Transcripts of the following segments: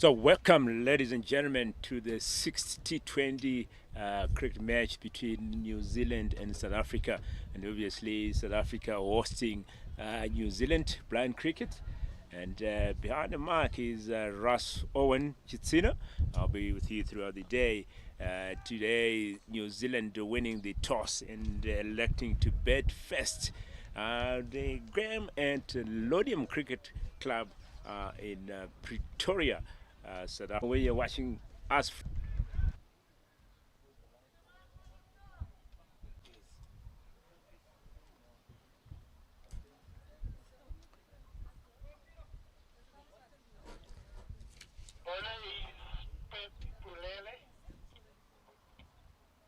So welcome, ladies and gentlemen, to the 60-20 cricket match between New Zealand and South Africa. And obviously, South Africa hosting New Zealand blind cricket. And behind the mark is Russ Owen Chitsina. I'll be with you throughout the day. Today, New Zealand winning the toss and electing to bat first. The Graham and Lodium Cricket Club in Pretoria. So that where you're watching us.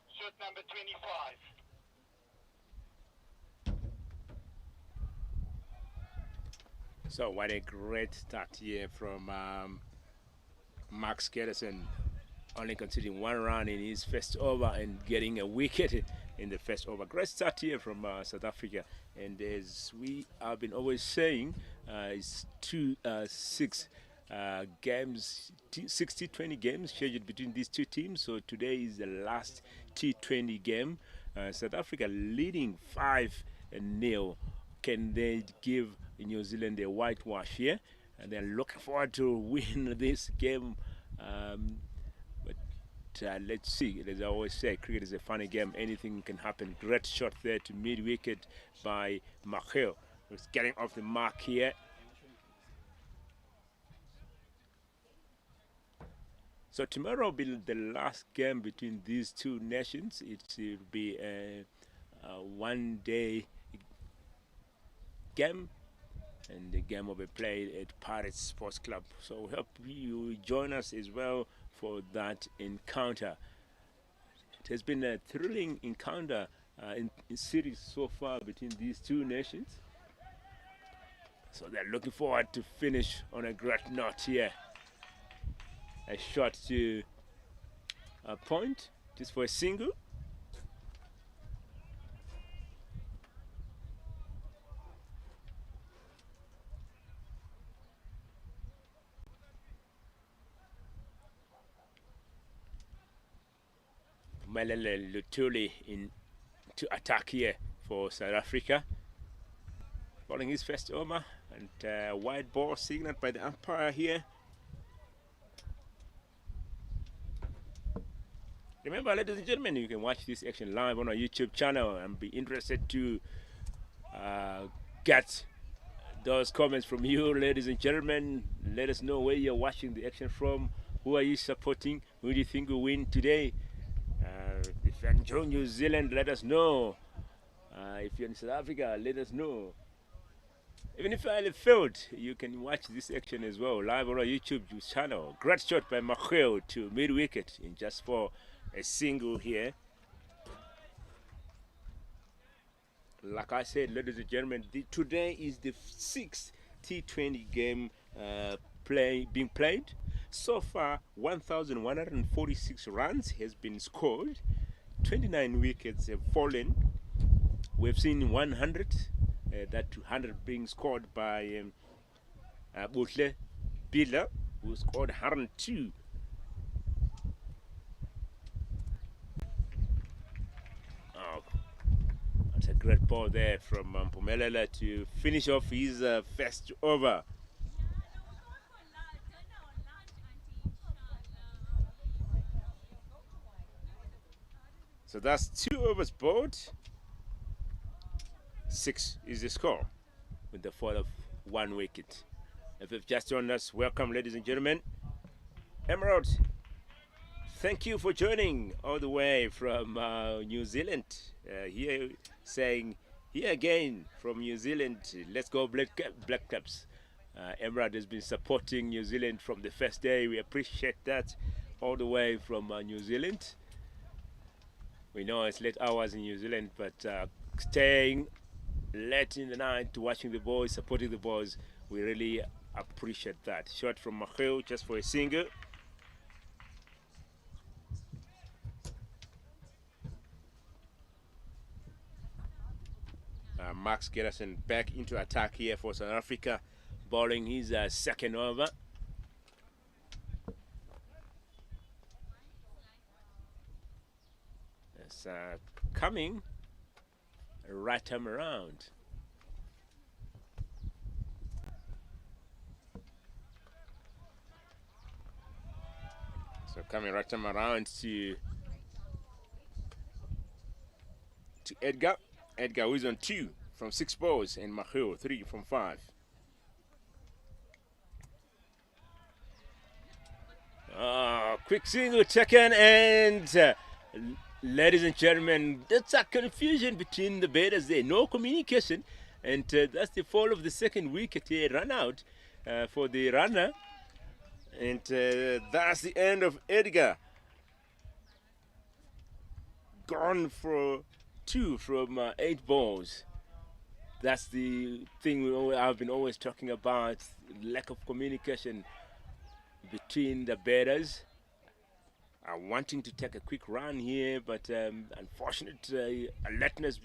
Shot number 25. So what a great start here from Max Gerrison, only conceding one run in his first over and getting a wicket in the first over. Great start here from South Africa, and as we have been always saying, it's 6 games, 60-20 games scheduled between these two teams. So today is the last T20 game. South Africa leading 5-0. Can they give New Zealand a whitewash here? And they're looking forward to win this game. But let's see. As I always say, cricket is a funny game. Anything can happen. Great shot there to mid-wicket by Makhel, who's getting off the mark here. So tomorrow will be the last game between these two nations. It will be a one-day game, and the game will be played at Paris Sports Club. So we hope you join us as well for that encounter. It has been a thrilling encounter in series so far between these two nations. So they're looking forward to finish on a great note here. A shot to a point, just for a single. Malele Lutuli in to attack here for South Africa. Bowling his first over, and wide ball signaled by the umpire here. Remember, ladies and gentlemen, you can watch this action live on our YouTube channel and be interested to get those comments from you, ladies and gentlemen. Let us know where you're watching the action from. Who are you supporting? Who do you think will win today? If you're enjoying New Zealand, let us know. If you're in South Africa, let us know. Even if you're in the field, you can watch this action as well, live on our YouTube channel. Great shot by Makhel to mid-wicket in just for a single here. Like I said, ladies and gentlemen, today is the 6th T20 game being played. So far, 1,146 runs has been scored. 29 wickets have fallen. We've seen 100, that 200 being scored by Buhle Bila, who scored 102. That's a great ball there from Mpumelelo to finish off his first over. So that's 2 overs bowled. 6 is the score with the fall of 1 wicket. If you've just joined us, welcome, ladies and gentlemen. Emerald, thank you for joining all the way from New Zealand. Here saying, here again from New Zealand, let's go Black Caps. Emerald has been supporting New Zealand from the first day. We appreciate that all the way from New Zealand. We know it's late hours in New Zealand, but staying late in the night, watching the boys, supporting the boys, we really appreciate that. Shot from Makhel just for a single. Max Gerrison back into attack here for South Africa, bowling his second over. It's coming right time around. So coming right time around to Edgar. Edgar who is on 2 from 6 balls, and Mahio 3 from 5. Quick single taken, and ladies and gentlemen, that's a confusion between the batters there. No communication, and that's the fall of the second wicket here. Run out for the runner, and that's the end of Edgar. Gone for 2 from 8 balls. That's the thing I've been always talking about, lack of communication between the batters. Wanting to take a quick run here, but unfortunate alertness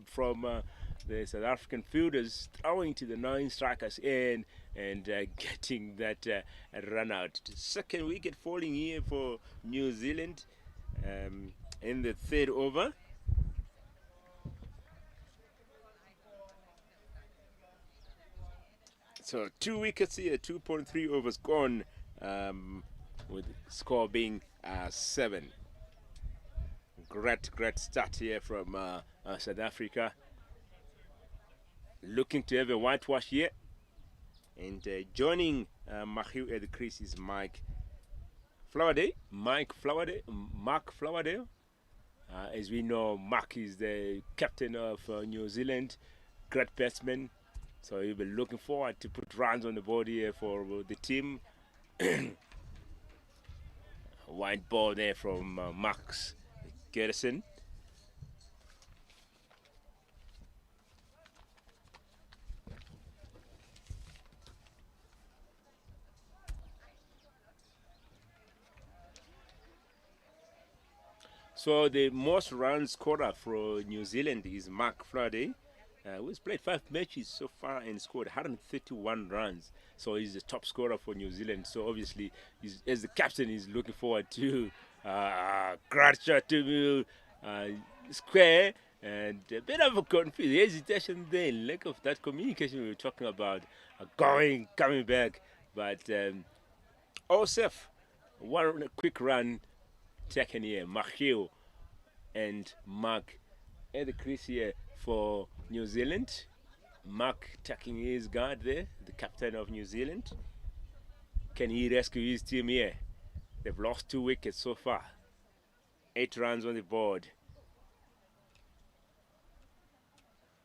from the South African fielders throwing to the 9 strikers in and getting that run out. Second wicket falling here for New Zealand in the 3rd over. So 2 wickets here, 2.3 overs gone, with score being 7. Great start here from South Africa. Looking to have a whitewash here. And joining Mahio at the crease is Mark Flowerdale. As we know, Mark is the captain of New Zealand, great batsman. So he'll be looking forward to put runs on the board here for the team. Wide ball there from Max Gerson. So the most runs scorer for New Zealand is Mark Friday. Who's played 5 matches so far and scored 131 runs. So he's the top scorer for New Zealand. So obviously, as the captain, he's looking forward to great shot to square, and a bit of a hesitation there, lack of that communication we were talking about, coming back. But Osef, one quick run taken here. Mahio and Mark at the crease here for New Zealand. Mark taking his guard there, the captain of New Zealand. Can he rescue his team here? They've lost 2 wickets so far. 8 runs on the board.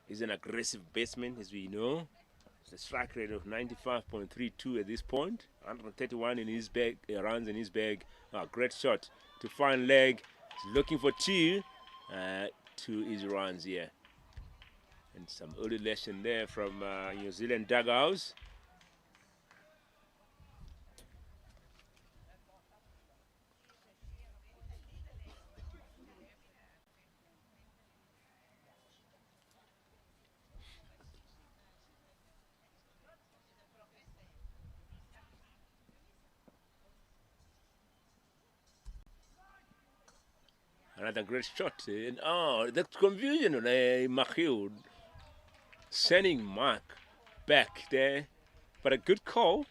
He's an aggressive batsman, as we know. The strike rate of 95.32 at this point. 131 in his bag, runs in his bag. Great shot to find leg. He's looking for 2 his runs here. And some early lesson there from New Zealand dugouts. Another great shot. And the confusion on Mahio sending Mark back there. But a good call.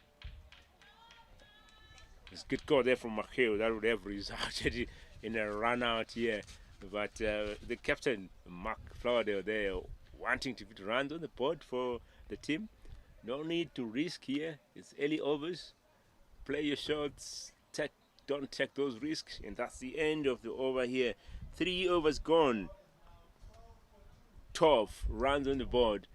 It's a good call there from Mahio. That would have resulted in a run out here. But the captain, Mark Flowerdale, there wanting to put runs on the board for the team. No need to risk here. It's early overs. Play your shots. Don't take those risks, and that's the end of the over here. 3 overs gone. 12 runs on the board.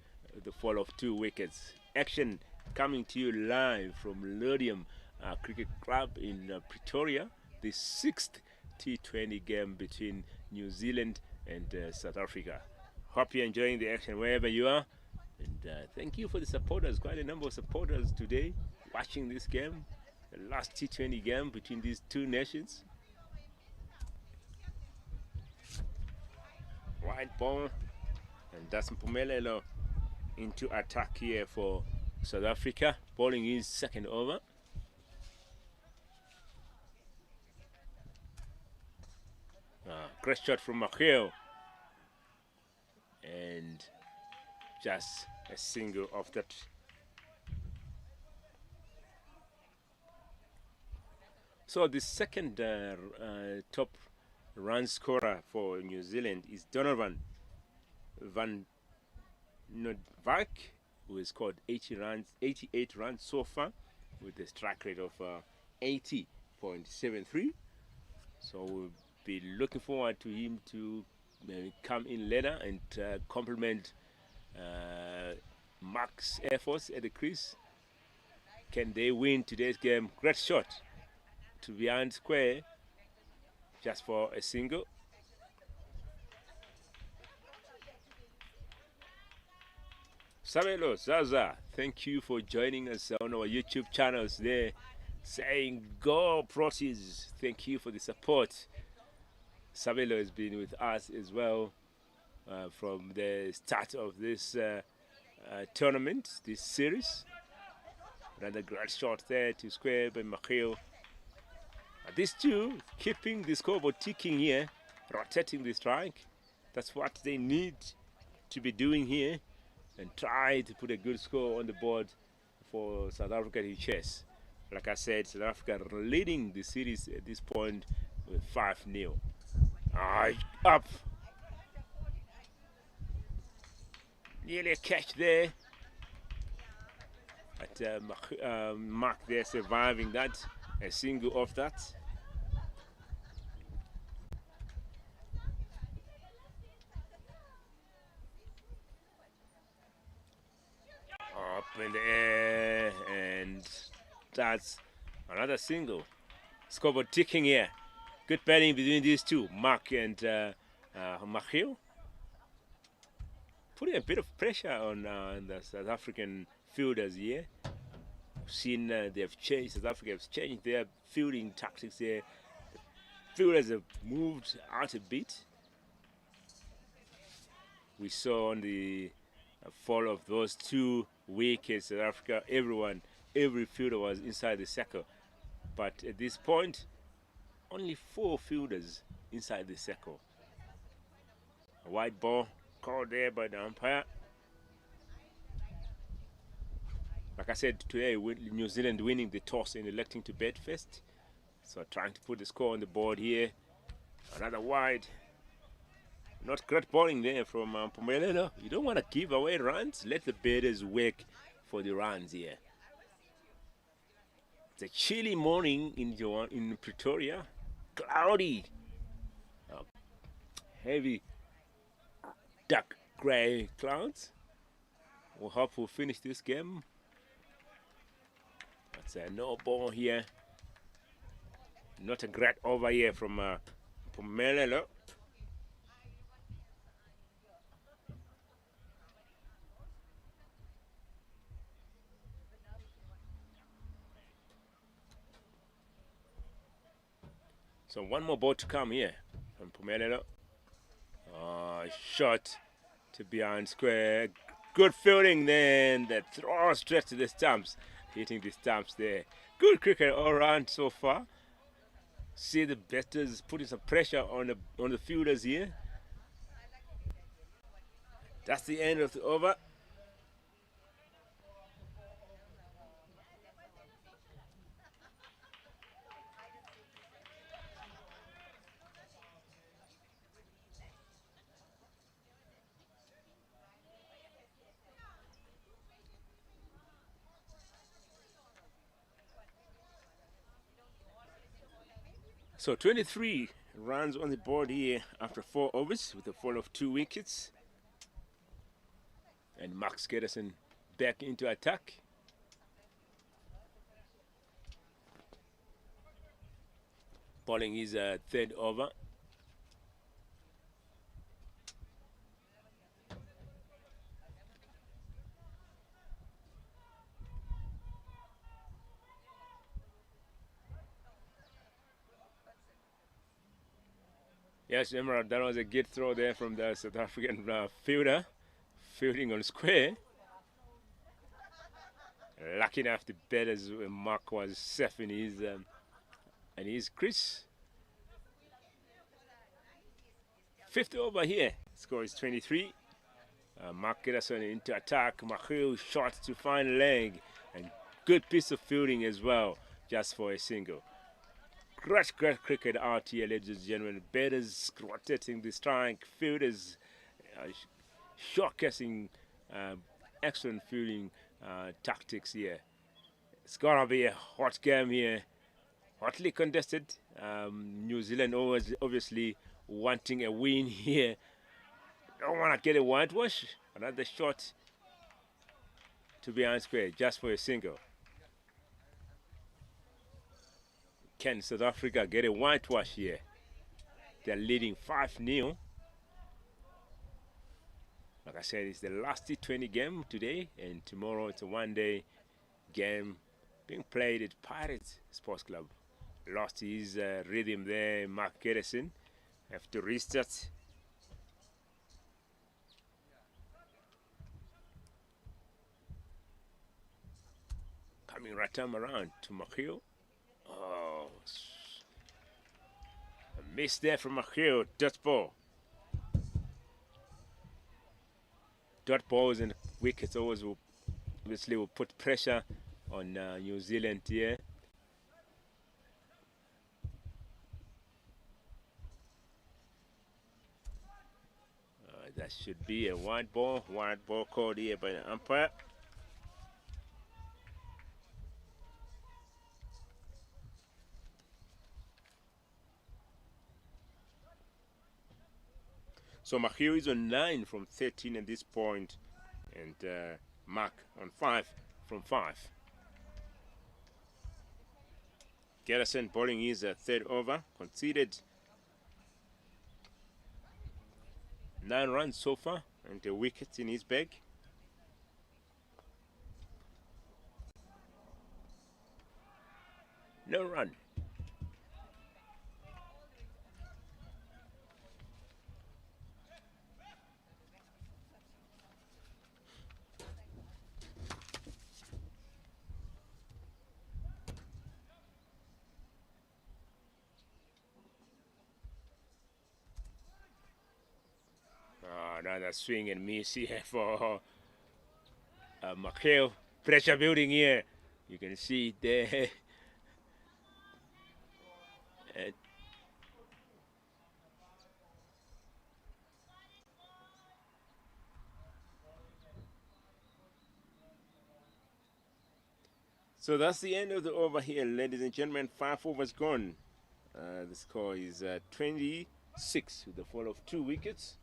The fall of 2 wickets. Action coming to you live from Lodium Cricket Club in Pretoria. The 6th T20 game between New Zealand and South Africa. Hope you're enjoying the action wherever you are. And thank you for the supporters. Quite a number of supporters today watching this game. The last T20 game between these 2 nations. Wide ball, and that's Mpumelelo into attack here for South Africa, bowling his 2nd over. Great great shot from Machiel. And just a single off that. So the second top run scorer for New Zealand is Donovan van Noordwijk, who has scored 88 runs so far, with a strike rate of 80.73. So we'll be looking forward to him to come in later and complement Mark's efforts at the crease. Can they win today's game? Great shot to behind square, just for a single. Sabelo Zaza, thank you for joining us on our YouTube channels there, saying go Proteas. Thank you for the support. Sabelo has been with us as well from the start of this tournament, this series. Another great shot there to square by Machiel. These two keeping the scoreboard ticking here, rotating the strike. That's what they need to be doing here, and try to put a good score on the board for South Africa to chase. Like I said, South Africa leading the series at this point with 5-0. Up. Nearly a catch there. But Mark there surviving that. A single off that. Up in the air, and that's another single. Scoreboard ticking here. Good batting between these two, Mark and Machiel. Putting a bit of pressure on the South African fielders here. Seen they have changed. South Africa has changed their fielding tactics here. The fielders have moved out a bit. We saw on the fall of those 2 wickets, South Africa, every fielder was inside the circle. But at this point, only 4 fielders inside the circle. A white ball called there by the umpire. Like I said, today New Zealand winning the toss and electing to bat first. So trying to put the score on the board here. Another wide. Not great bowling there from Mpumelelo. You don't want to give away runs. Let the batters work for the runs here. It's a chilly morning in Pretoria. Cloudy. Heavy dark grey clouds. We'll hope we'll finish this game. That's no ball here. Not a great over here from Mpumelelo. So one more ball to come here from Mpumelelo. Shot to behind square. Good fielding then. That throw straight to the stumps. Hitting the stumps there. Good cricket all round so far. See the batters putting some pressure on the fielders here. That's the end of the over. So 23 runs on the board here after 4 overs with a fall of 2 wickets. And Max Gerritsen back into attack. Bowling his 3rd over. Yes, remember that was a good throw there from the South African fielder, fielding on square. Lucky enough, the batters Mark was safe in his crease. Fifth over here. Score is 23. Mark Ederson into attack. Mahil shot to find leg. And good piece of fielding as well, just for a single. Great cricket out here, ladies and gentlemen. Batters rotating the strike. Fielders showcasing excellent fielding tactics here. It's gonna be a hot game here. Hotly contested. New Zealand always obviously wanting a win here. Don't want to get a whitewash. Another shot to behind square just for a single. Can South Africa get a whitewash here? They're leading 5-0. Like I said, it's the last T20 game today, and tomorrow it's a one-day game being played at Pirates Sports Club. Lost his rhythm there, Mark Ederson. Have to restart. Coming right time around to Mahil. Oh, a miss there from Mahil. Dot ball. Dot balls and wickets always will obviously will put pressure on New Zealand here. That should be a white ball called here by the umpire. So Mahil is on 9 from 13 at this point, and Mark on 5 from 5. Garrison bowling his third over, conceded 9 runs so far, and a wicket in his bag. No run. Another swing and miss here for Mahil. Pressure building here. You can see it there. So that's the end of the over here, ladies and gentlemen. 5 overs gone. The score is 26 with the fall of 2 wickets.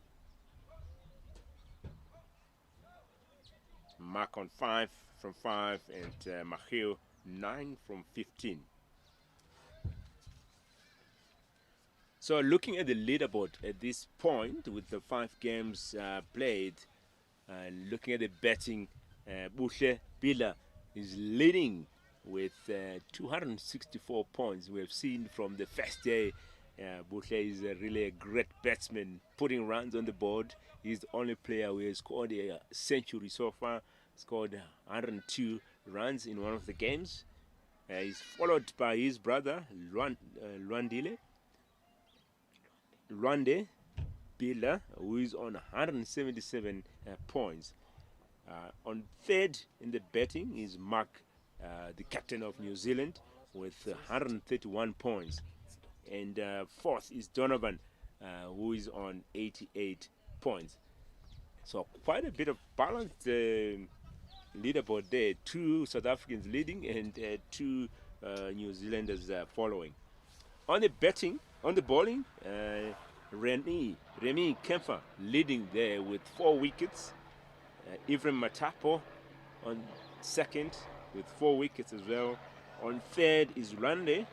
Mark on 5 from 5, and Mahil 9 from 15. So looking at the leaderboard at this point with the 5 games played, looking at the betting, Buhle Bila is leading with 264 points. We have seen from the first day, Buhle is really a great batsman, putting runs on the board. He's the only player who has scored a century so far, scored 102 runs in one of the games. He's followed by his brother, Lwande Bila, who is on 177 points. On third in the betting is Mark, the captain of New Zealand, with 131 points. And fourth is Donovan, who is on 88 points. So quite a bit of balanced leaderboard there. 2 South Africans leading and 2 New Zealanders following. On the betting, on the bowling, Remy Kempfer leading there with 4 wickets. Ephraim Matapo on second with 4 wickets as well. On third is Lwande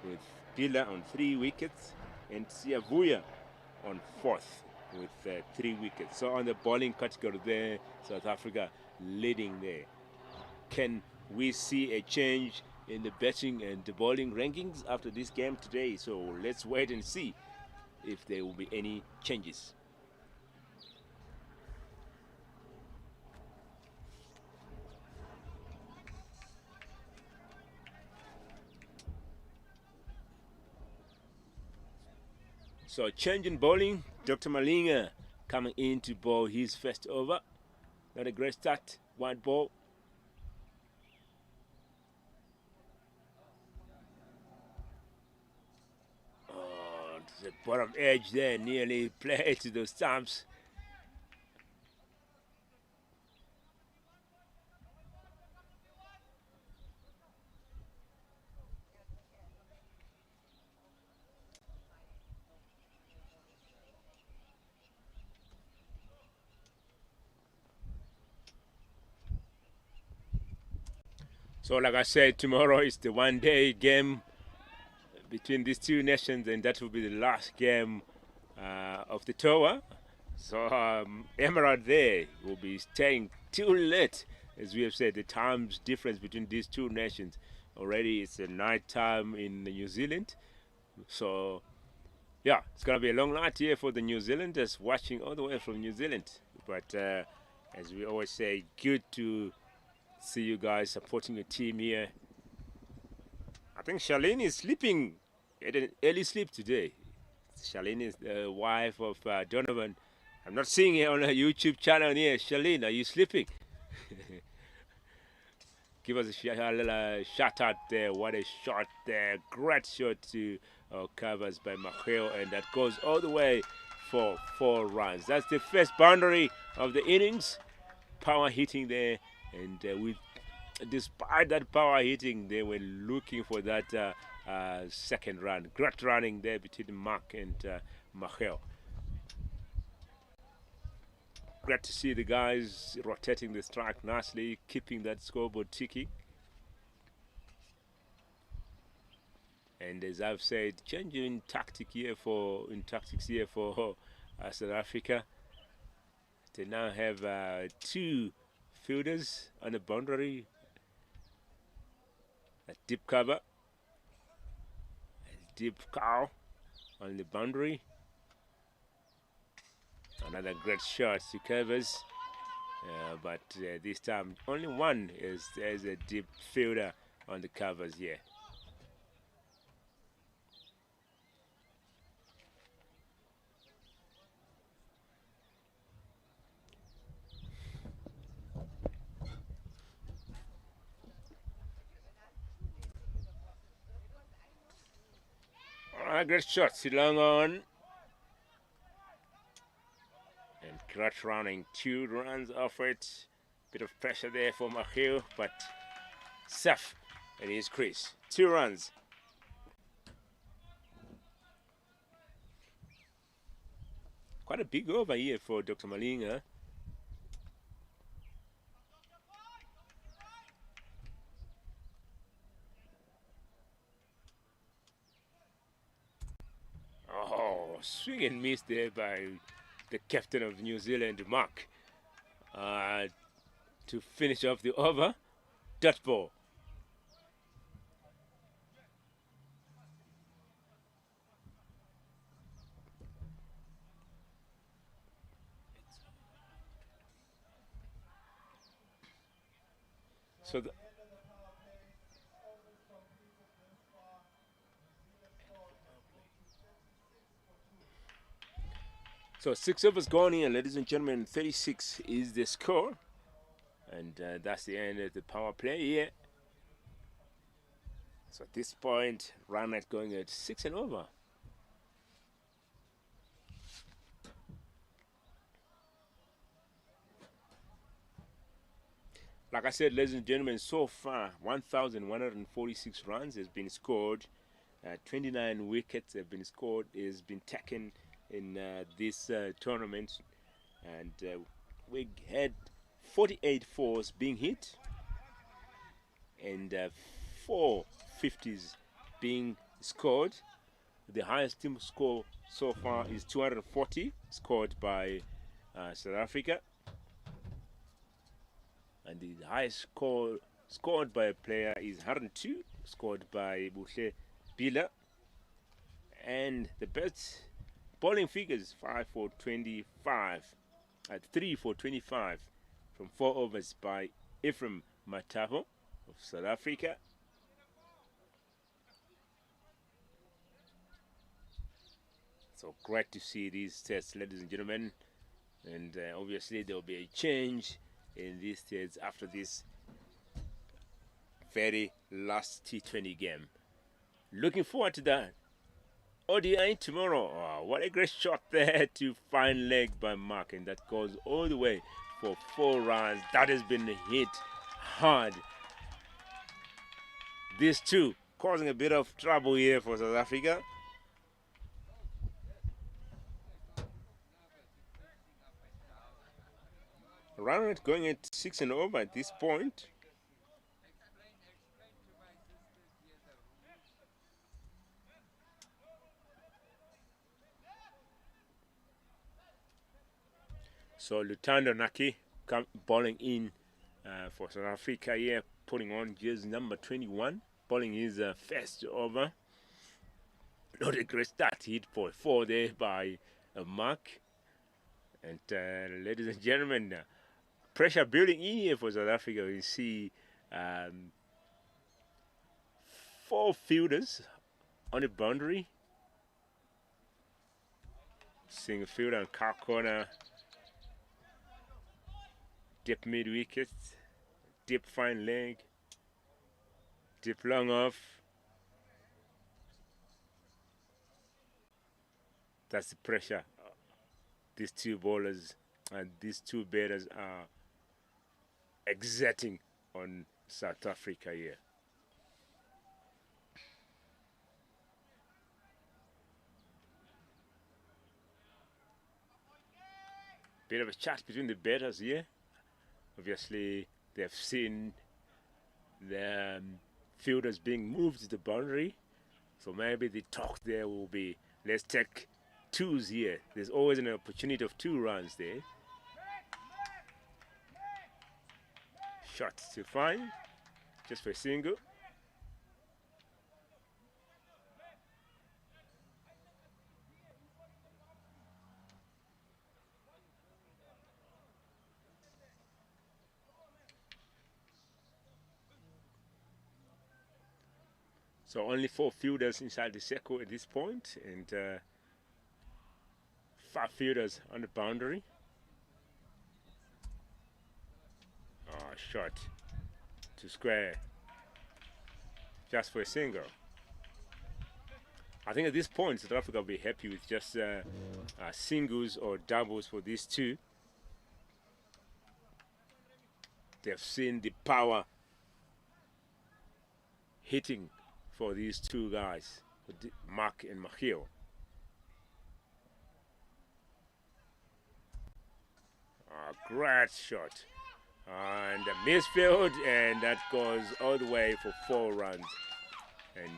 with Bila on 3 wickets, and Siavuya on 4th with 3 wickets. So on the bowling category there, South Africa leading there. Can we see a change in the batting and the bowling rankings after this game today? So let's wait and see if there will be any changes. So change in bowling. Dr. Malinga coming in to bowl his first over. Not a great start. White ball. Oh, the bottom edge there nearly played to the stumps. So like I said, tomorrow is the one-day game between these two nations, and that will be the last game of the tour. So Emerald there will be staying too late. As we have said, the times difference between these two nations. Already it's a night time in New Zealand. So yeah, it's going to be a long night here for the New Zealanders watching all the way from New Zealand. But as we always say, good to see you guys supporting your team here. I think Charlene is sleeping at an early sleep today. Charlene is the wife of Donovan. I'm not seeing her on her YouTube channel here. Charlene, are you sleeping? Give us a little shout out there. What a shot there. Great shot to covers by Machel, and that goes all the way for 4 runs. That's the first boundary of the innings. Power hitting there, and despite that power hitting, they were looking for that second run. Great running there between Mark and Machel. Great to see the guys rotating the strike nicely, keeping that scoreboard ticking. And as I've said, changing tactics here for South Africa. They now have 2 fielders on the boundary. A deep cover, a deep cow on the boundary. Another great shot to covers, but this time only one is a deep fielder on the covers here. Great shot, long on. And great running, 2 runs off it. Bit of pressure there for Mahil, but safe in his crease. 2 runs. Quite a big over here for Dr. Malinga. Oh, swing and miss there by the captain of New Zealand, Mark, to finish off the over. Dot ball. So 6 overs gone here, ladies and gentlemen. 36 is the score, and that's the end of the power play here. So at this point, run rate going at 6 and over. Like I said, ladies and gentlemen, so far 1,146 runs has been scored. 29 wickets have been scored, has been taken in this tournament, and we had 48 fours being hit and 4 50s being scored. The highest team score so far is 240, scored by South Africa, and the highest score scored by a player is 102, scored by Buhle Bila, and the best bowling figures 5 for 25 at 3 for 25 from 4 overs by Ephraim Matavo of South Africa. So great to see these tests, ladies and gentlemen. And obviously there will be a change in these tests after this very last T20 game. Looking forward to that. ODI tomorrow. Oh, what a great shot there to fine leg by Mark, and that goes all the way for 4 runs. That has been hit hard. These two causing a bit of trouble here for South Africa. Run rate going at 6 and over at this point. So Lutando Naki bowling in for South Africa here, putting on jersey number 21, bowling his first over. Not a great start, hit for 4 there by Mark. And ladies and gentlemen, pressure building in here for South Africa. We see 4 fielders on the boundary. Single fielder and car corner. Deep mid wicket, deep fine leg, deep long off. That's the pressure these two bowlers and these two batters are exerting on South Africa here. Bit of a chat between the batters here. Obviously, they've seen the fielders being moved to the boundary. So maybe the talk there will be, let's take 2s here. There's always an opportunity of 2 runs there. Shot to fine, just for a single. So only 4 fielders inside the circle at this point, and 5 fielders on the boundary. Oh, shot to square, just for a single. I think at this point South Africa will be happy with just singles or doubles for these two. They've seen the power hitting for these two guys, Mark and Michiel. Great shot. And a misfield, and that goes all the way for 4 runs. And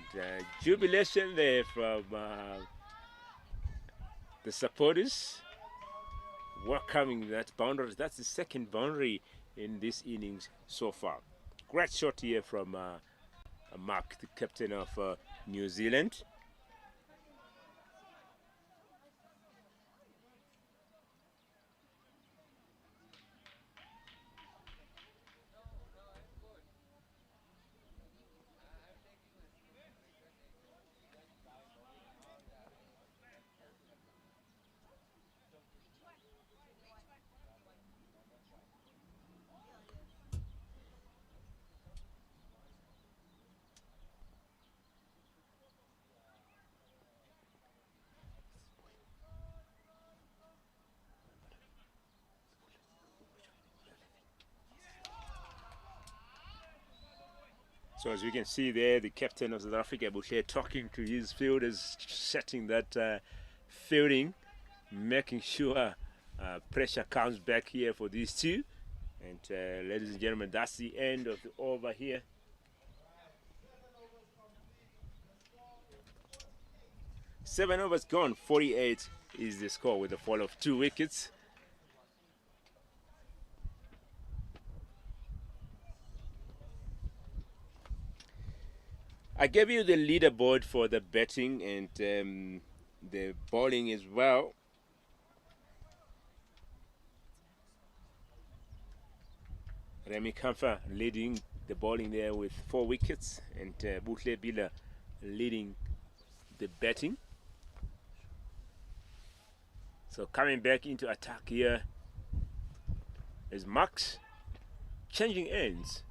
jubilation there from the supporters welcoming that boundary. That's the second boundary in this innings so far. Great shot here from Mark, the captain of New Zealand. So as we can see there, the captain of South Africa, Boucher, talking to his fielders, setting that fielding, making sure pressure comes back here for these two. And ladies and gentlemen, that's the end of the over here. Seven overs gone, 48 is the score with a fall of 2 wickets. I gave you the leaderboard for the batting and the bowling as well. Remy Kamfa leading the bowling there with 4 wickets, and Buhle Bila leading the batting. So coming back into attack here is Max, changing ends.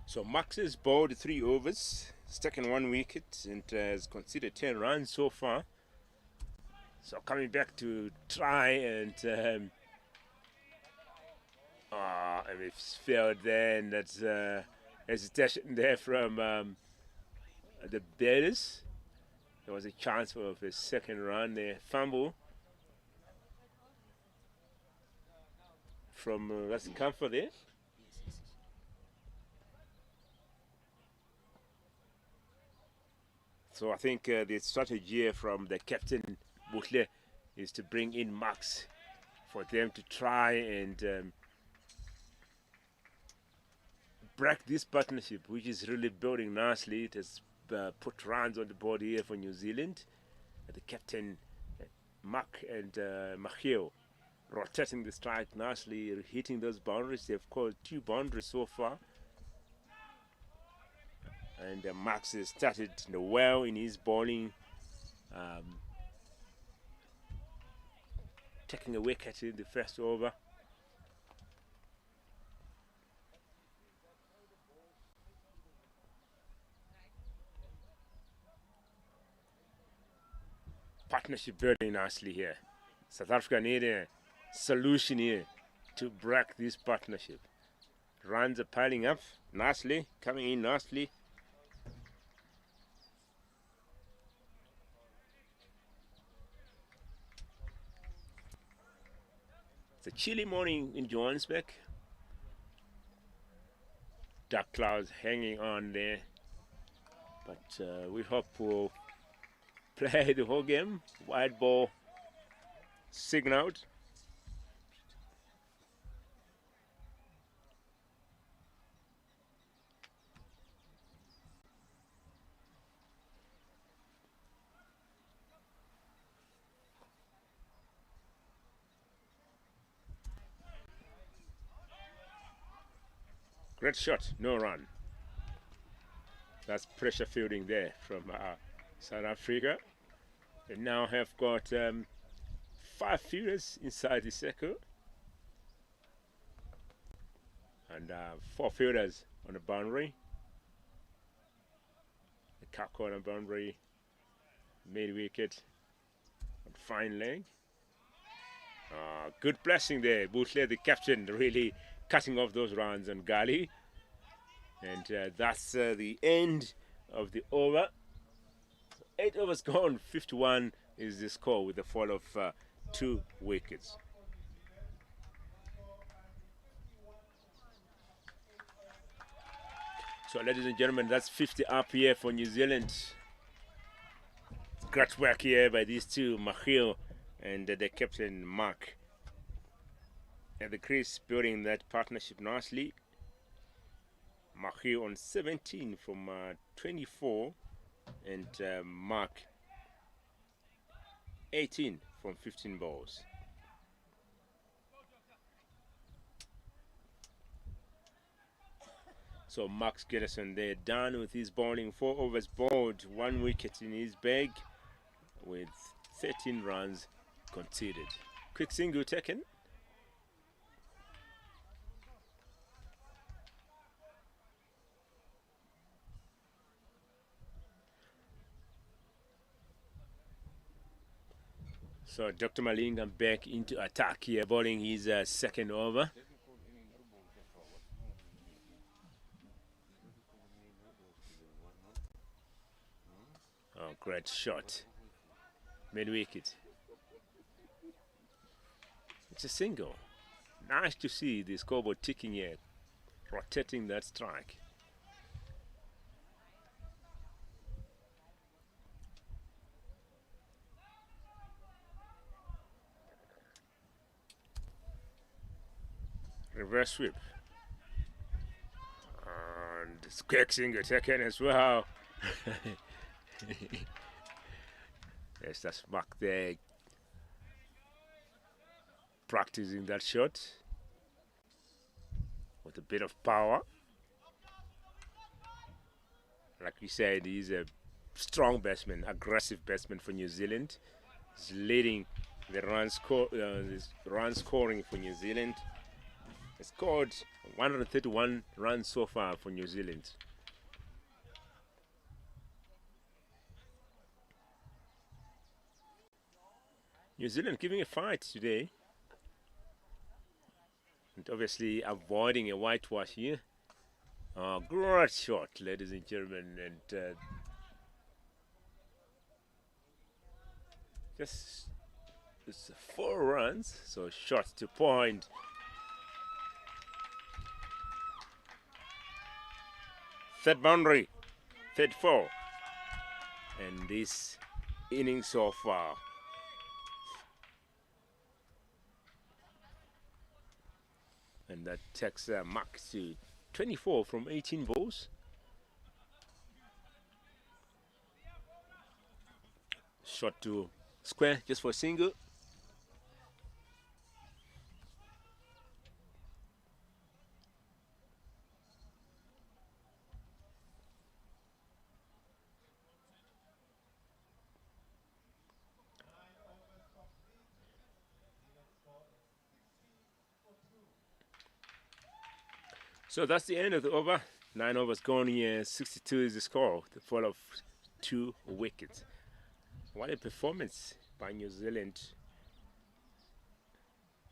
So Max has bowled 3 overs, taken 1 wicket, and has conceded 10 runs so far. So coming back to try and we've failed there, and that's hesitation there from the batters. There was a chance for a second run there, fumble from that's Comfort there. So I think the strategy here from the captain Butle is to bring in Max for them to try and break this partnership, which is really building nicely. It has put runs on the board here for New Zealand. The captain Mark and Machio rotating the strike nicely, hitting those boundaries. They've called 2 boundaries so far. And Max has started well in his bowling, taking a wicket in the first over. Partnership building nicely here. South Africa need a solution here to break this partnership. Runs are piling up nicely, coming in nicely. It's a chilly morning in Johannesburg. Dark clouds hanging on there. But we hope we'll play the whole game. Wide ball signaled. Great shot, no run. That's pressure fielding there from South Africa. They now have got 5 fielders inside the circle and 4 fielders on the boundary. The cap corner boundary, mid wicket, on fine leg. Good blessing there. Butle, the captain, really cutting off those runs on Gali. And that's the end of the over. 8 overs gone, 51 is the score with the fall of 2 wickets. So ladies and gentlemen, that's 50 up here for New Zealand. Great work here by these two, Machil and the captain Mark. And the crease building that partnership nicely. Machil on 17 from 24 and Mark 18 from 15 balls. So Max Gillison there done with his bowling, 4 overs bowled, 1 wicket in his bag with 13 runs conceded. Quick single taken. So Dr. Malinga back into attack here, bowling his second over. Oh, great shot. Mid wicket. It's a single. Nice to see the scoreboard ticking here, rotating that strike. Reverse sweep. And quick single taken as well. Yes, that's Mark there practicing that shot with a bit of power. Like we said, he's a strong batsman, aggressive batsman for New Zealand. He's leading the run scoring for New Zealand. He scored 131 runs so far for New Zealand. New Zealand giving a fight today. And obviously avoiding a whitewash here. Great shot, ladies and gentlemen. And just it's 4 runs, so shot to point. Third boundary, third 4. And this inning so far. And that takes Mark to 24 from 18 balls. Shot to square just for a single. So that's the end of the over. 9 overs gone here. 62 is the score. The fall of 2 wickets. What a performance by New Zealand.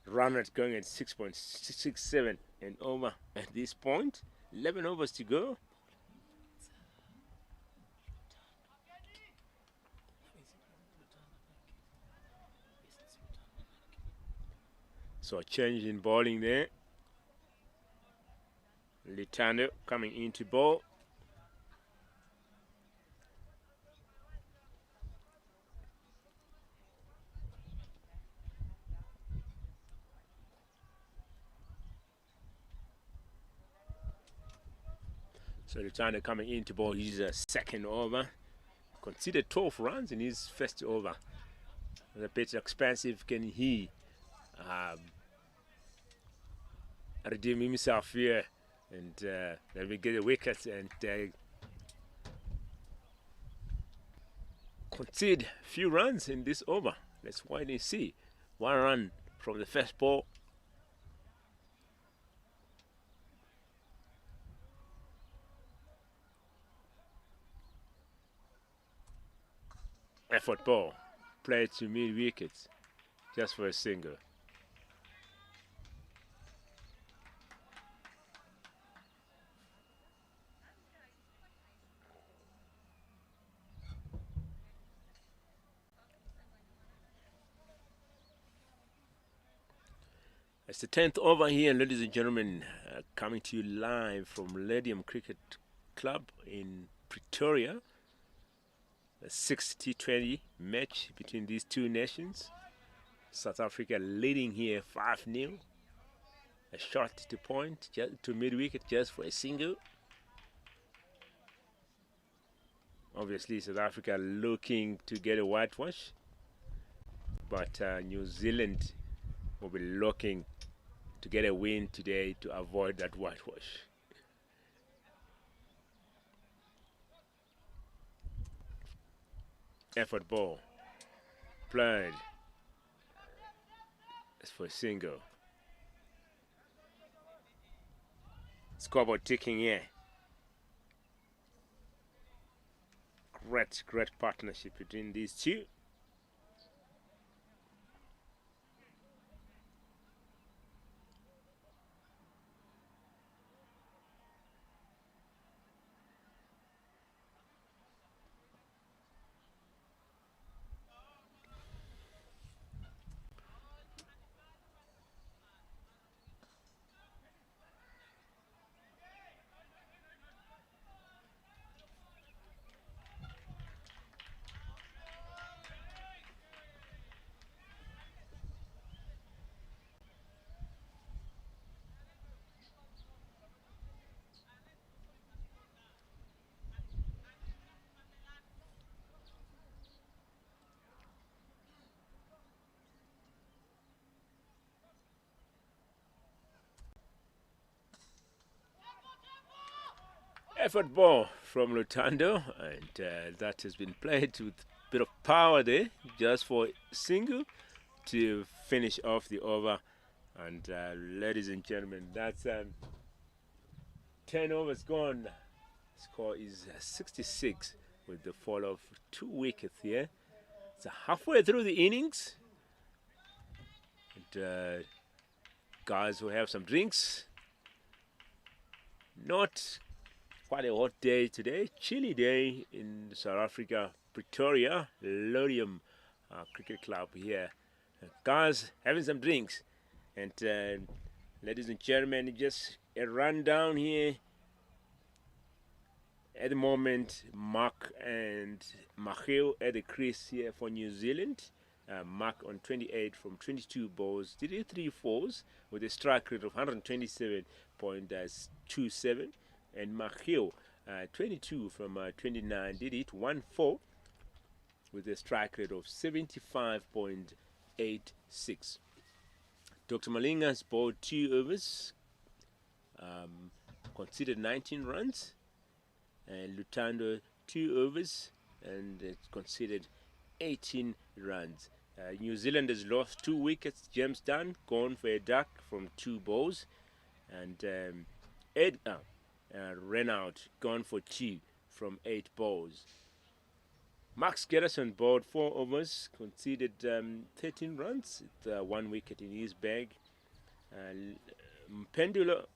Run rate going at 6.67 and over at this point. 11 overs to go. So a change in bowling there. Litano coming into ball. So Litano coming into ball. He's a second over. Considered 12 runs in his first over. A bit expensive. Can he redeem himself here? And then we get a wicket and concede a few runs in this over. Let's wait and see. 1 run from the first ball. Effort ball. Played to mid wickets just for a single. It's the 10th over here, ladies and gentlemen, coming to you live from Ledium Cricket Club in Pretoria. A 60-20 match between these two nations. South Africa leading here 5-0. A shot to point, to mid-wicket just for a single. Obviously, South Africa looking to get a whitewash. But New Zealand will be looking to get a win today to avoid that whitewash. Effort ball. Played. It's for a single. Scoreboard ticking here. Great partnership between these two. Effort ball from Lutando, and that has been played with a bit of power there, just for single to finish off the over. And ladies and gentlemen, that's 10 overs gone. Score is 66 with the fall of 2 wickets here. It's halfway through the innings. And guys who have some drinks. Not quite a hot day today. Chilly day in South Africa, Pretoria, Lodium Cricket Club here. Guys having some drinks. And ladies and gentlemen, just a rundown here. At the moment, Mark and Macheo at the crease here for New Zealand. Mark on 28 from 22 balls, did it 3 fours with a strike rate of 127.27. And Macheo, 22 from 29, did it 1 4 with a strike rate of 75.86. Dr. Malinga's bowled 2 overs, conceded 19 runs. And Lutando 2 overs and conceded 18 runs. New Zealand has lost 2 wickets. James Dunn gone for a duck from 2 balls, and Edgar ran out, gone for 2 from 8 balls. Max Gerrison bowled 4 overs, conceded 13 runs, with 1 wicket in his bag. Mpumelelo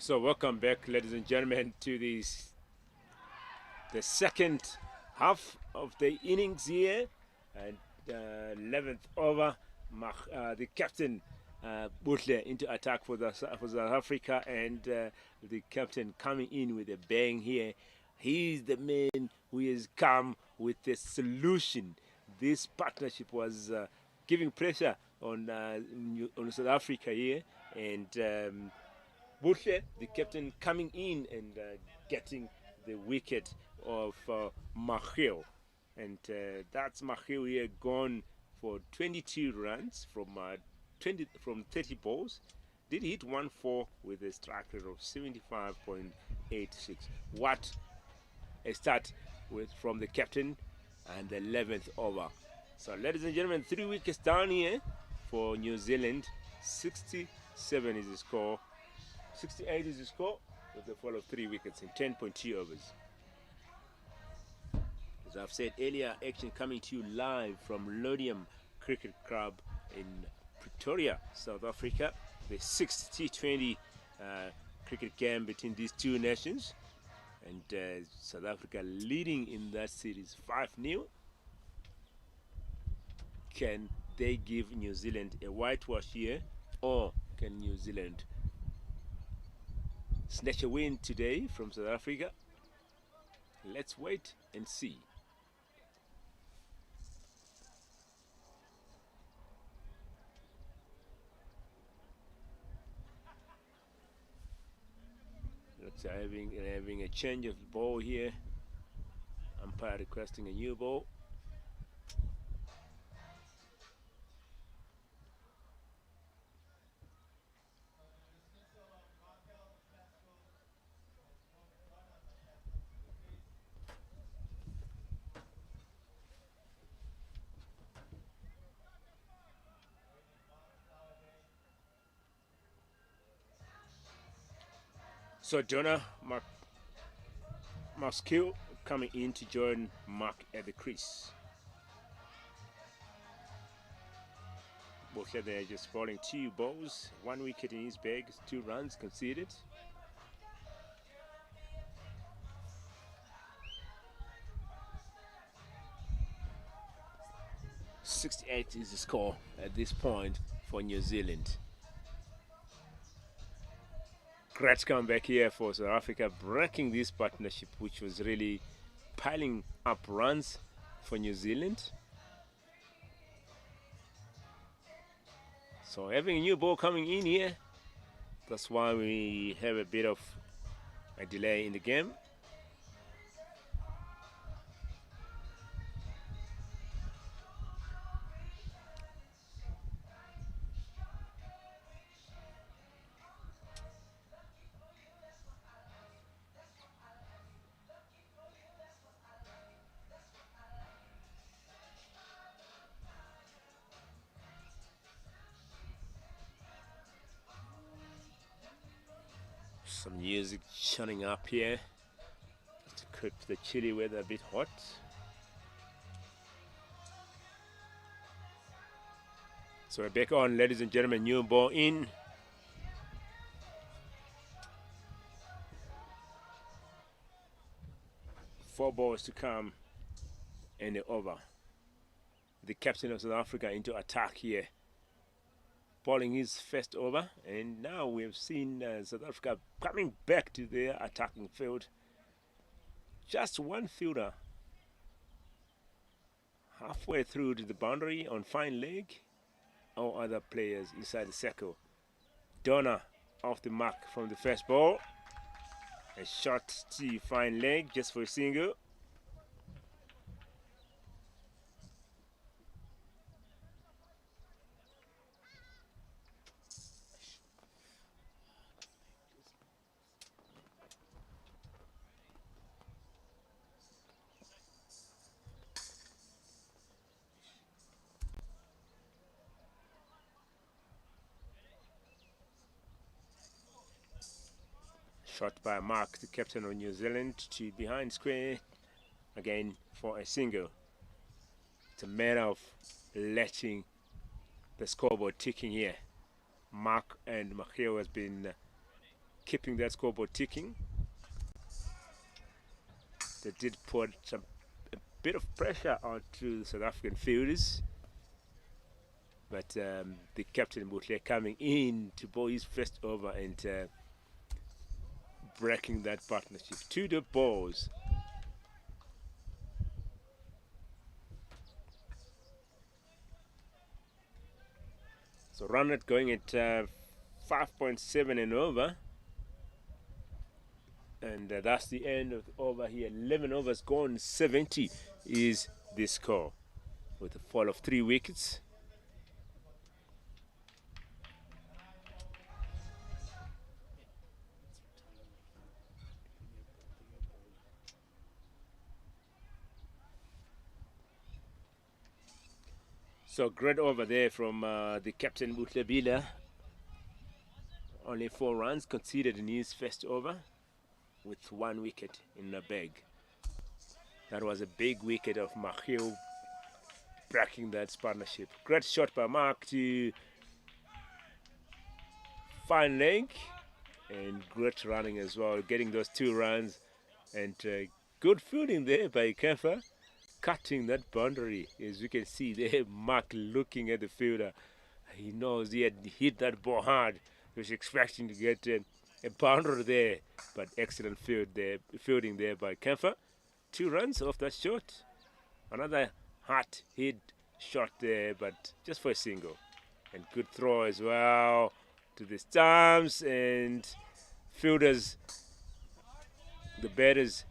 So welcome back, ladies and gentlemen, to the second half of the innings here, and 11th over. The captain Butle into attack for South Africa, and the captain coming in with a bang here. He's the man who has come with a solution. This partnership was giving pressure on South Africa here, and Butle, the captain, coming in and getting the wicket of Mahil. And that's Mahil here gone for 22 runs from 30 balls. Did hit 1-4 with a strike rate of 75.86. What a start from the captain and the 11th over. So, ladies and gentlemen, 3 wickets down here for New Zealand. 67 is the score. 68 is the score with the fall of 3 wickets in 10.2 overs. As I've said earlier, action coming to you live from Lodium Cricket Club in Pretoria, South Africa. The 6th T20 cricket game between these two nations. And South Africa leading in that series 5-0. Can they give New Zealand a whitewash here, or can New Zealand snatch a win today from South Africa? Let's wait and see. Looks like having a change of ball here. Umpire requesting a new ball. So Donna Muskill coming in to join Mark at the crease. Both they're just bowling 2 balls, 1 wicket in his bag, 2 runs conceded. .68 is the score at this point for New Zealand. Great comeback here for South Africa, breaking this partnership, which was really piling up runs for New Zealand. So having a new ball coming in here, that's why we have a bit of a delay in the game. Some music shutting up here to keep the chilly weather a bit hot. So we're back on, ladies and gentlemen. New ball in. Four balls to come and the over. The captain of South Africa into attack here, bowling his first over, and now we have seen South Africa coming back to their attacking field. Just one fielder halfway through to the boundary on fine leg. All other players inside the circle. Donna off the mark from the first ball. A shot to fine leg just for a single. Shot by Mark, the captain of New Zealand, to behind square again for a single. It's a matter of letting the scoreboard ticking here. Mark and Makhio has been keeping that scoreboard ticking. They did put a bit of pressure onto the South African fielders, but the captain Mutle coming in to bowl his first over and breaking that partnership. 2 dot balls. So run rate going at 5.7 and over. And that's the end of the over here. 11 overs gone, 70 is the score with a fall of 3 wickets. So great over there from the captain Butlebila. Only 4 runs conceded in his first over with 1 wicket in the bag. That was a big wicket of Makhil breaking that partnership. Great shot by Mark to fine leg and great running as well, getting those 2 runs and good fielding there by Kefa, cutting that boundary. As you can see there, Mark looking at the fielder. He knows he had hit that ball hard. He was expecting to get a boundary there, but excellent fielding there by Kefa. 2 runs off that shot. Another hard hit shot there, but just for a single. And good throw as well to the stumps, and fielders, the batters,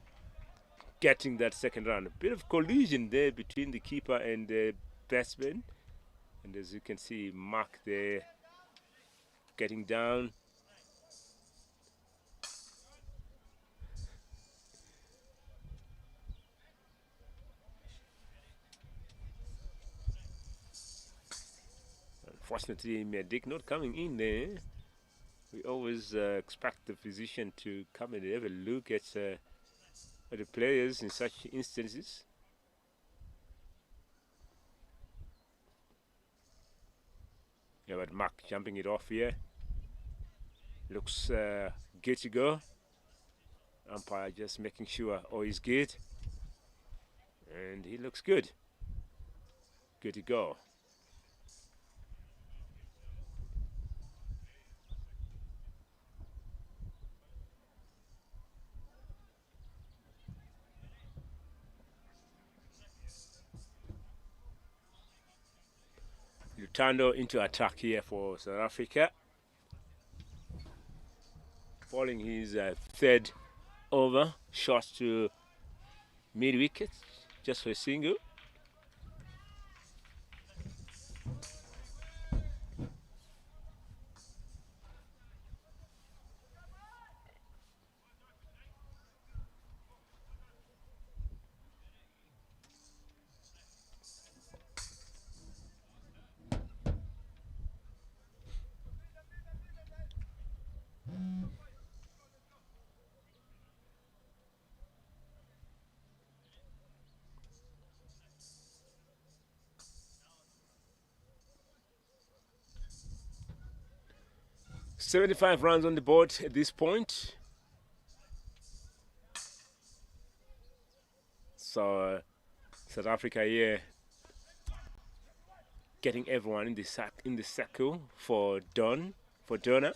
getting that second run. A bit of collision there between the keeper and the batsman. And as you can see, Mark there getting down. Unfortunately, Medic not coming in there. We always expect the physician to come and have a look at the players in such instances. Yeah, but Mark jumping it off here. Looks good to go. Umpire just making sure all is good. And he looks good. Good to go. Lutando into attack here for South Africa. Falling his 3rd over, shot to mid-wicket, just for a single. $75 runs on the board at this point. So South Africa here getting everyone in the circle for Donna. But Donna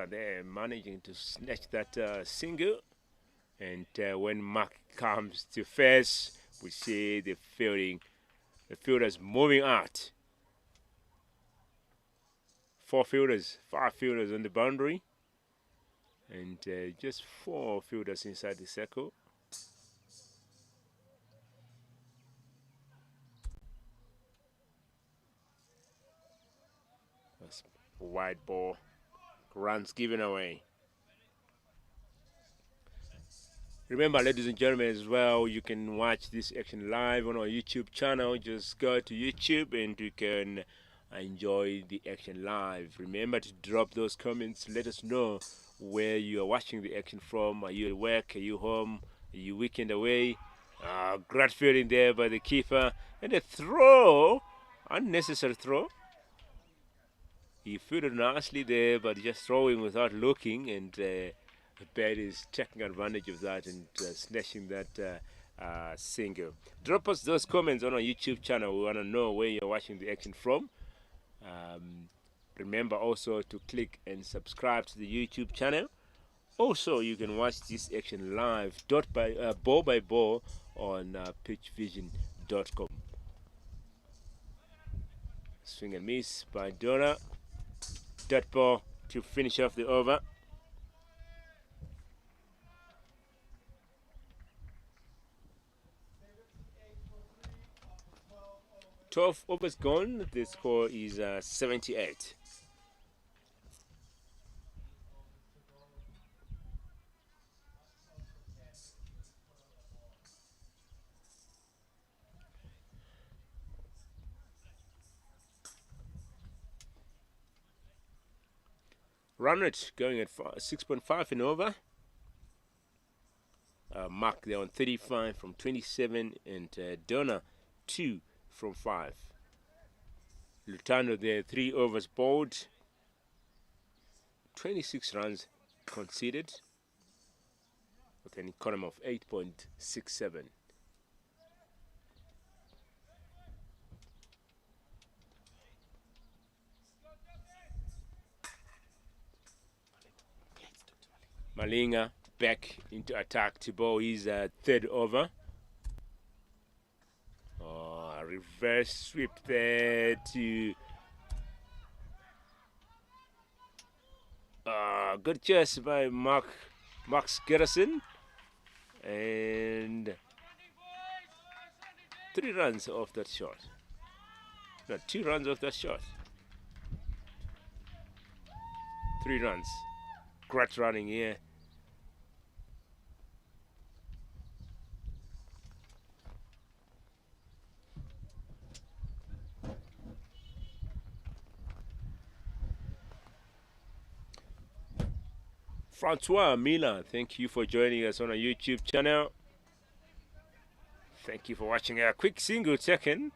there managing to snatch that single. And when Mark comes to face, we see the fielders moving out. 5 fielders on the boundary, and just 4 fielders inside the circle. That's a wide ball, runs given away. Remember, ladies and gentlemen, as well, you can watch this action live on our YouTube channel. Just go to YouTube and you can enjoy the action live. Remember to drop those comments. Let us know where you are watching the action from. Are you at work? Are you home? Are you weekend away? Great fielding there by the keeper. And a throw, unnecessary throw. He fielded nicely there, but just throwing without looking, and the bat is taking advantage of that and snatching that single. Drop us those comments on our YouTube channel. We want to know where you're watching the action from. Remember also to click and subscribe to the YouTube channel. Also, you can watch this action live, ball by ball, on pitchvision.com. Swing and miss by Donna. Dot ball to finish off the over. "12 overs gone." The score is 78. Run rate going at 6.5 and over. Mark there on 35 from 27, and Donna 2 from 5. Lutano there 3 overs bowled, 26 runs conceded with an economy of 8.67. Malinga back into attack to bowl his third over. Reverse sweep there to good chase by Max Garrison, and 3 runs off that shot. No, 2 runs off that shot. 3 runs. Great running here. Francois Mila, thank you for joining us on our YouTube channel. Thank you for watching our quick single taken.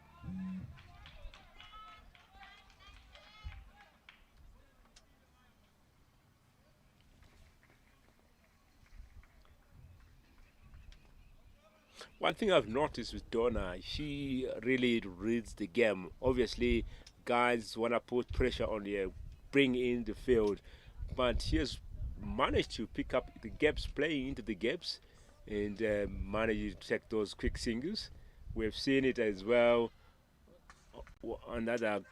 One thing I've noticed with Donna, she really reads the game. Obviously, guys want to put pressure on her, bring in the field, but she has managed to pick up the gaps, playing into the gaps, and manage to take those quick singles. We've seen it as well another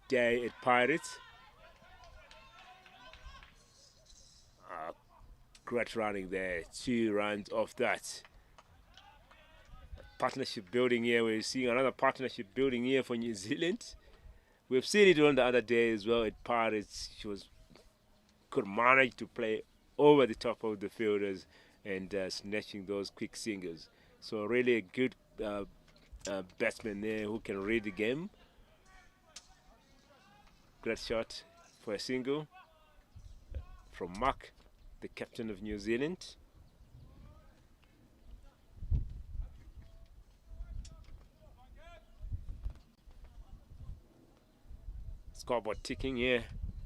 day at Pirates. Great running there, 2 runs off that. Partnership building here. We're seeing another partnership building here for New Zealand. We've seen it on the other day as well at Pirates. She could manage to play over the top of the fielders and snatching those quick singles. So really a good batsman there who can read the game. Great shot for a single from Mark, the captain of New Zealand. Scoreboard ticking here.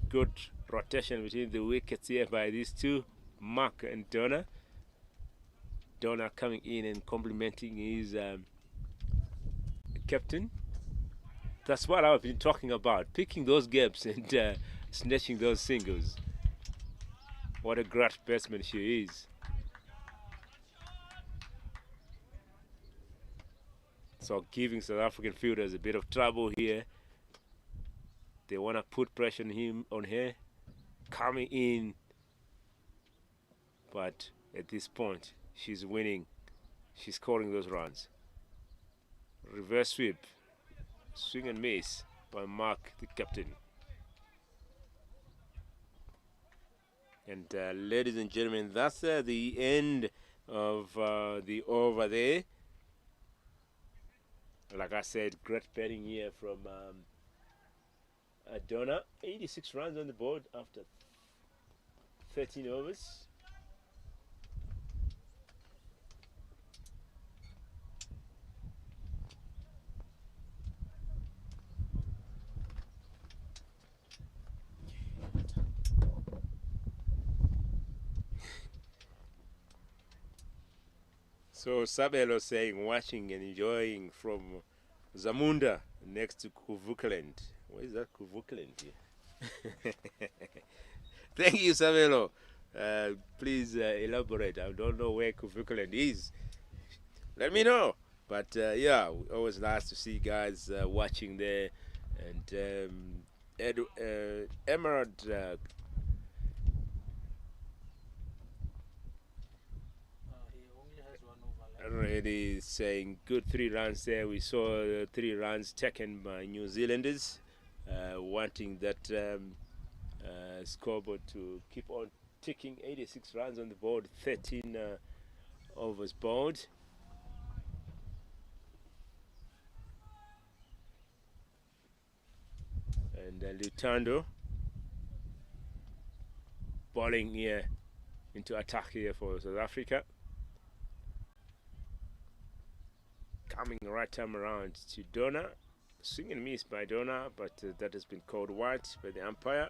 Good rotation between the wickets here by these two, Mark and Donna. Donna coming in and complimenting his captain. That's what I've been talking about, picking those gaps and snatching those singles. What a great batsman she is. So giving South African fielders a bit of trouble here. They want to put pressure on her, coming in. But at this point, she's winning. She's scoring those runs. Reverse sweep. Swing and miss by Mark, the captain. And ladies and gentlemen, that's the end of the over there. Like I said, great batting here from Donna. 86 runs on the board after 13 overs. So Sabelo saying watching and enjoying from Zamunda next to Kuvukaland. Where is that Kuvukaland here? Thank you, Sabelo. Please elaborate. I don't know where Kuvukaland is. Let me know. But yeah, always nice to see guys watching there. And Emerald already saying good 3 runs there. We saw 3 runs taken by New Zealanders, wanting that scoreboard to keep on ticking. 86 runs on the board, 13 overs bowled. And Lutando bowling here into attack here for South Africa. Coming right time around to Donna. Swing and miss by Donna, but that has been called white by the umpire.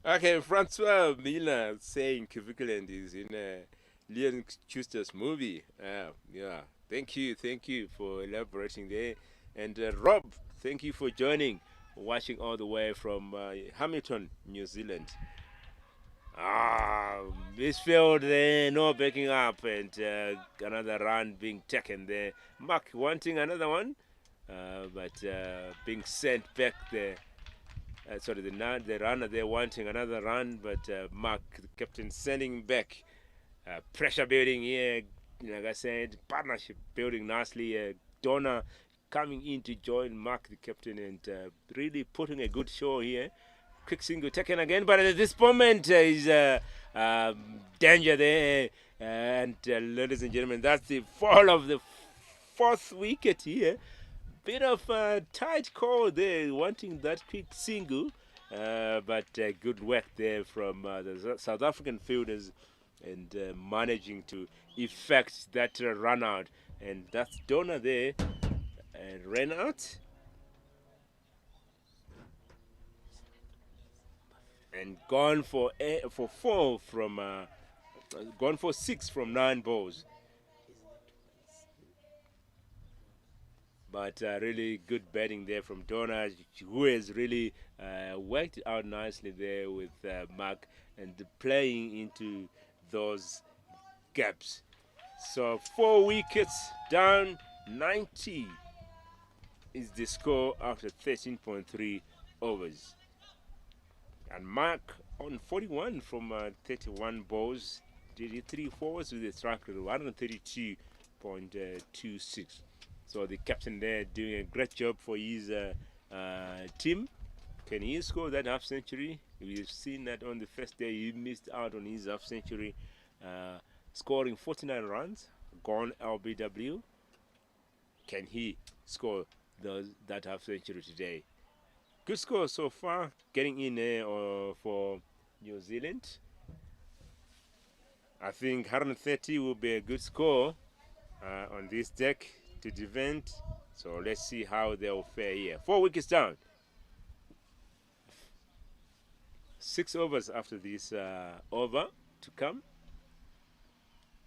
Okay, Francois Miller saying Kivikeland is in Leon Schuster's movie. Yeah, thank you for elaborating there. And Rob, thank you for joining, watching all the way from Hamilton, New Zealand. Misfield there, no backing up, and another run being taken there. Mark wanting another one, but being sent back there. Sorry, the runner there wanting another run, but Mark, the captain, sending back. Pressure building here, like I said, partnership building nicely. Donna coming in to join Mark, the captain, and really putting a good show here. Quick single taken again, but at this moment is danger there. And ladies and gentlemen, that's the fall of the 4th wicket here. Bit of a tight call there, wanting that quick single, but good work there from the South African fielders, and managing to effect that run out. And that's Donna there, and ran out. And gone for 4 from, gone for 6 from 9 balls. But really good batting there from Donna, who has really worked out nicely there with Mark and playing into those gaps. So 4 wickets down, 90 is the score after 13.3 overs. And Mark on 41 from 31 balls, did 3 fours with a strike rate of 132.26. So the captain there doing a great job for his team. Can he score that half century? We've seen that on the first day he missed out on his half century, scoring 49 runs, gone LBW. Can he score that half century today? Good score so far, getting in there for New Zealand. I think 130 will be a good score on this deck to defend. So let's see how they'll fare here. 4 wickets down. 6 overs after this over to come.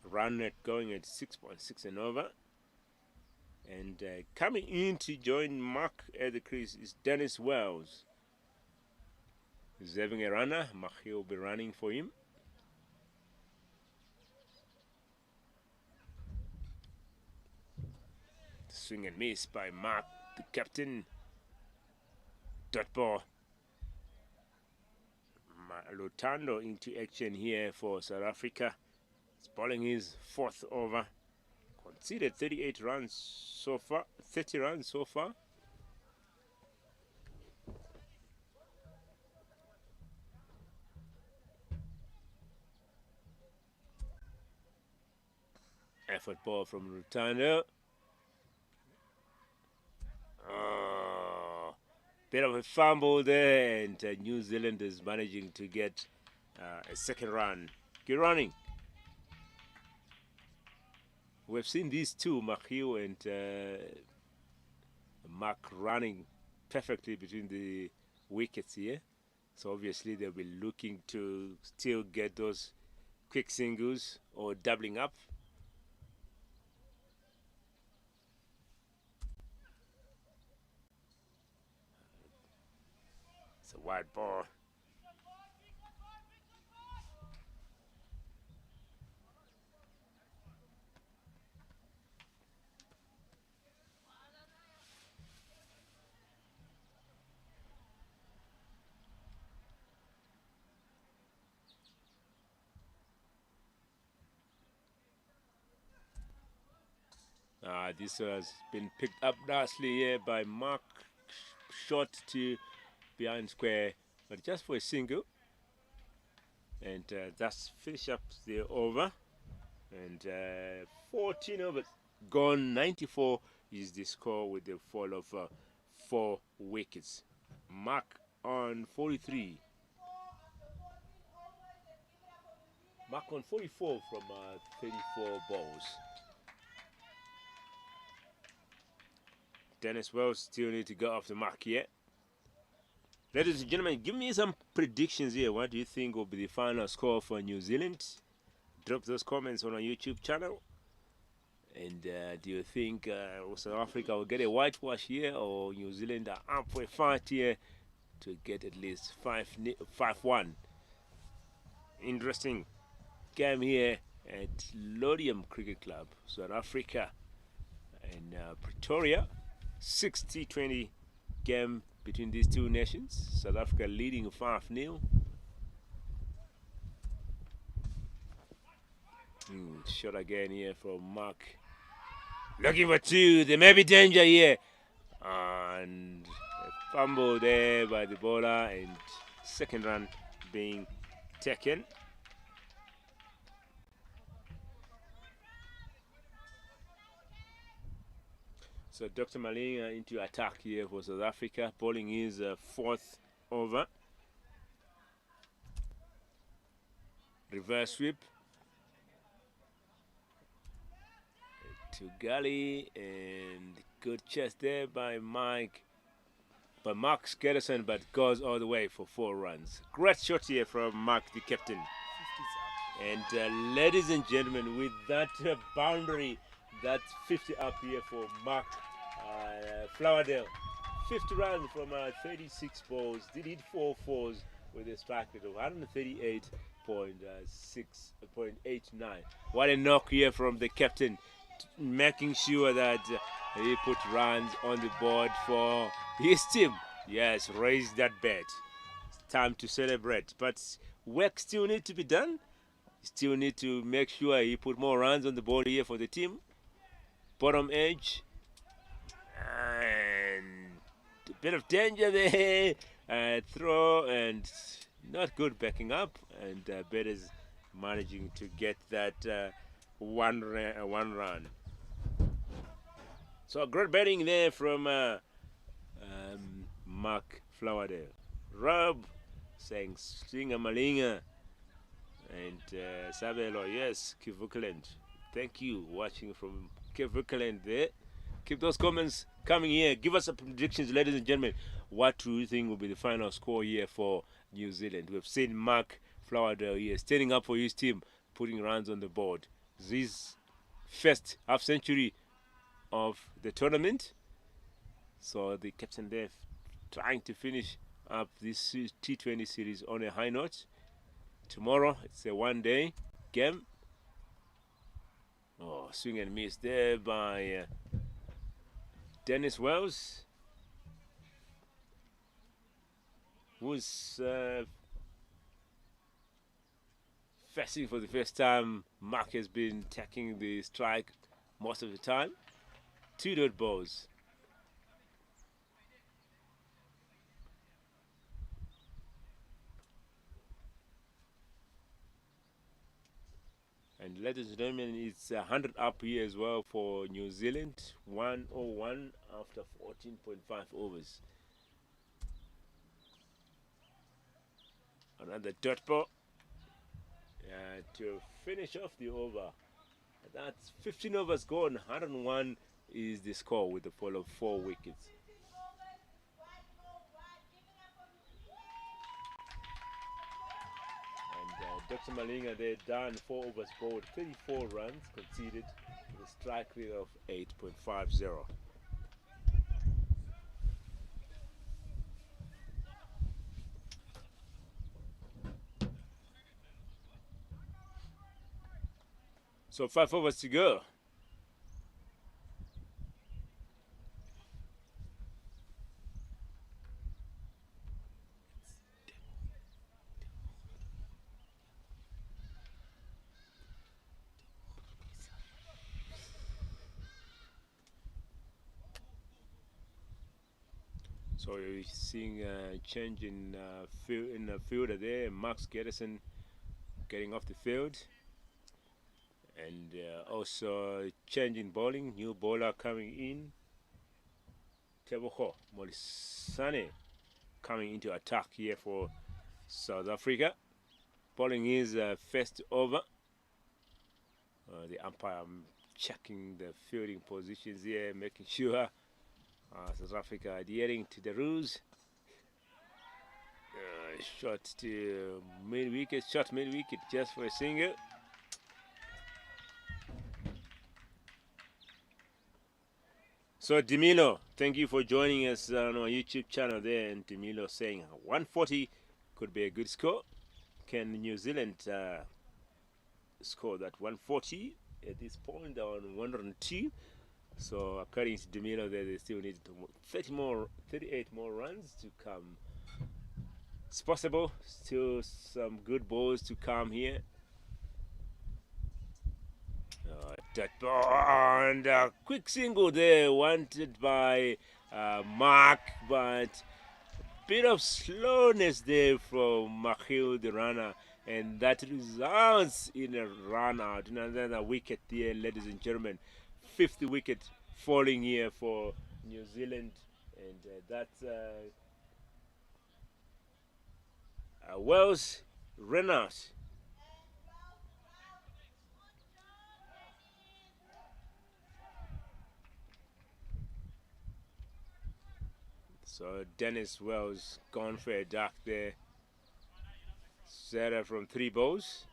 Run rate going at 6.6 and over. And coming in to join Mark at the crease is Dennis Wells. He's having a runner. Mark will be running for him. Swing and miss by Mark, the captain. Dot ball. Lutando into action here for South Africa. He's bowling his 4th over. Conceded 38 runs so far, 30 runs so far. Effort ball from Rutando. Oh, bit of a fumble there, and New Zealand is managing to get a second run. Good running. We've seen these two, Mahio and Mark, running perfectly between the wickets here. So obviously they'll be looking to still get those quick singles or doubling up. It's a wide ball. This has been picked up nicely here by Mark. Shot to behind square, but just for a single. And that's finish up the over. And 14 overs gone. 94 is the score with the fall of 4 wickets. Mark on 43. Mark on 44 from 34 balls. Dennis Wells still need to go off the mark yet. Ladies and gentlemen, give me some predictions here. What do you think will be the final score for New Zealand? Drop those comments on our YouTube channel. And do you think South Africa will get a whitewash here, or New Zealand are up for a fight here to get at least 5-1? Interesting game here at Lodium Cricket Club, South Africa and Pretoria. 60-20 game between these two nations. South Africa leading 5-0. Shot again here from Mark. Looking for two. There may be danger here. And a fumble there by the bowler, and second run being taken. So Dr. Malinga into attack here for South Africa, bowling his 4th over. Reverse sweep to Gully, and good chest there by Mark Skedison, but goes all the way for 4 runs. Great shot here from Mark, the captain. And ladies and gentlemen, with that boundary, that's 50 up here for Mark Flowerdale. 50 runs from 36 balls. Did hit 4 fours with a strike rate of 138.89. What a knock here from the captain, making sure that he put runs on the board for his team. Yes, raise that bet. It's time to celebrate. But work still needs to be done. Still need to make sure he put more runs on the board here for the team. Bottom edge. And a bit of danger there. Throw, and not good backing up. And Better's managing to get that one run. So great batting there from Mark Flowerdale. Rob saying Slinger Malinga. And Sabelo, yes, Kivukaland. Thank you, watching from Kivukaland there. Keep those comments coming here. Give us some predictions, ladies and gentlemen. What do you think will be the final score here for New Zealand? We've seen Mark Flowerdale here standing up for his team, putting runs on the board. This first half century of the tournament. So the captain there trying to finish up this T20 series on a high note. Tomorrow it's a one-day game. Oh, swing and miss there by Dennis Wells, who's facing for the first time. Mark has been tackling the strike most of the time. 2 dot balls. And ladies and gentlemen, it's 100 up here as well for New Zealand. 101 after 14.5 overs. Another dot ball to finish off the over. That's 15 overs gone. 101 is the score with the fall of 4 wickets. Dr. Malinga, they're done 4 overs bowled, 34 runs conceded with a strike rate of 8.50. So 5 overs to go. So you're seeing a change in the fielder there. Max Garrison getting off the field, and also changing bowling. New bowler coming in. Teboho Molisane coming into attack here for South Africa. Bowling is first over. The umpire checking the fielding positions here, making sure South Africa adhering to the rules. Shot to mid-wicket, just for a single. So Demilo, thank you for joining us on our YouTube channel there. And Demilo saying 140 could be a good score. Can New Zealand score that 140 at this point? On 102. So according to Demilo, they still need 38 more runs to come. It's possible. Still some good balls to come here. That ball and a quick single there wanted by Mark, but a bit of slowness there from Mahil, the runner, and that results in a run out. Another wicket there, ladies and gentlemen. 5th wicket falling here for New Zealand, and that's Wells run out. So Dennis Wells gone for a duck there. Sarah from 3 balls.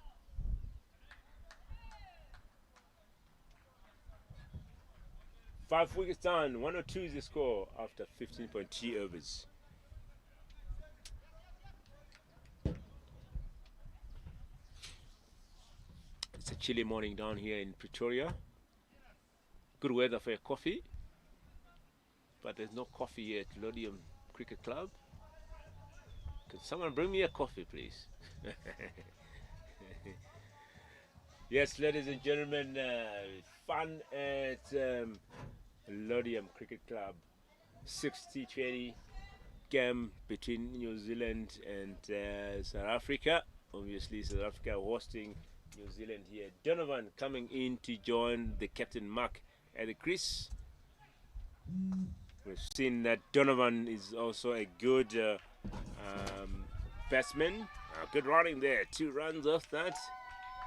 Five wickets down, 102 is the score after 15.3 overs. It's a chilly morning down here in Pretoria. Good weather for a coffee, but there's no coffee here at Lodium Cricket Club. Can someone bring me a coffee, please? Yes, ladies and gentlemen, fun at Lodium Cricket Club. 60-20 game between New Zealand and South Africa. Obviously, South Africa hosting New Zealand here. Donovan coming in to join the captain Mark at the crease. We've seen that Donovan is also a good batsman. Good running there. 2 runs off that.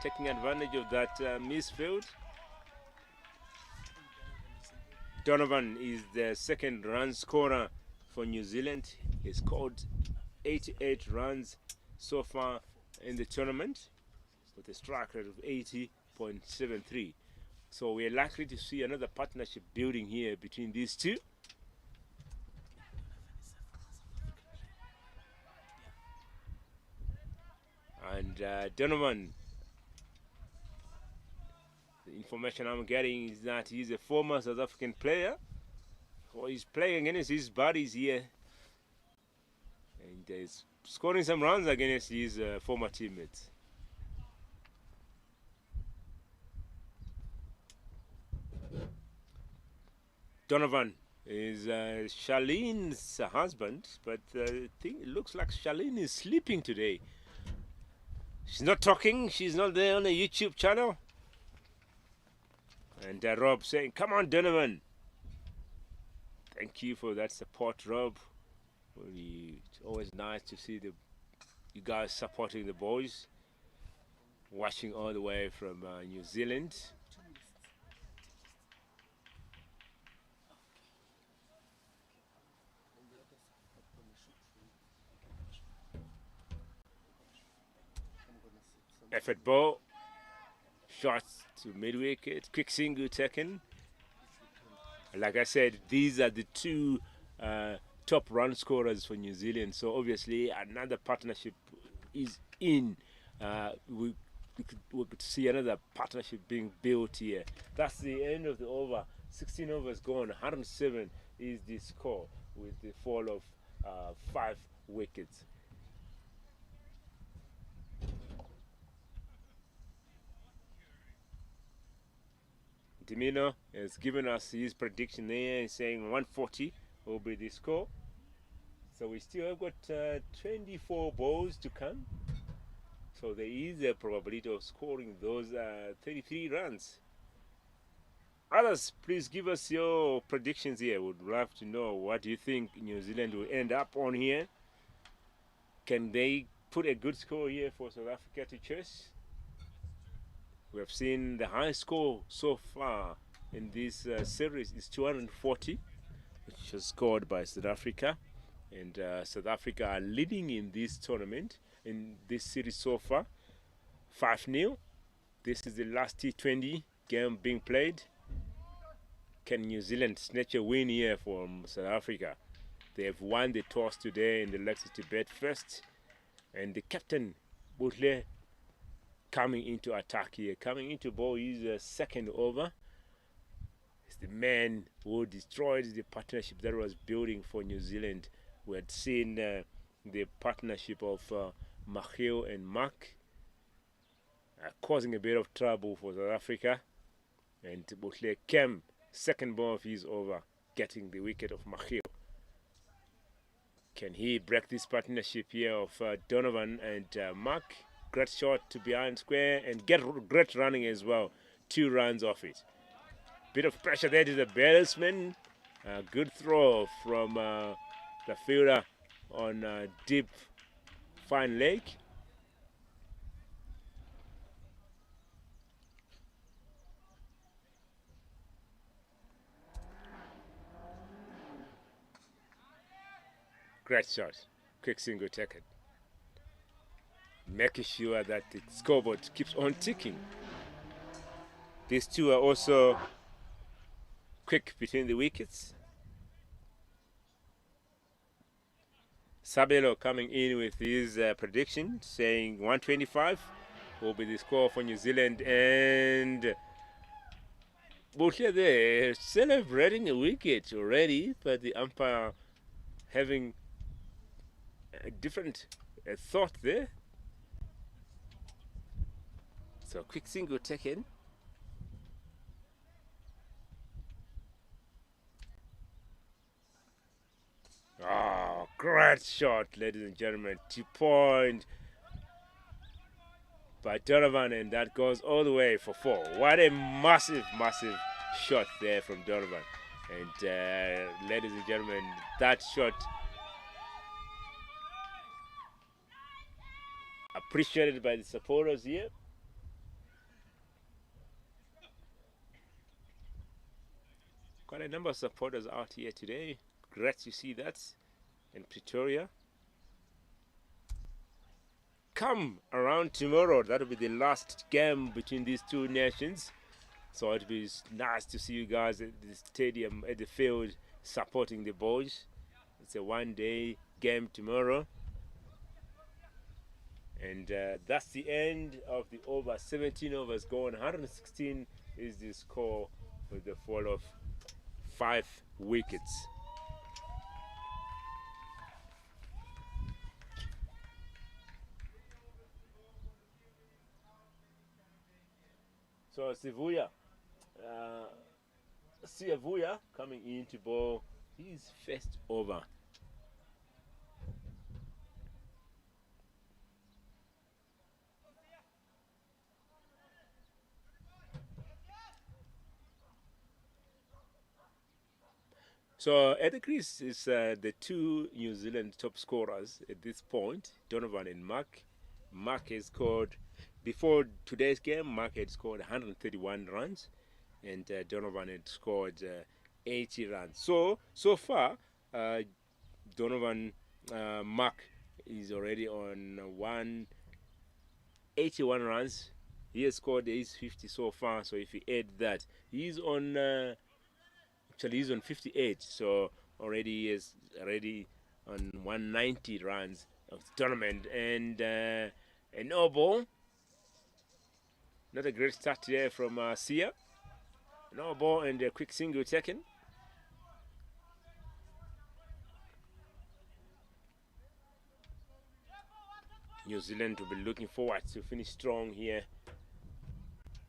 Taking advantage of that misfield. Donovan is the 2nd run scorer for New Zealand. He scored 88 runs so far in the tournament with a strike rate of 80.73. So we're likely to see another partnership building here between these two. And Donovan, the information I'm getting is that he's a former South African player. So he's playing against his buddies here, and he's scoring some runs against his former teammates. Donovan is Charlene's husband, but I think it looks like Charlene is sleeping today. She's not talking. She's not there on the YouTube channel. And Rob saying, come on, Donovan. Thank you for that support, Rob. It's always nice to see you guys supporting the boys. Watching all the way from New Zealand. Effort ball. Shots to mid-wicket. Quick single taken. Like I said, these are the two top run scorers for New Zealand. So obviously another partnership is in. We could see another partnership being built here. That's the end of the over. 16 overs gone. 107 is the score with the fall of 5 wickets. Dimino has given us his prediction there. He's saying 140 will be the score. So we still have got 24 balls to come. So there is a probability of scoring those 33 runs. Others, please give us your predictions here. Would love to know what do you think New Zealand will end up on here. Can they put a good score here for South Africa to chase? We have seen the highest score so far in this series is 240, which was scored by South Africa. And South Africa are leading in this tournament, in this series so far, 5-0. This is the last T20 game being played. Can New Zealand snatch a win here from South Africa? They have won the toss today and they elected to bat first. And the captain, Buhle, coming into attack here, coming into bowl his second over. It's the man who destroyed the partnership that was building for New Zealand. We had seen the partnership of Mahil and Mark causing a bit of trouble for South Africa. And Buhle came second ball of his over, getting the wicket of Mahil. Can he break this partnership here of Donovan and Mark? Great shot to behind square and get great running as well. 2 runs off it. Bit of pressure there to the batsman. Good throw from the fielder on deep fine leg. Great shot. Quick single taken. Making sure that the scoreboard keeps on ticking. These two are also quick between the wickets. Sabelo coming in with his prediction, saying 125 will be the score for New Zealand. And Buhle there celebrating a wicket already, but the umpire having a different thought there. So quick single taken. Oh, great shot, ladies and gentlemen. 2-point by Donovan, and that goes all the way for 4. What a massive, massive shot there from Donovan. And ladies and gentlemen, that shot appreciated by the supporters here. Quite a number of supporters out here today. Great to see that in Pretoria. Come around tomorrow. That'll be the last game between these two nations. So it'll be nice to see you guys at the stadium, at the field, supporting the boys. It's a one-day game tomorrow. And that's the end of the over. 17 overs gone. 116 is the score with the fall of 5 wickets. So Sivuya coming in to bowl his first over. So at the crease is the two New Zealand top scorers at this point, Donovan and Mark. Mark has scored, before today's game, Mark had scored 131 runs and Donovan had scored 80 runs. So far, Donovan Mark is already on 181 runs. He has scored his 50 so far. So if you add that, he's on actually he's on 58. So already he is already on 190 runs of the tournament. And a no ball. Not a great start there from Sia. No ball and a quick single taken. New Zealand will be looking forward to finish strong here.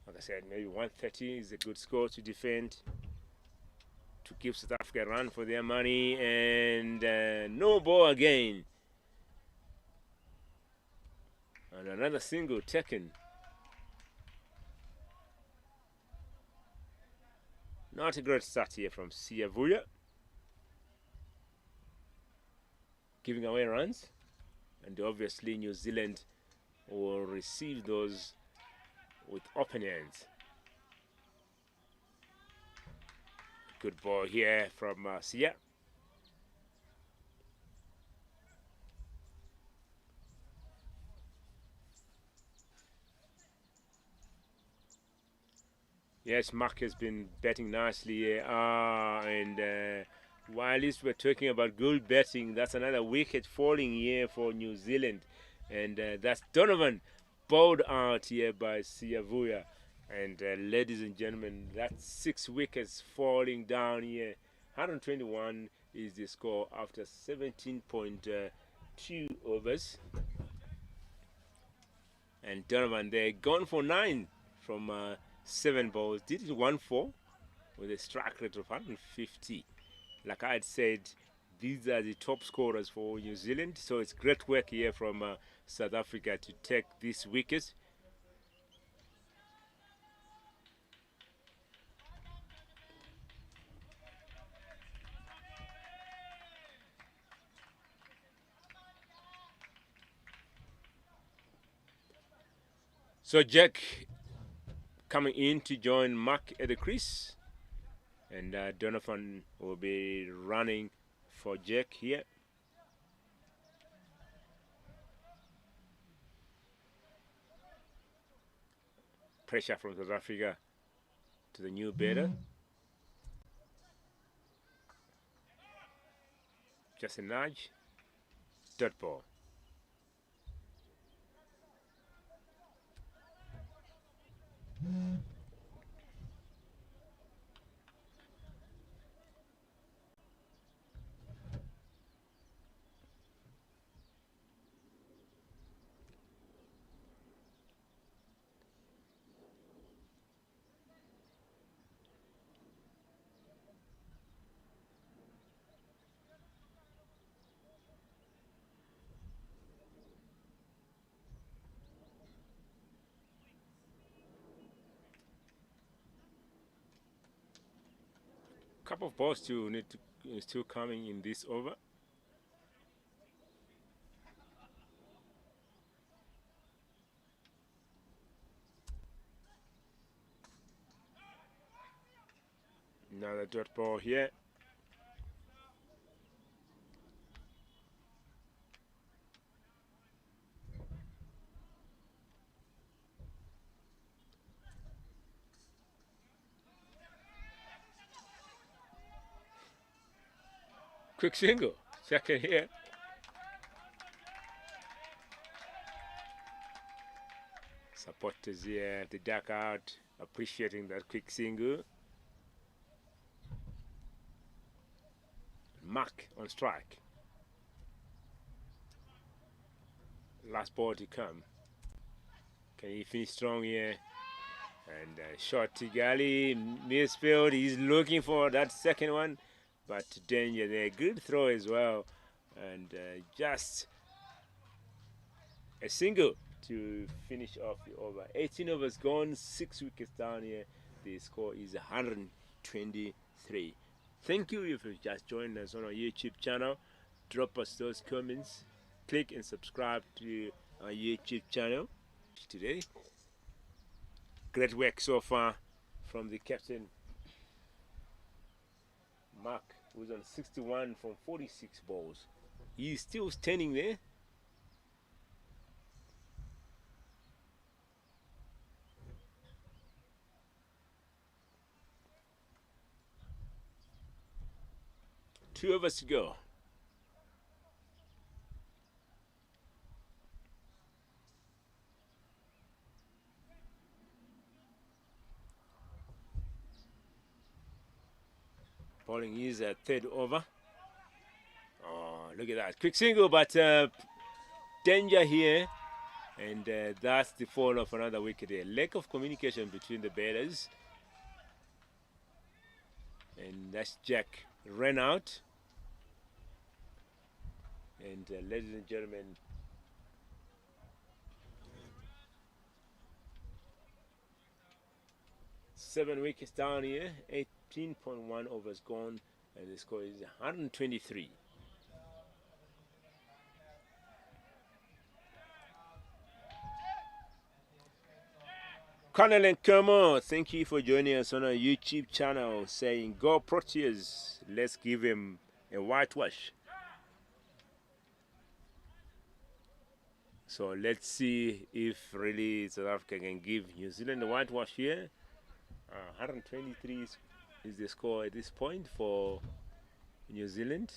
Like I said, maybe 130 is a good score to defend, to give South Africa a run for their money. And no ball again. And another single taken. Not a great start here from Siavuya. Giving away runs. And obviously New Zealand will receive those with open hands. Good ball here from Sia. Yes, Mark has been betting nicely here. And while we're talking about good betting, that's another wicket falling here for New Zealand. And that's Donovan, bowled out here by Siavuya. And ladies and gentlemen, that's 6 wickets falling down here. 121 is the score after 17.2 overs. And Donovan there, gone for 9 from 7 balls. Did it 1-4 with a strike rate of 150. Like I had said, these are the top scorers for New Zealand. So it's great work here from South Africa to take this wicket. So Jack coming in to join Mark at the crease. And Donovan will be running for Jack here. Pressure from South Africa to the new batter. Just a nudge. Dot ball. Couple of balls still coming in this over. Another dot ball here. Quick single. Second here. Supporters here at the dugout appreciating that quick single. Mark on strike. Last ball to come. Can he finish strong here? And short Tigali, misfield. He's looking for that second one, but danger there. Good throw as well, and just a single to finish off the over. 18 overs gone, 6 wickets down here. The score is 123 Thank you if you've just joined us on our YouTube channel. Drop us those comments. Click and subscribe to our YouTube channel today. Great work so far from the captain, Mark, who's on 61 from 46 balls. He's still standing there. Two of us to go. Bowling is a third over. Oh, look at that. Quick single, but danger here. And that's the fall of another wicket here. Lack of communication between the batters. And that's Jack ran out. And ladies and gentlemen, seven wickets down here. 18.1 overs gone. And the score is 123. Colonel and Kermo, thank you for joining us on our YouTube channel, saying go Proteas, let's give him a whitewash. So let's see if really South Africa can give New Zealand a whitewash here. 123 is the score at this point for New Zealand.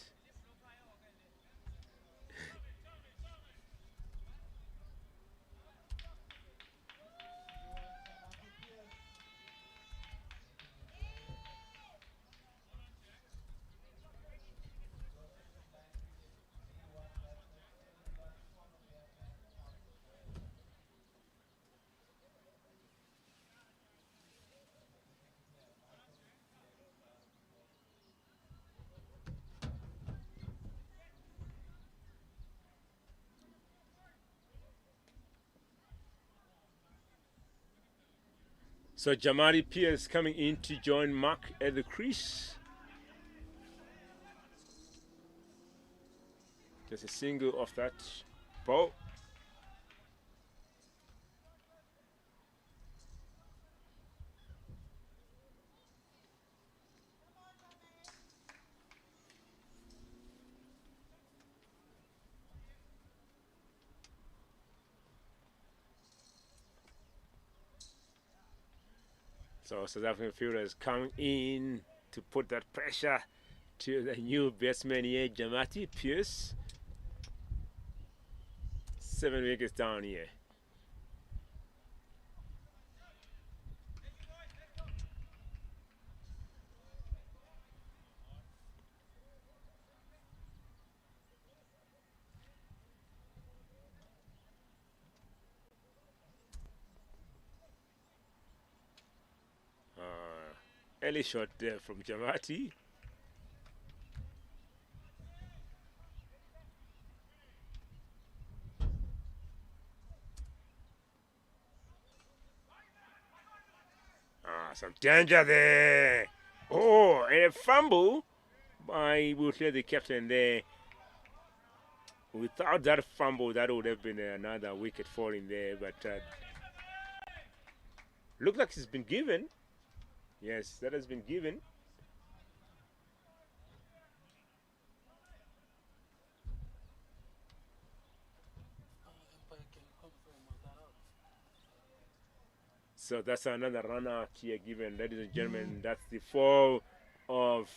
So Jamari Pierce coming in to join Mark at the crease. Just a single off that ball. So South African fielders come in to put that pressure to the new batsman here, Jamati Pierce. 7 wickets down here. Early shot there from Jamati. Some danger there. Oh, and a fumble by, we'll clear the captain there. Without that fumble, that would have been another wicket falling there. But looked like it's been given. Yes, that has been given. So that's another run out here given, ladies and gentlemen. That's the fall of...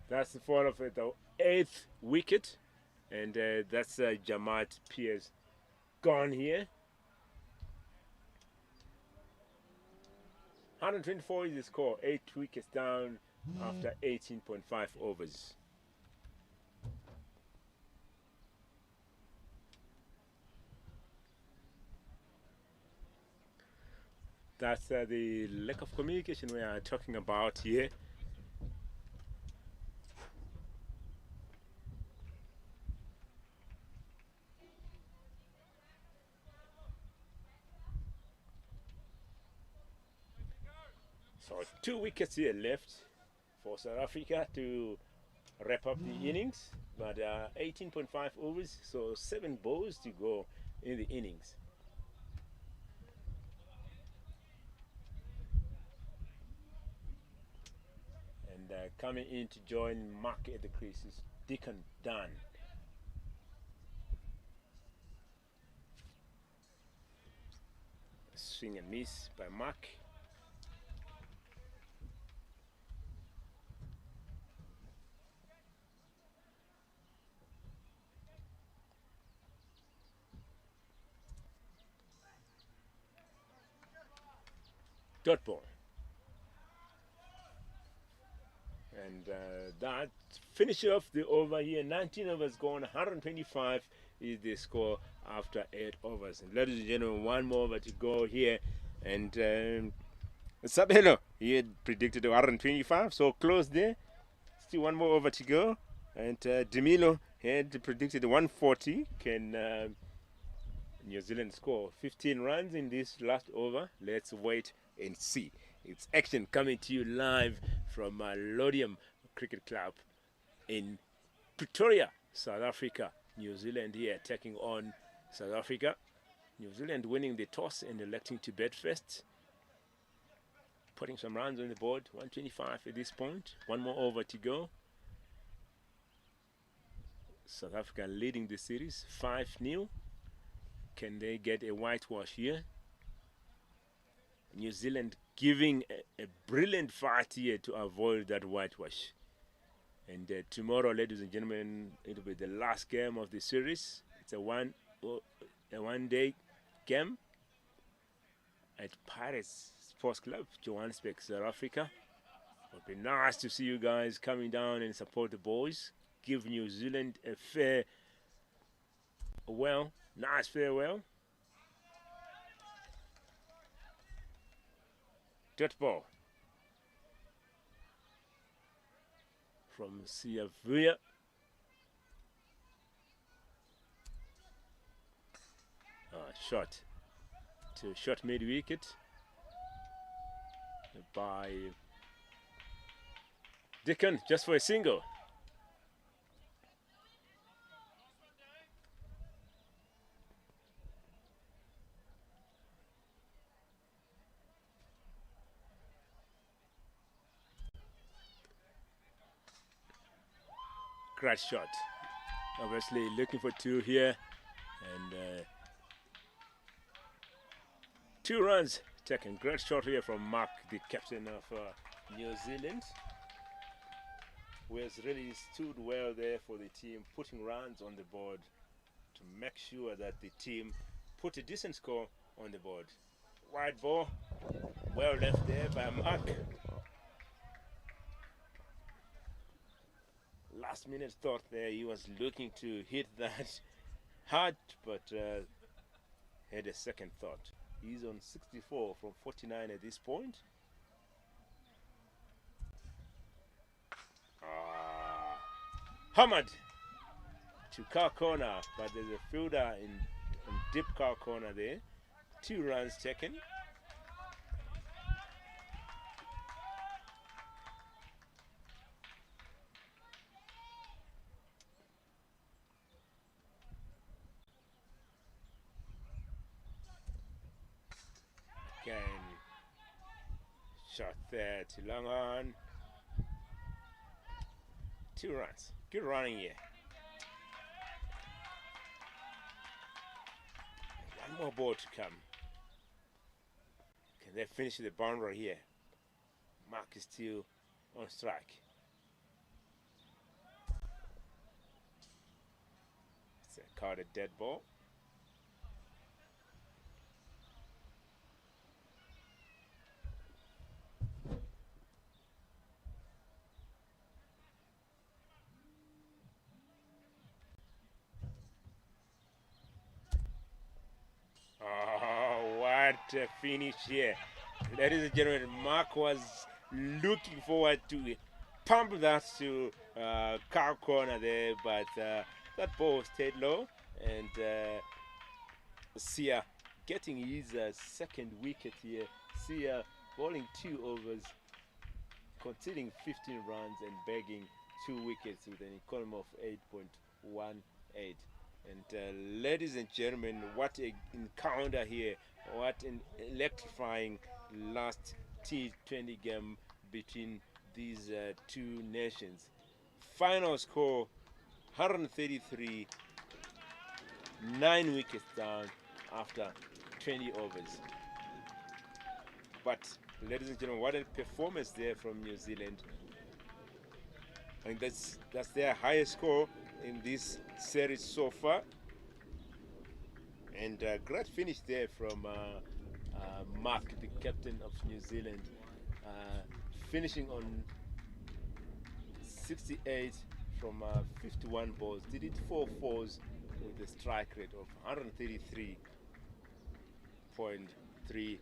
That's the fall of the 8th wicket. And that's Jamat Pierce gone here. 124 is the score. 8 wickets down after 18.5 overs. That's the lack of communication we are talking about here. 2 wickets here left for South Africa to wrap up the innings, but 18.5 overs, so 7 balls to go in the innings. And coming in to join Mark at the crease is Deacon Dunn. Swing and miss by Mark. Dot ball. And that finish off the over here. 19 overs gone, 125 is the score after 8 overs. And ladies and gentlemen, 1 more over to go here. And Sabelo, he had predicted 125, so close there. Still 1 more over to go. And Demilo had predicted 140. Can New Zealand score 15 runs in this last over? Let's wait and see. It's action coming to you live from Lodium Cricket Club in Pretoria, South Africa. New Zealand here taking on South Africa. New Zealand winning the toss and electing to bat first. Putting some runs on the board, 125 at this point. 1 more over to go. South Africa leading the series, 5-0. Can they get a whitewash here? New Zealand giving a brilliant fight here to avoid that whitewash. And tomorrow, ladies and gentlemen, it will be the last game of the series. It's a one-day game at Paris Sports Club, Johannesburg, South Africa. It would be nice to see you guys coming down and support the boys. Give New Zealand a nice farewell. Dot ball from Siavuya. Shot to short mid wicket by Deacon just for a single. Great shot. Obviously looking for 2 here, and 2 runs taken. Great shot here from Mark, the captain of New Zealand, who has really stood well there for the team, putting runs on the board to make sure that the team put a decent score on the board. Wide ball, well left there by Mark. Last minute thought there, he was looking to hit that hard, but had a second thought. He's on 64 from 49 at this point. Hamad to car corner, but there's a fielder in deep car corner there. 2 runs taken. Again, shot there to long on. 2 runs. Good running here. 1 more ball to come. Can they finish the boundary here? Mark is still on strike. It's a card a dead ball. A finish here. Ladies and gentlemen, Mark was looking forward to pump that to car corner there, but that ball stayed low, and Sia getting his second wicket here. Sia bowling 2 overs conceding 15 runs and bagging 2 wickets with an economy of 8.18. And ladies and gentlemen, what an encounter here! What an electrifying last T20 game between these two nations. Final score 133, 9 wickets down after 20 overs. But, ladies and gentlemen, what a performance there from New Zealand. And that's their highest score in this series so far. And great finish there from Mark, the captain of New Zealand, finishing on 68 from 51 balls. Did it 4 fours with a strike rate of 133.33.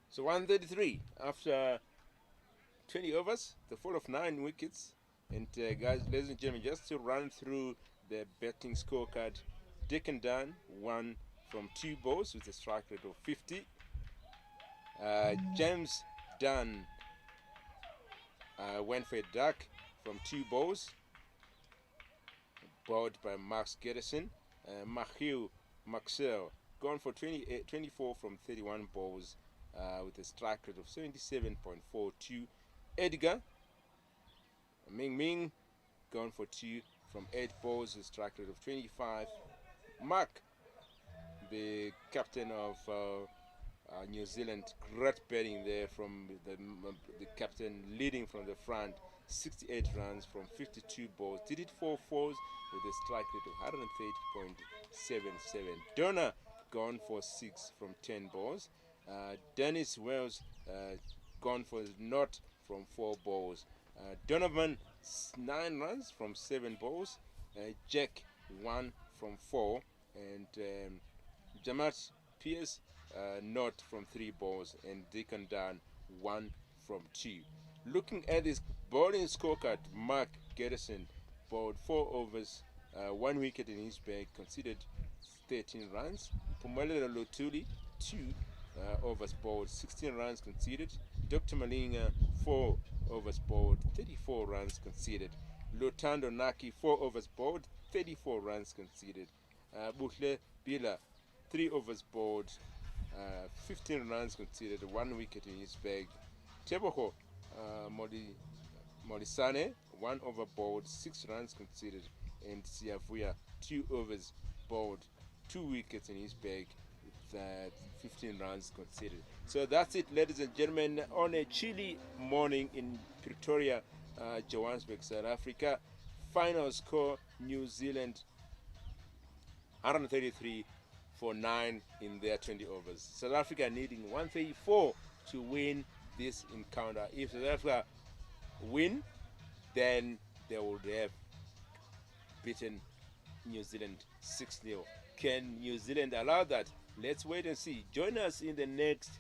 So 133 after 20 overs, the fall of 9 wickets. And guys, ladies and gentlemen, just to run through the betting scorecard, Dick and Dan won from 2 balls with a strike rate of 50. James Dunn went for a duck from 2 balls, bowled by Max Gedison. Matthew Maxwell gone for 24 from 31 balls with a strike rate of 77.42. Edgar Ming gone for 2 from 8 balls with a strike rate of 25. Mark, the captain of New Zealand, great batting there from the captain, leading from the front, 68 runs from 52 balls. Did it 4 fours with a strike rate of 130.77. Donna gone for 6 from 10 balls. Dennis Wells gone for naught from 4 balls. Donovan 9 runs from 7 balls. Jack 1 from 4, and Jamat Pierce not from 3 balls, and Deacon Dan 1 from 2. Looking at this bowling scorecard, Mark Gedison bowled 4 overs, 1 wicket in his bag, conceded 13 runs. Pumalelo Lotuli 2 overs bowled, 16 runs conceded. Dr. Malinga 4 overs bowled, 34 runs conceded. Lotando Naki 4 overs bowled, 34 runs conceded. Buhle Bila 3 overs bowled, 15 runs conceded, 1 wicket in his bag. Teboho Molisane 1 over bowled, 6 runs conceded, and Siavuya 2 overs bowled, 2 wickets in his bag with 15 runs conceded. So that's it, ladies and gentlemen, on a chilly morning in Pretoria, Johannesburg, South Africa. Final score: New Zealand 133 for 9 in their 20 overs. South Africa needing 134 to win this encounter. If South Africa win, then they would have beaten New Zealand 6-0. Can New Zealand allow that? Let's wait and see. Join us in the next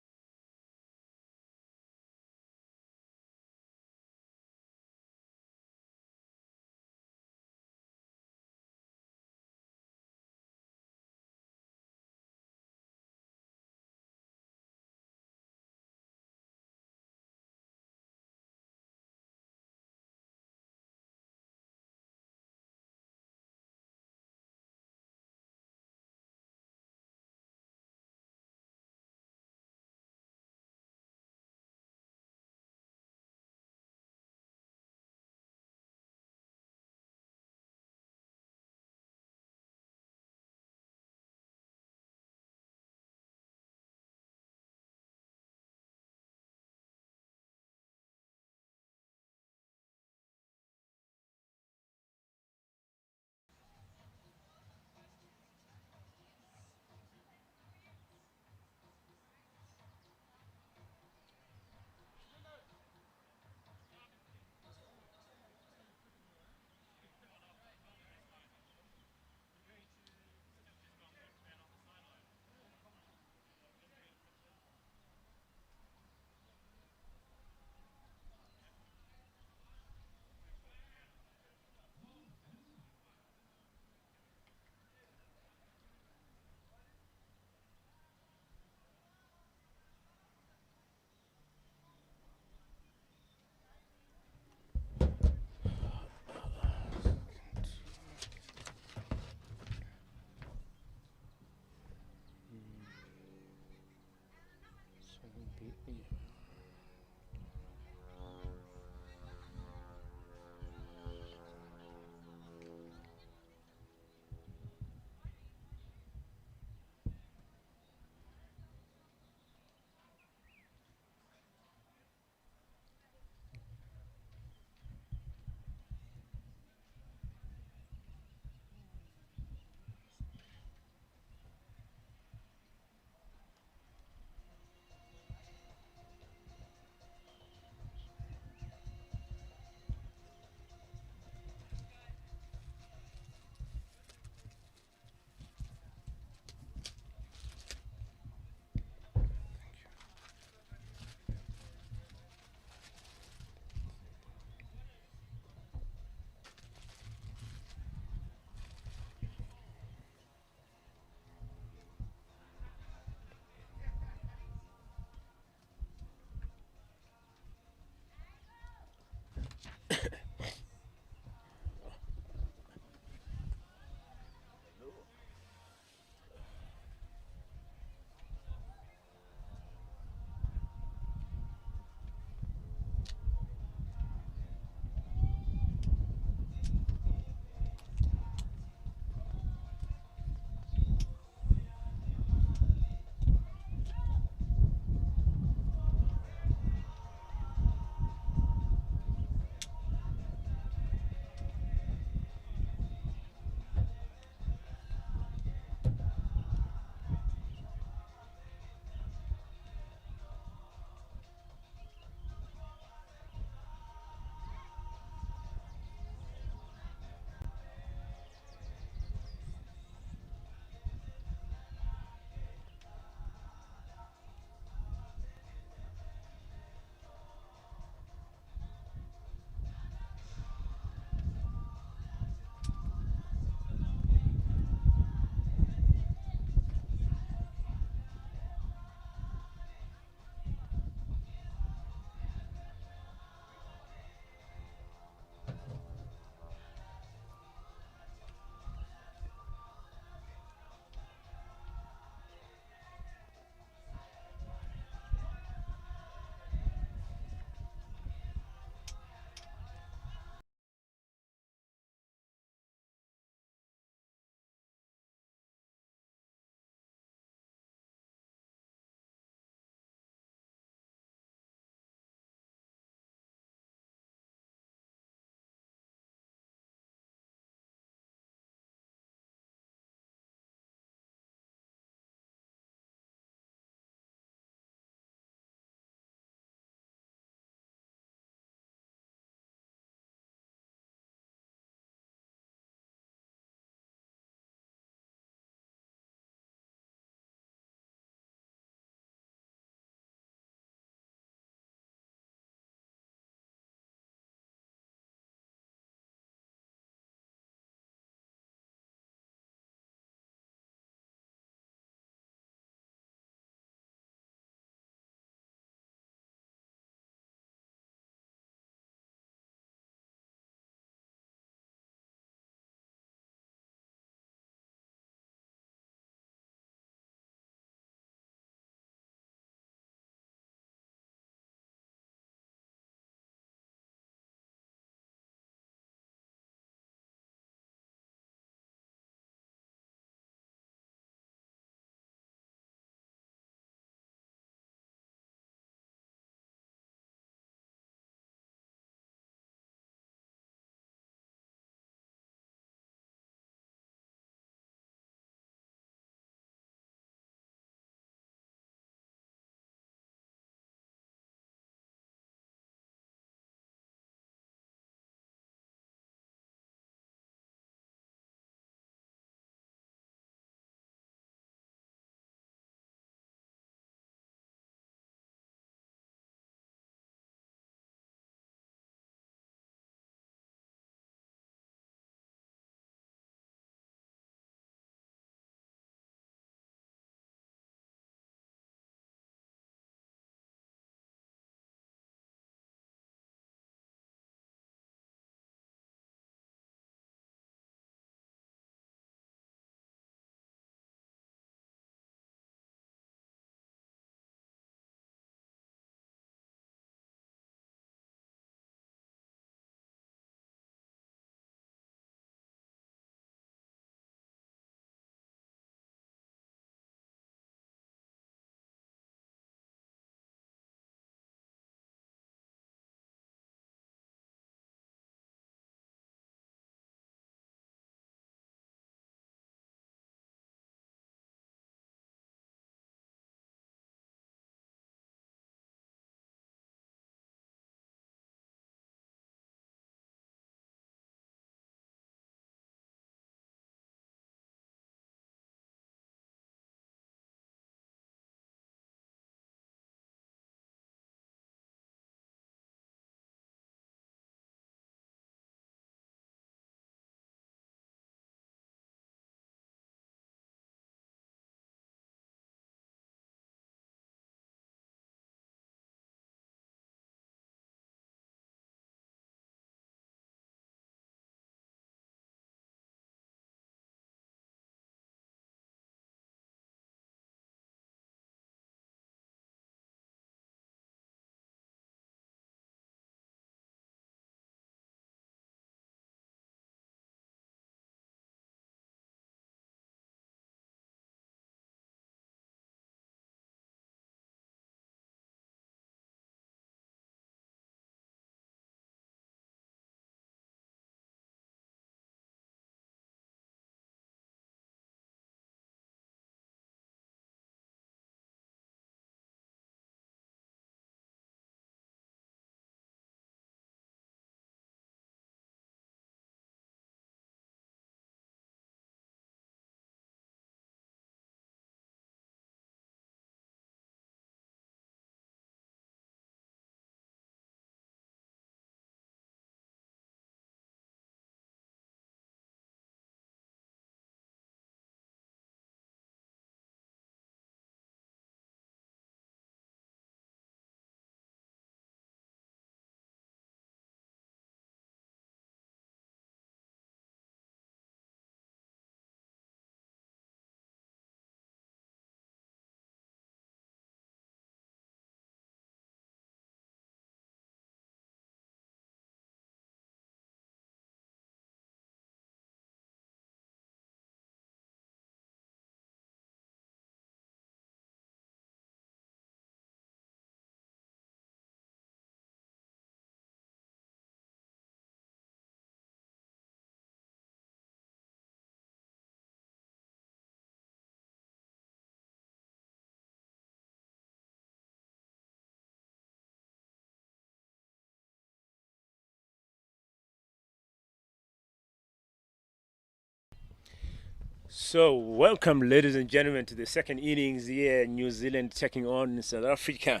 So, welcome, ladies and gentlemen, to the second innings here. New Zealand taking on South Africa,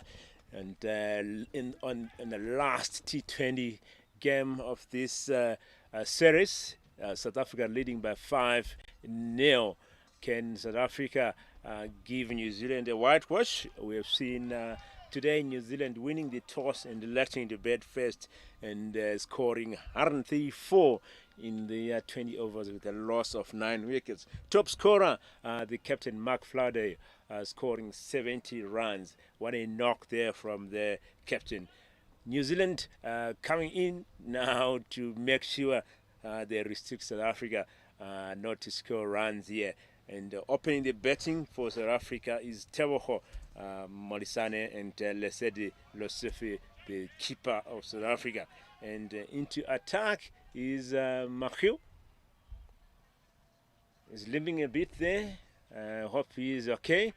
and in the last T20 game of this series, South Africa leading by 5-0. Can South Africa give New Zealand a whitewash? We have seen today New Zealand winning the toss and electing to bat first and scoring 134 in the 20 overs with a loss of 9 wickets. Top scorer, the captain Mark Flaherty, scoring 70 runs. What a knock there from the captain. New Zealand coming in now to make sure they restrict South Africa not to score runs here. And opening the batting for South Africa is Teboho Molisane and Lesedi Losefi, the keeper of South Africa. And into attack is Makhio. He's limping a bit there. Hope he is okay.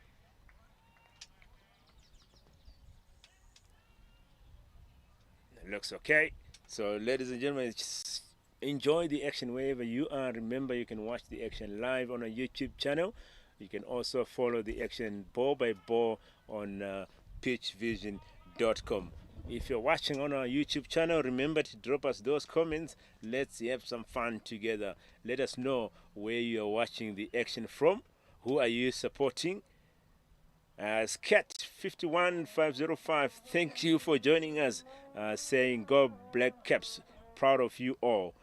Looks okay. So, ladies and gentlemen, just enjoy the action wherever you are. Remember, you can watch the action live on our YouTube channel. You can also follow the action ball by ball on pitchvision.com. If you're watching on our YouTube channel, remember to drop us those comments. Let's have some fun together. Let us know where you are watching the action from. Who are you supporting? Scat 51505, thank you for joining us, saying go Black Caps, proud of you all.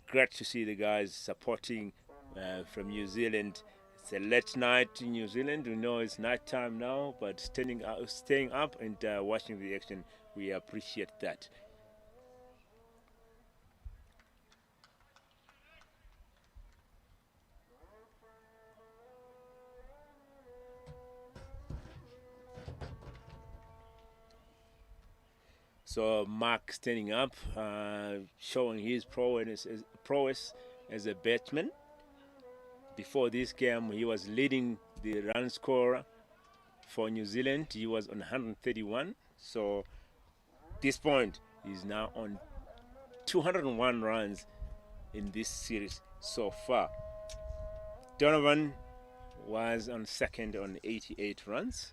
Great to see the guys supporting from New Zealand. It's a late night in New Zealand. We know it's night time now, but staying up and watching the action, we appreciate that. So Mark standing up, showing his prowess as a batsman. Before this game, he was leading the run scorer for New Zealand. He was on 131. So this point, he's now on 201 runs in this series so far. Donovan was on second on 88 runs.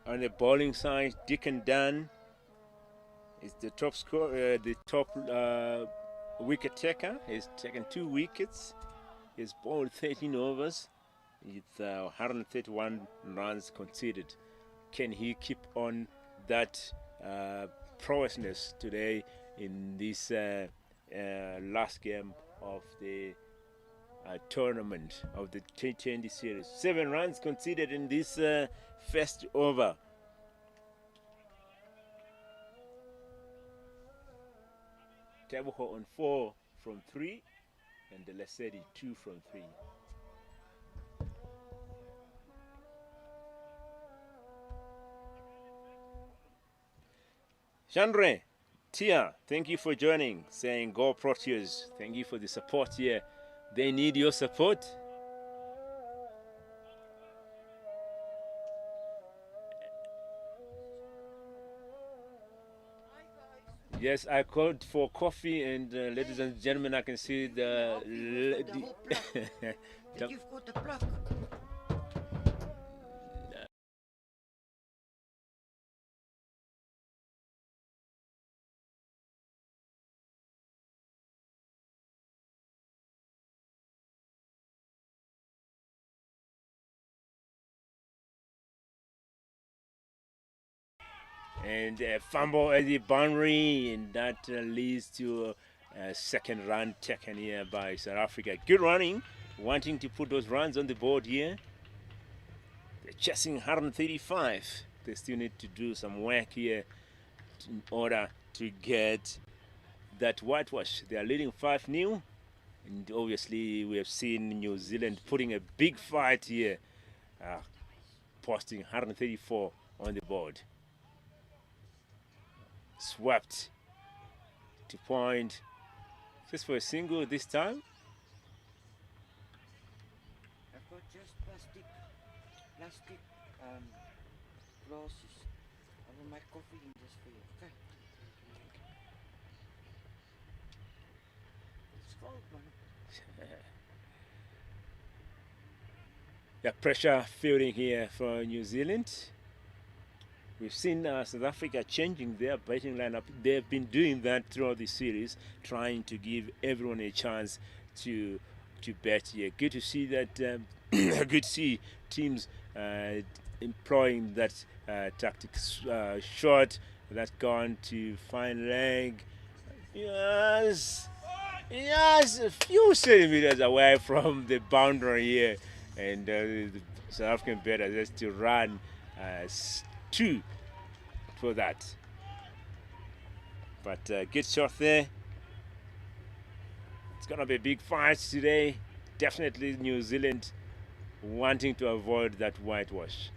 On the bowling side, Deacon Dan is the top scorer, the top wicket taker. He's taken 2 wickets. He's bowled 13 overs with 131 runs conceded. Can he keep on that prowessness today in this last game of the tournament of the T20 series? 7 runs conceded in this first over. Teboho on 4 from 3 and the Lesedi 2 from 3. Chandre, Tia, thank you for joining, saying go Proteas. Thank you for the support here. They need your support. Yes, I called for coffee, and ladies and gentlemen, I can see the You've got the plug. and a fumble at the boundary, and that leads to a second run taken here by South Africa. Good running, wanting to put those runs on the board here. They're chasing 135. They still need to do some work here in order to get that whitewash. They are leading 5-0, and obviously we have seen New Zealand putting a big fight here, posting 134 on the board. Swept to point, just for a single this time. I've got just plastic glasses. I will make coffee in this for you, okay? It's cold, man. The pressure fielding here for New Zealand. We've seen South Africa changing their batting lineup. They've been doing that throughout the series, trying to give everyone a chance to bat here. Good to see that. Good to see teams employing that tactics. Shot that's gone to fine leg. Yes, yes, a few centimeters away from the boundary here, and the South African batter has to run two for that. But good shot there. It's gonna be a big fight today. Definitely New Zealand wanting to avoid that whitewash.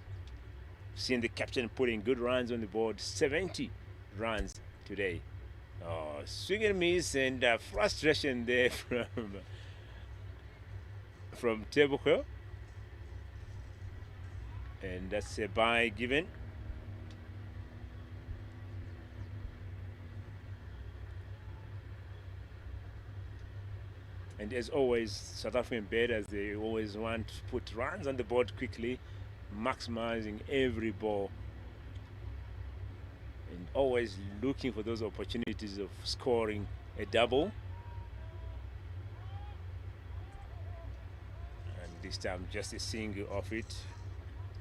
Seeing the captain putting good runs on the board, 70 runs today. Oh, swing and miss and frustration there from Tebuko. And that's a bye given. And as always, South African batters, they always want to put runs on the board quickly, maximizing every ball, and always looking for those opportunities of scoring a double. And this time, just a single off it.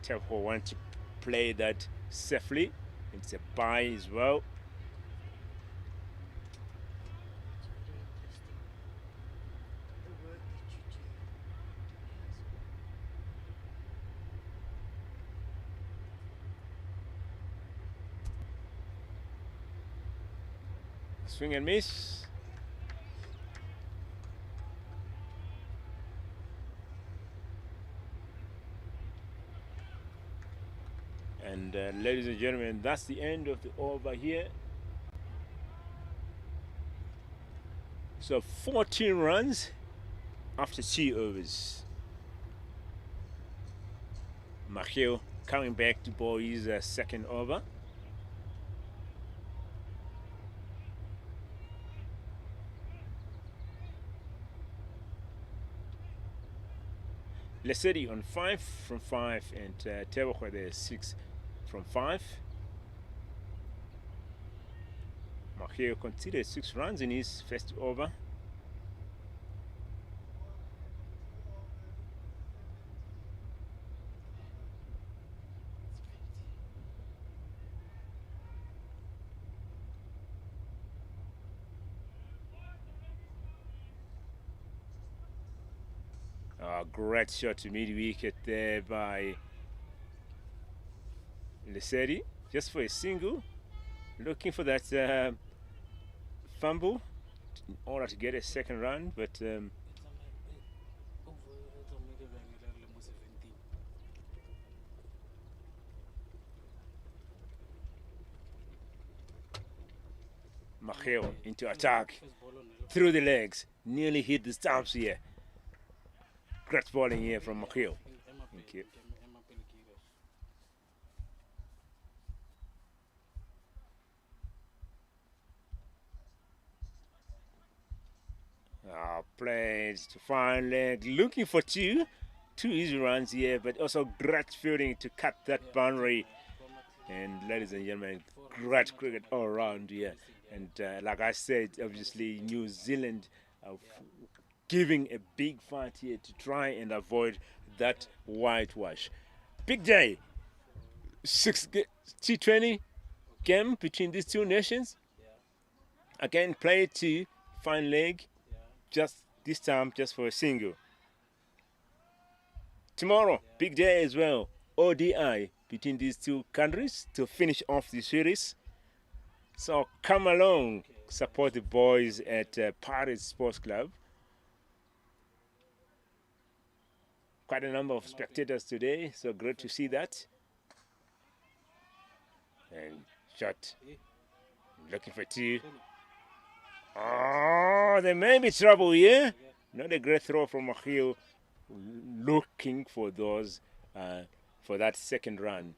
Telco wants to play that safely. It's a bye as well. Swing and miss. And ladies and gentlemen, that's the end of the over here. So 14 runs after 2 overs. Mahil coming back to bowl his second over. Lesedi on 5 from 5, and Tebokwe there 6 from 5. Mahil conceded 6 runs in his first over. Great shot to mid-wicket there by Lesedi, just for a single, looking for that fumble in order to get a second run, but Mahil into attack through the legs, nearly hit the stumps here. Great bowling here from Mahil. Thank you. Played to fine leg, looking for two easy runs here, but also great fielding to cut that boundary. And ladies and gentlemen, great cricket all around here. And like I said, obviously New Zealand giving a big fight here to try and avoid that whitewash. Big day. 6 T20 game between these two nations. Again, play to fine leg. Just this time, just for a single. Tomorrow, big day as well. ODI between these two countries to finish off the series. So come along, support the boys at Paris Sports Club. Quite a number of spectators today, so great to see that. And shot, looking for 2. Oh, there may be trouble here. Not a great throw from Mahil, looking for those, for that second run.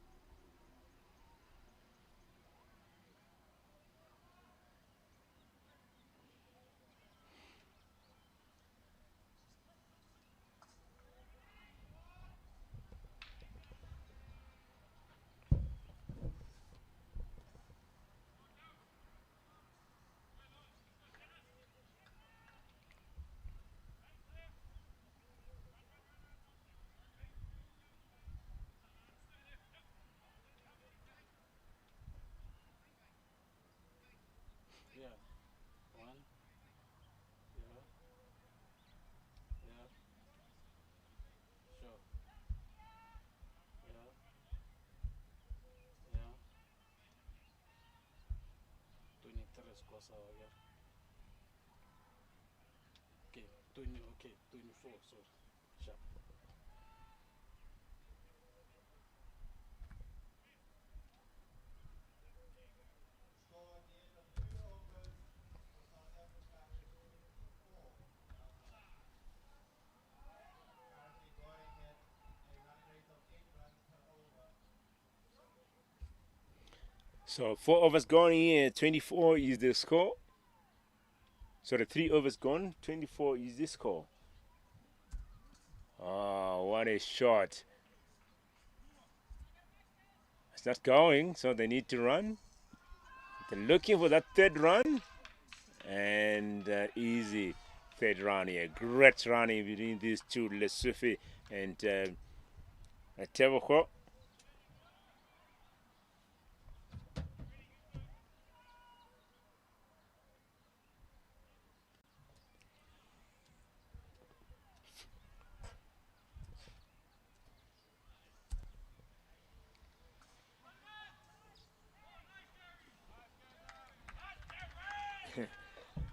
because yeah. Okay, 20. Okay, 24. So sharp. So 4 overs gone here, 24 is the score. So the 3 overs gone, 24 is the score. Oh, what a shot. It's not going, so they need to run. They're looking for that third run. And easy third run here. Great running between these two, Lesufi and Tevoko.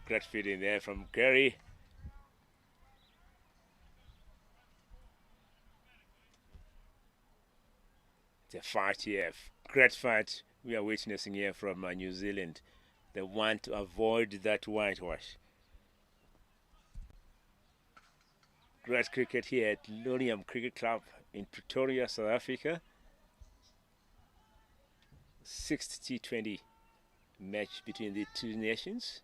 Great feed in there from Gary. It's a fight here. Great fight we are witnessing here from New Zealand. They want to avoid that whitewash. Great cricket here at Lonium Cricket Club in Pretoria, South Africa. 6th T20 match between the two nations.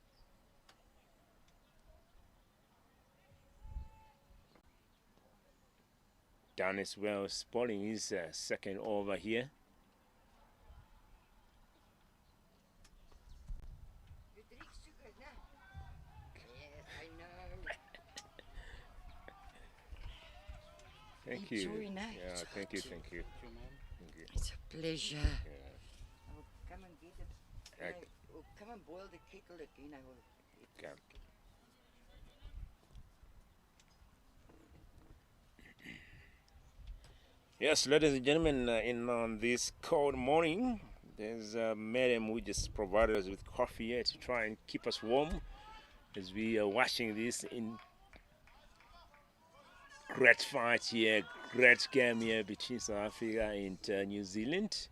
Done as well, spotting his second over here. You drink sugar now? Yes, I know. Thank you. Enjoy now. Yeah, thank you, thank you. Thank you, man. Thank you. It's a pleasure. Yeah. I will come and get it. Right. I will come and boil the kettle again. I will. Okay. Yes, ladies and gentlemen, in on this cold morning, there's a madam who just provided us with coffee here to try and keep us warm as we are watching this in great fight here, great game here between South Africa and New Zealand.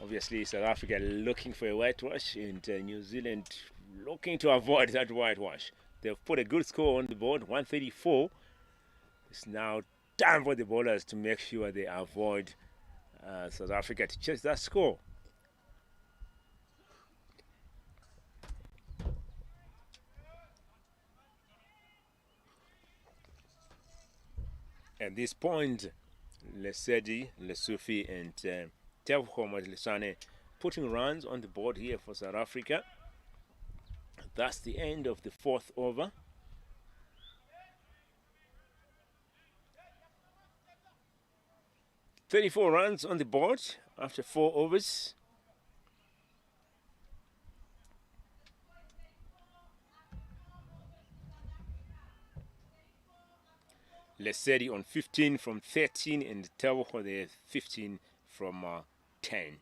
Obviously, South Africa looking for a whitewash and New Zealand looking to avoid that whitewash. They've put a good score on the board, 134. It's now time for the bowlers to make sure they avoid South Africa to chase that score. At this point, Lesedi, Lesufi, and Tevko Majlisane putting runs on the board here for South Africa. That's the end of the 4th over. "34 runs on the board after 4 overs. Lesedi on 15 from 13 and Tevko there 15 from 10.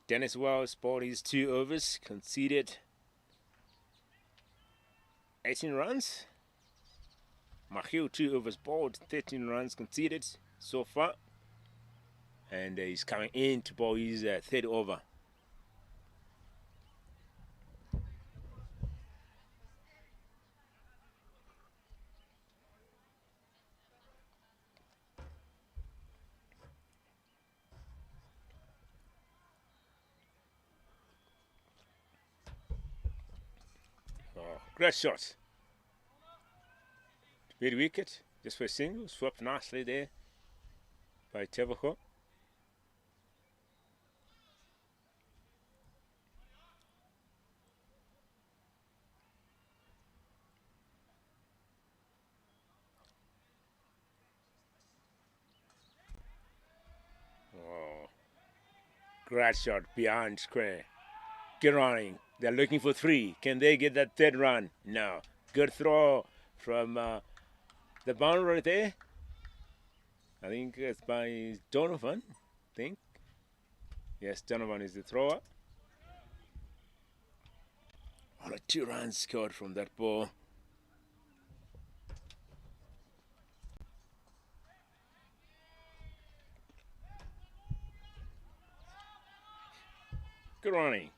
Dennis Wells bowled his 2 overs, conceded 18 runs. Mahil 2 overs bowled, 13 runs conceded so far. And he's coming in to bowl his 3rd over. Oh, great shot. Mid wicket, just for a single, swept nicely there by Tevako. Oh, great shot beyond square. Get running. They're looking for 3. Can they get that 3rd run? No. Good throw from the boundary there. I think it's by Donovan. I think. Yes, Donovan is the thrower. Only 2 runs scored from that ball. Good running.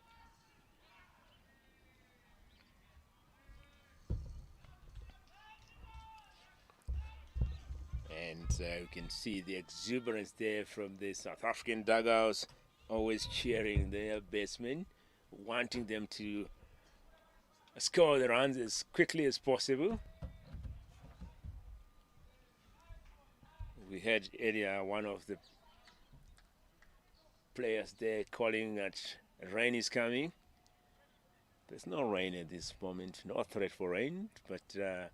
And you can see the exuberance there from the South African dugouts, always cheering their batsmen, wanting them to score the runs as quickly as possible. We heard earlier one of the players there calling that rain is coming. There's no rain at this moment, no threat for rain, but the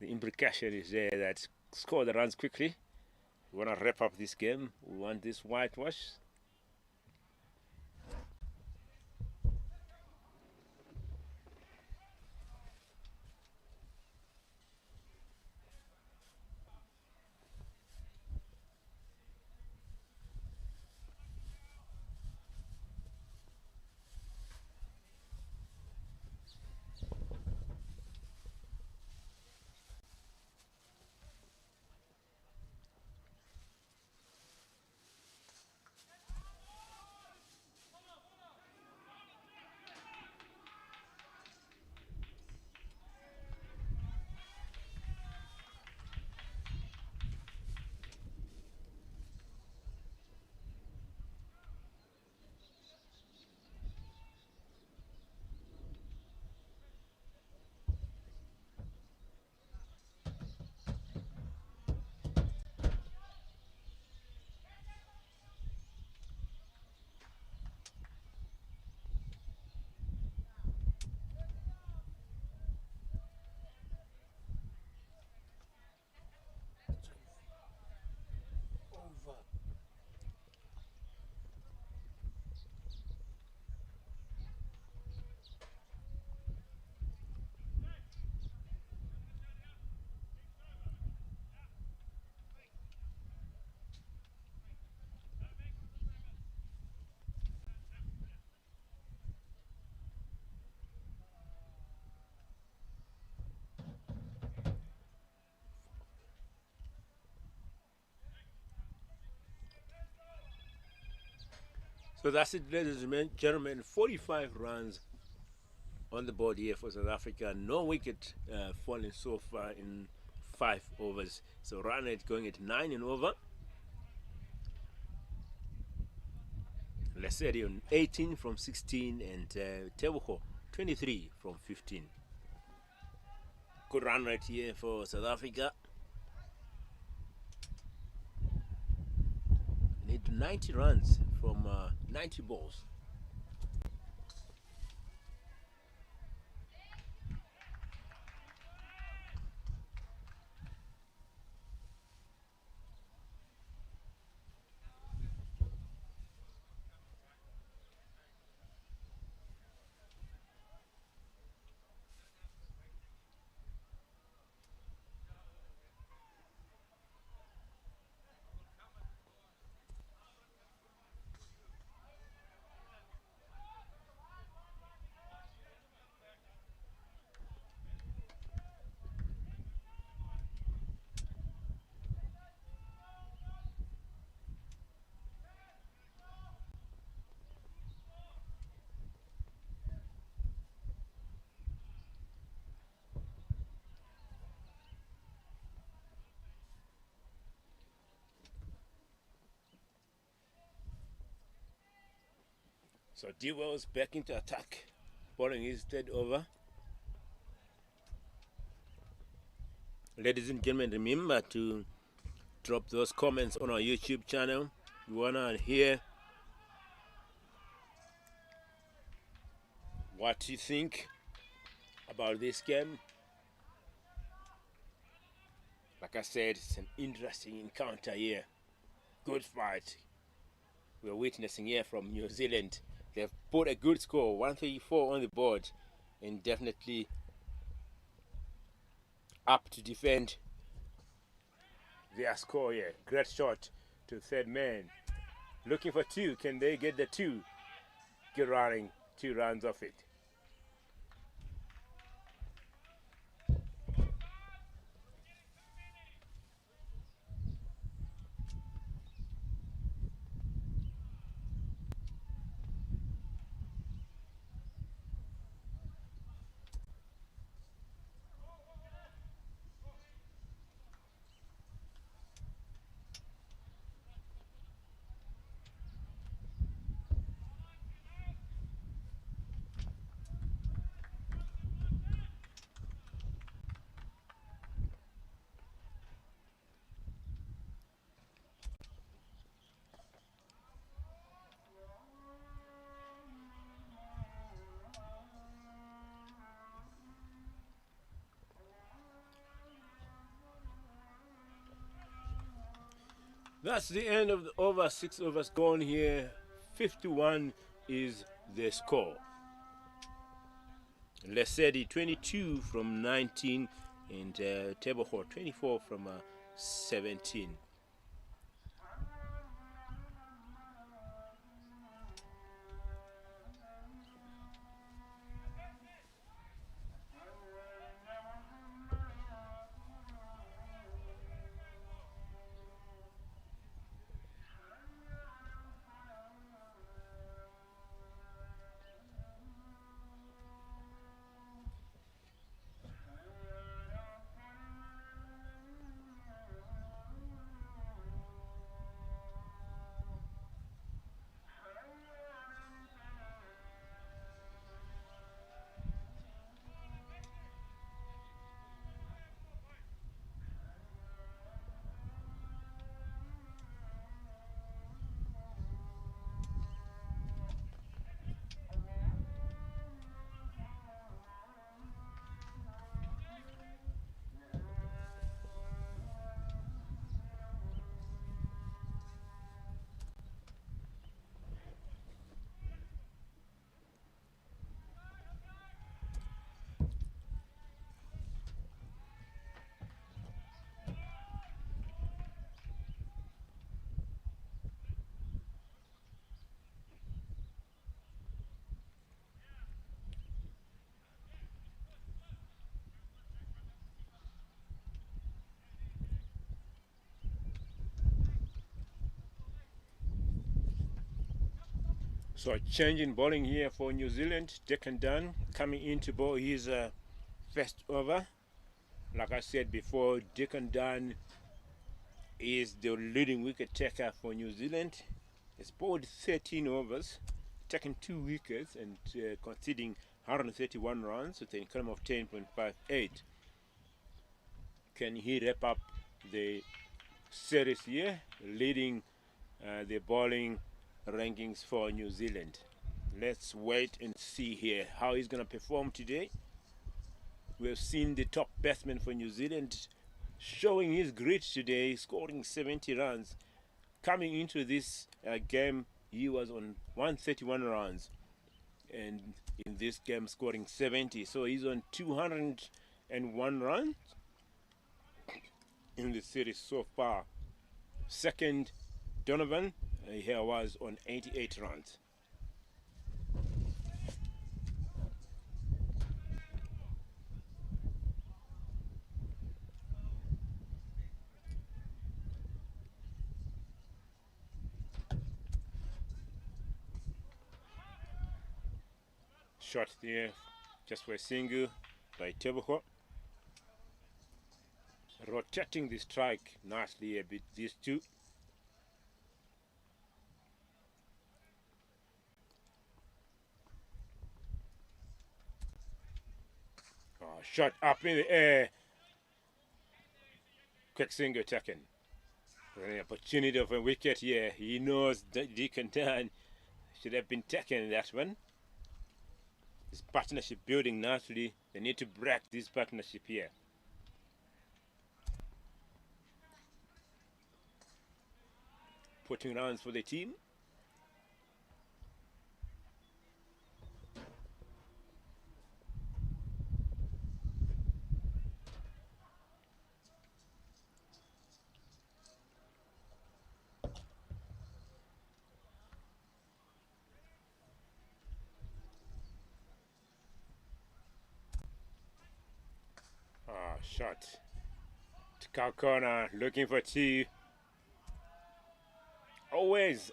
implication is there that score the runs quickly. We want to wrap up this game. We want this whitewash. Over. So that's it, ladies and gentlemen. 45 runs on the board here for South Africa. No wicket falling so far in 5 overs. So run rate going at 9 and over. Lesedi on 18 from 16 and Tebuko 23 from 15. Good run rate here for South Africa. Need 90 runs from 90 balls. So Dewell's back into attack, bowling his third over. Ladies and gentlemen, remember to drop those comments on our YouTube channel. We wanna hear what you think about this game. Like I said, it's an interesting encounter here. Good fight we're witnessing here from New Zealand. They've put a good score, 134 on the board, and definitely up to defend their score here. Great shot to third man. looking for 2. Can they get the 2? Get running 2 runs off it. That's the end of the over. 6 overs gone here. 51 is the score. Lesedi 22 from 19 and Teboho 24 from 17. So changing bowling here for New Zealand. Declan Dunn coming in to bowl his first over. Like I said before, Declan Dunn is the leading wicket taker for New Zealand. He's bowled 13 overs, taken 2 wickets and conceding 131 runs with an income of 10.58. Can he wrap up the series here, leading the bowling rankings for New Zealand? Let's wait and see here how he's going to perform today. We've seen the top batsman for New Zealand showing his grit today, scoring 70 runs. Coming into this game, he was on 131 runs, and in this game scoring 70. So he's on 201 runs in the series so far. Second, Donovan here was on 88 runs. Shot there just for a single by Teboho. Rotating the strike nicely a bit, these two. Oh, shot up in the air. Quick single taken. An opportunity of a wicket here. He knows that Deacon Dan should have been taken that one. This partnership building nicely. They need to break this partnership here. Putting runs for the team. shot. To cow corner, looking for two. Always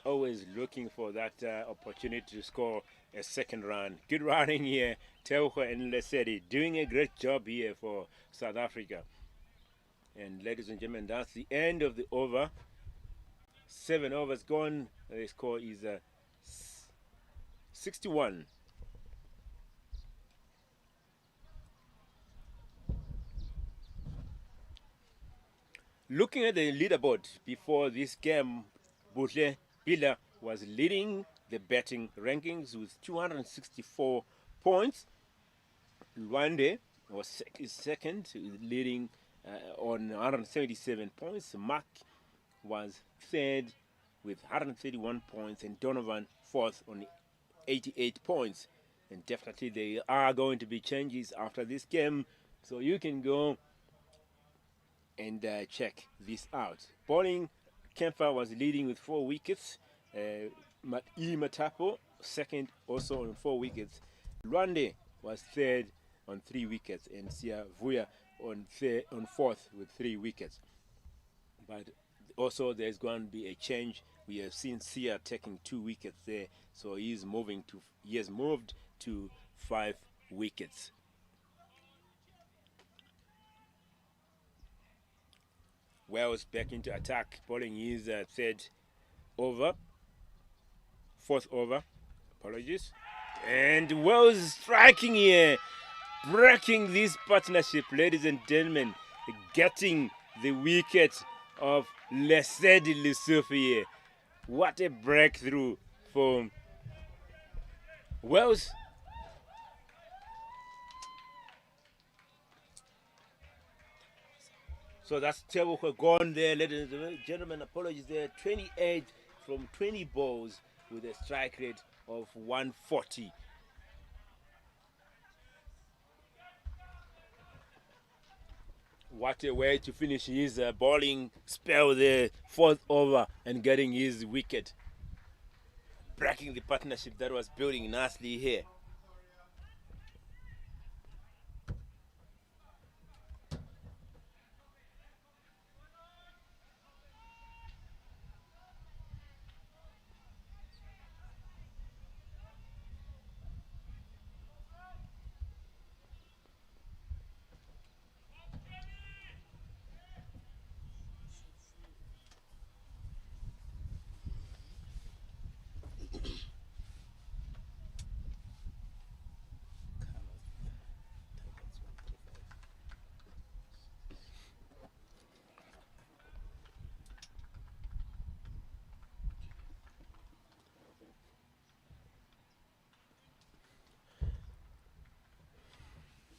looking for that opportunity to score a second run. Good running here. Teuho and Lesedi doing a great job here for South Africa. And ladies and gentlemen, that's the end of the over. 7 overs gone. The score is 61. Looking at the leaderboard before this game, Buhle Bila was leading the betting rankings with 264 points. Luande is second, leading on 177 points. Mark was third with 131 points, and Donovan fourth on 88 points. And definitely there are going to be changes after this game, so you can go and check this out. Bowling, Kemper was leading with 4 wickets. Matapo second, also on 4 wickets. Rwande was third on 3 wickets, and Sia Vuya on fourth with 3 wickets. But also there's going to be a change. We have seen Sia taking 2 wickets there, so he has moved to 5 wickets. Wells back into attack, bowling his fourth over, apologies. And Wells striking here, breaking this partnership, ladies and gentlemen, getting the wicket of Lesedi Lesotho here. What a breakthrough for Wells. So that's table gone there, ladies and gentlemen. Apologies there. 28 from 20 balls with a strike rate of 140. What a way to finish his bowling spell there, 4th over, and getting his wicket. Breaking the partnership that was building nicely here.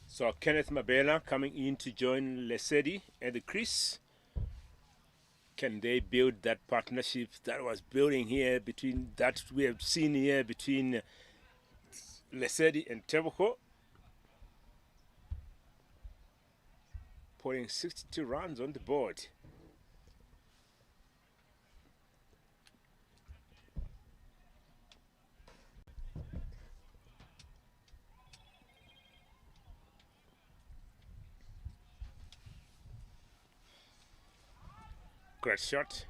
So Kenneth Mabela coming in to join Lesedi at the crease. Can they build that partnership that was building here between that we have seen here between Lesedi and Teboko? Putting 62 runs on the board. Great shot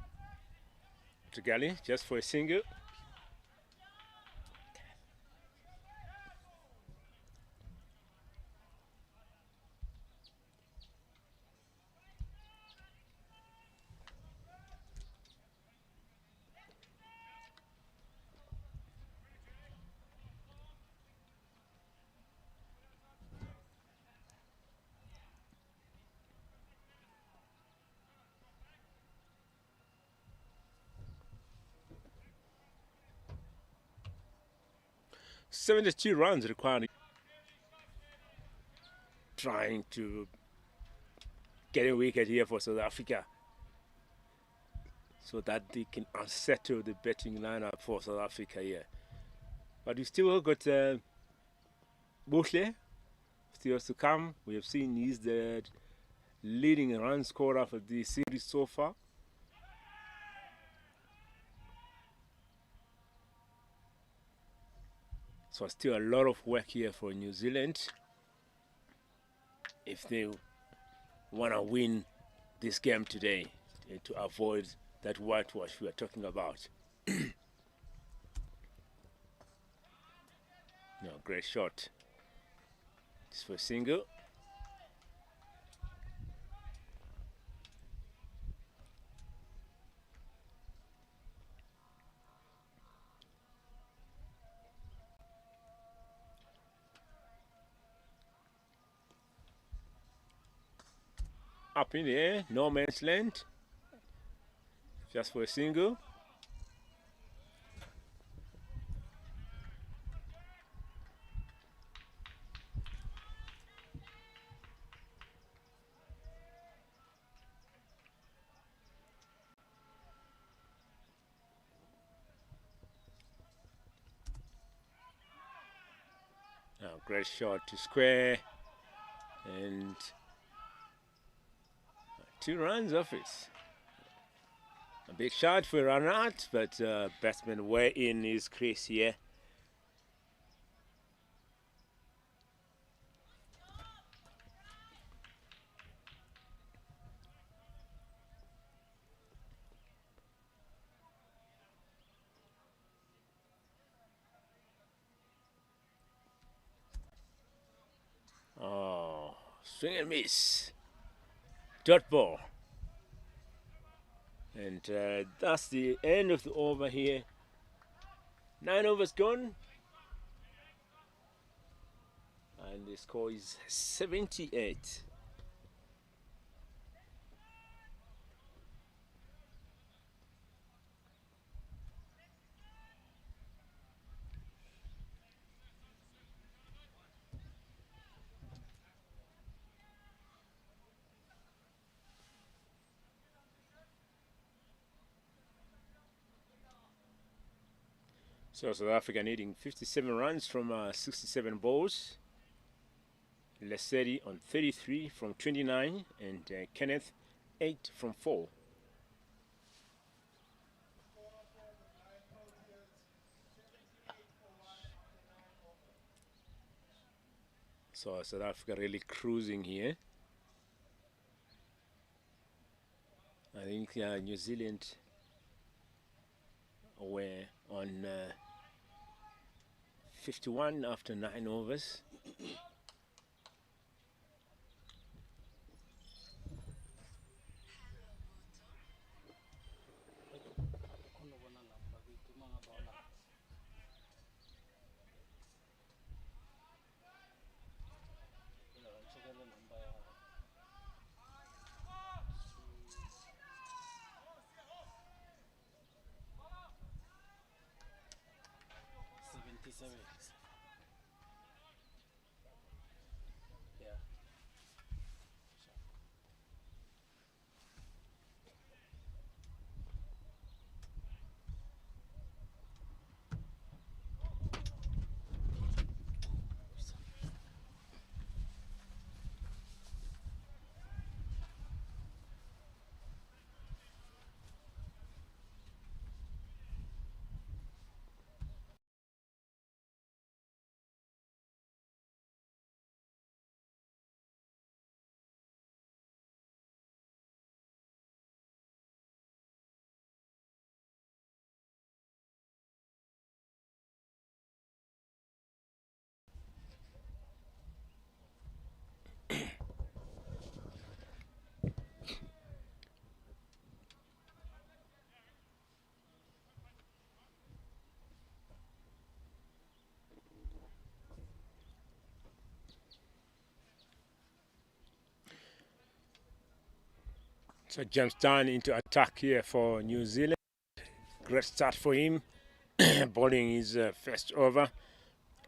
to Gali, just for a single. "72 runs required." Trying to get a wicket here for South Africa so that they can unsettle the betting lineup for South Africa here. But we still got Buhle still to come. We have seen he's the leading run scorer for the series so far. So still a lot of work here for New Zealand if they want to win this game today to avoid that whitewash we are talking about. No, great shot. It's for a single. Up in the air, no man's land. Just for a single. Oh, great shot to square. And 2 runs off it. A big shot for a run out, but batsman way in his crease here. Oh, swing and miss. Dot ball. And that's the end of the over here. 9 overs gone. And the score is 78. So South Africa needing 57 runs from 67 balls. Lesedi on 33 from 29, and Kenneth 8 from 4. So South Africa really cruising here. I think New Zealand were on 51 after 9 overs. Yeah. So jumps down into attack here for New Zealand. Great start for him. Bowling his first over.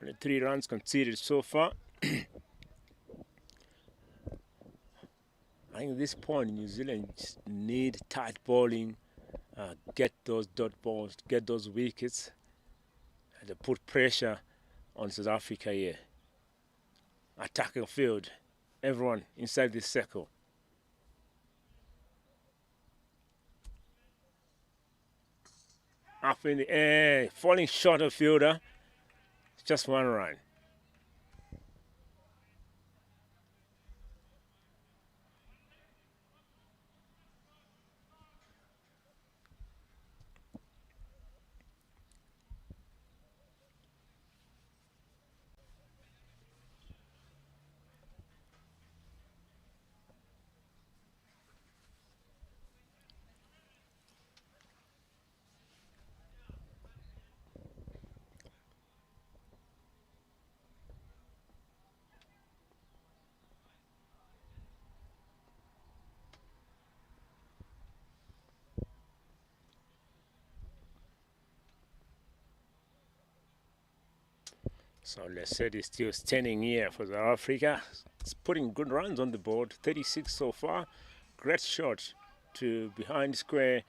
Only 3 runs conceded so far. I think at this point New Zealand just need tight bowling, get those dot balls, get those wickets, and to put pressure on South Africa here. Attacking field, everyone inside this circle. Up in the air, falling short of fielder. Just 1 run. So Lesed is still standing here for South Africa. It's putting good runs on the board, 36 so far. Great shot to behind square.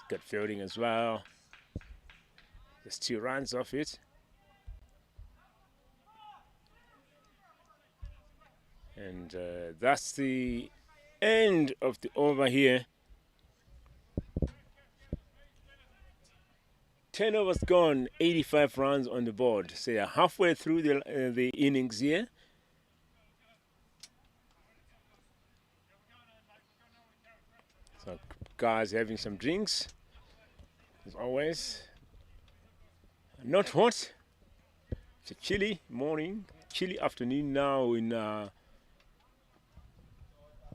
Good fielding as well. There's 2 runs off it. And that's the end of the over here. 10 overs gone, 85 runs on the board. So you're halfway through the innings here. So guys having some drinks, as always. Not hot. It's a chilly morning, chilly afternoon now in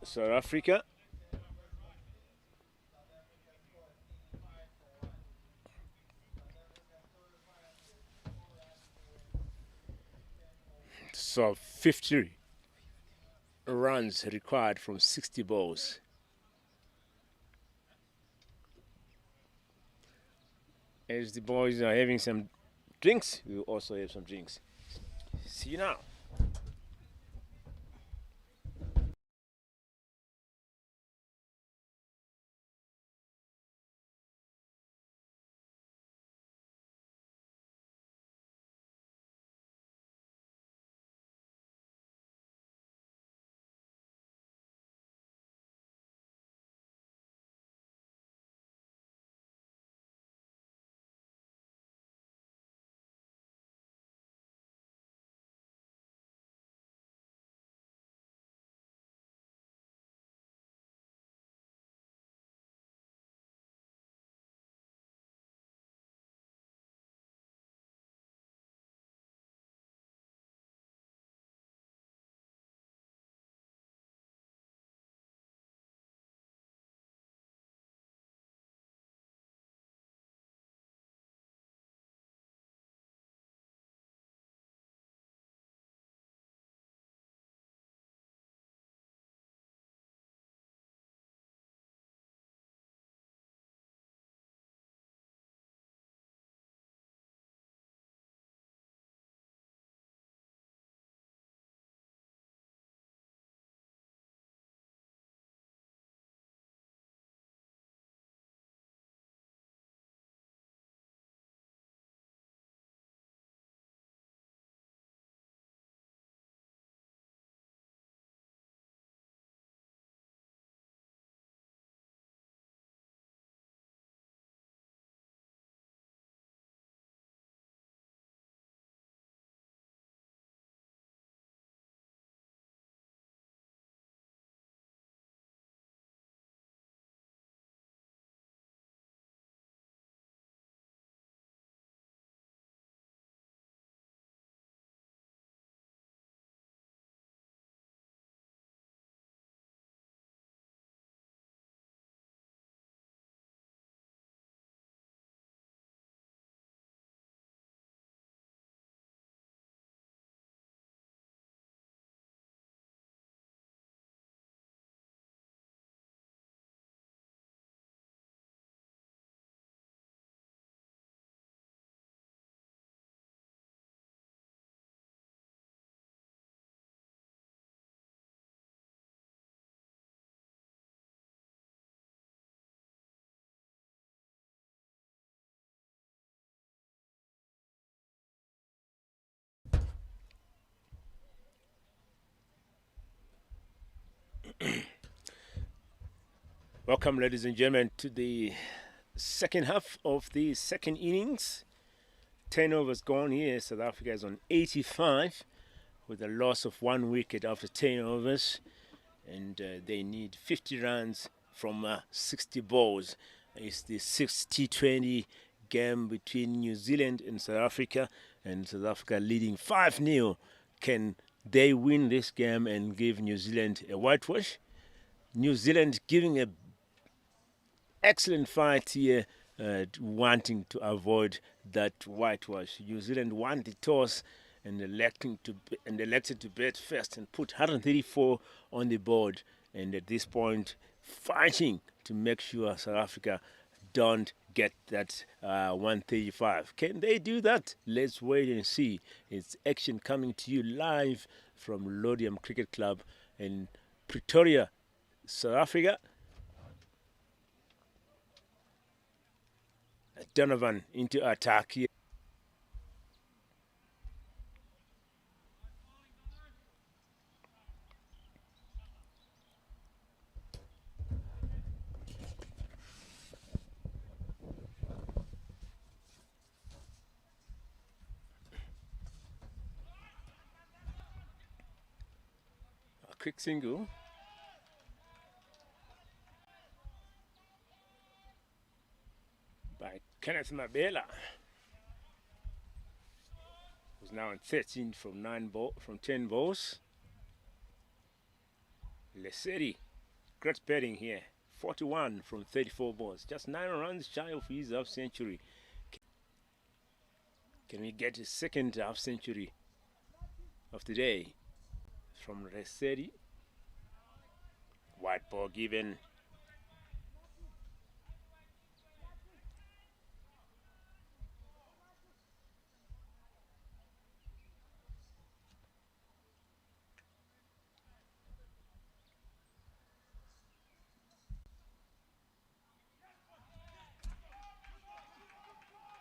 South Africa. So 50 runs required from 60 balls. As the boys are having some drinks, we will also have some drinks. See you now. Welcome, ladies and gentlemen, to the second half of the second innings. 10 overs gone here. South Africa is on 85 with a loss of 1 wicket after 10 overs. And they need 50 runs from 60 balls. It's the 6th T20 game between New Zealand and South Africa. And South Africa leading 5-0. Can they win this game and give New Zealand a whitewash? New Zealand giving a excellent fight here, wanting to avoid that whitewash. New Zealand won the toss and elected to bat first and put 134 on the board. And at this point, fighting to make sure South Africa don't get that 135. Can they do that? Let's wait and see. It's action coming to you live from Lodium Cricket Club in Pretoria, South Africa. Donovan into attack here. A quick single. By Kenneth Mabela, who's now on 13 from 10 balls. Lesedi, great batting here. 41 from 34 balls, just 9 runs shy of his half century. Can we get a second half century of the day from Lesedi? White ball given.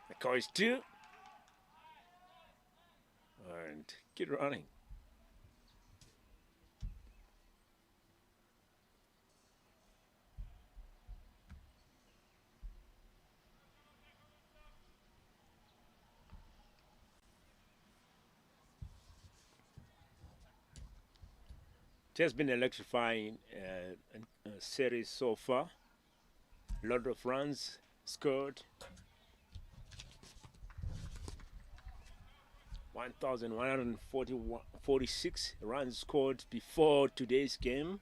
The call is 2. And keep running. It has been electrifying series so far. A lot of runs scored. 1,146 runs scored before today's game.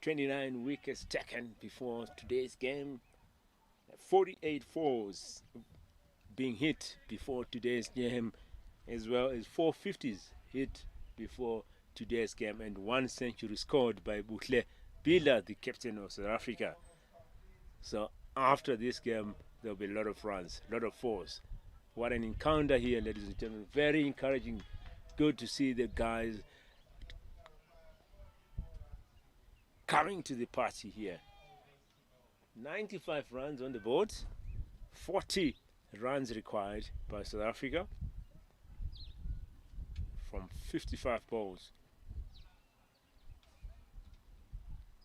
29 wickets taken before today's game. 48 fours being hit before today's game, as well as 450s hit before today's game, and 1 century scored by Buhle Bila, the captain of South Africa. So after this game, there'll be a lot of runs, a lot of fours. What an encounter here, ladies and gentlemen. Very encouraging. Good to see the guys coming to the party here. 95 runs on the board, 40 runs required by South Africa from 55 balls.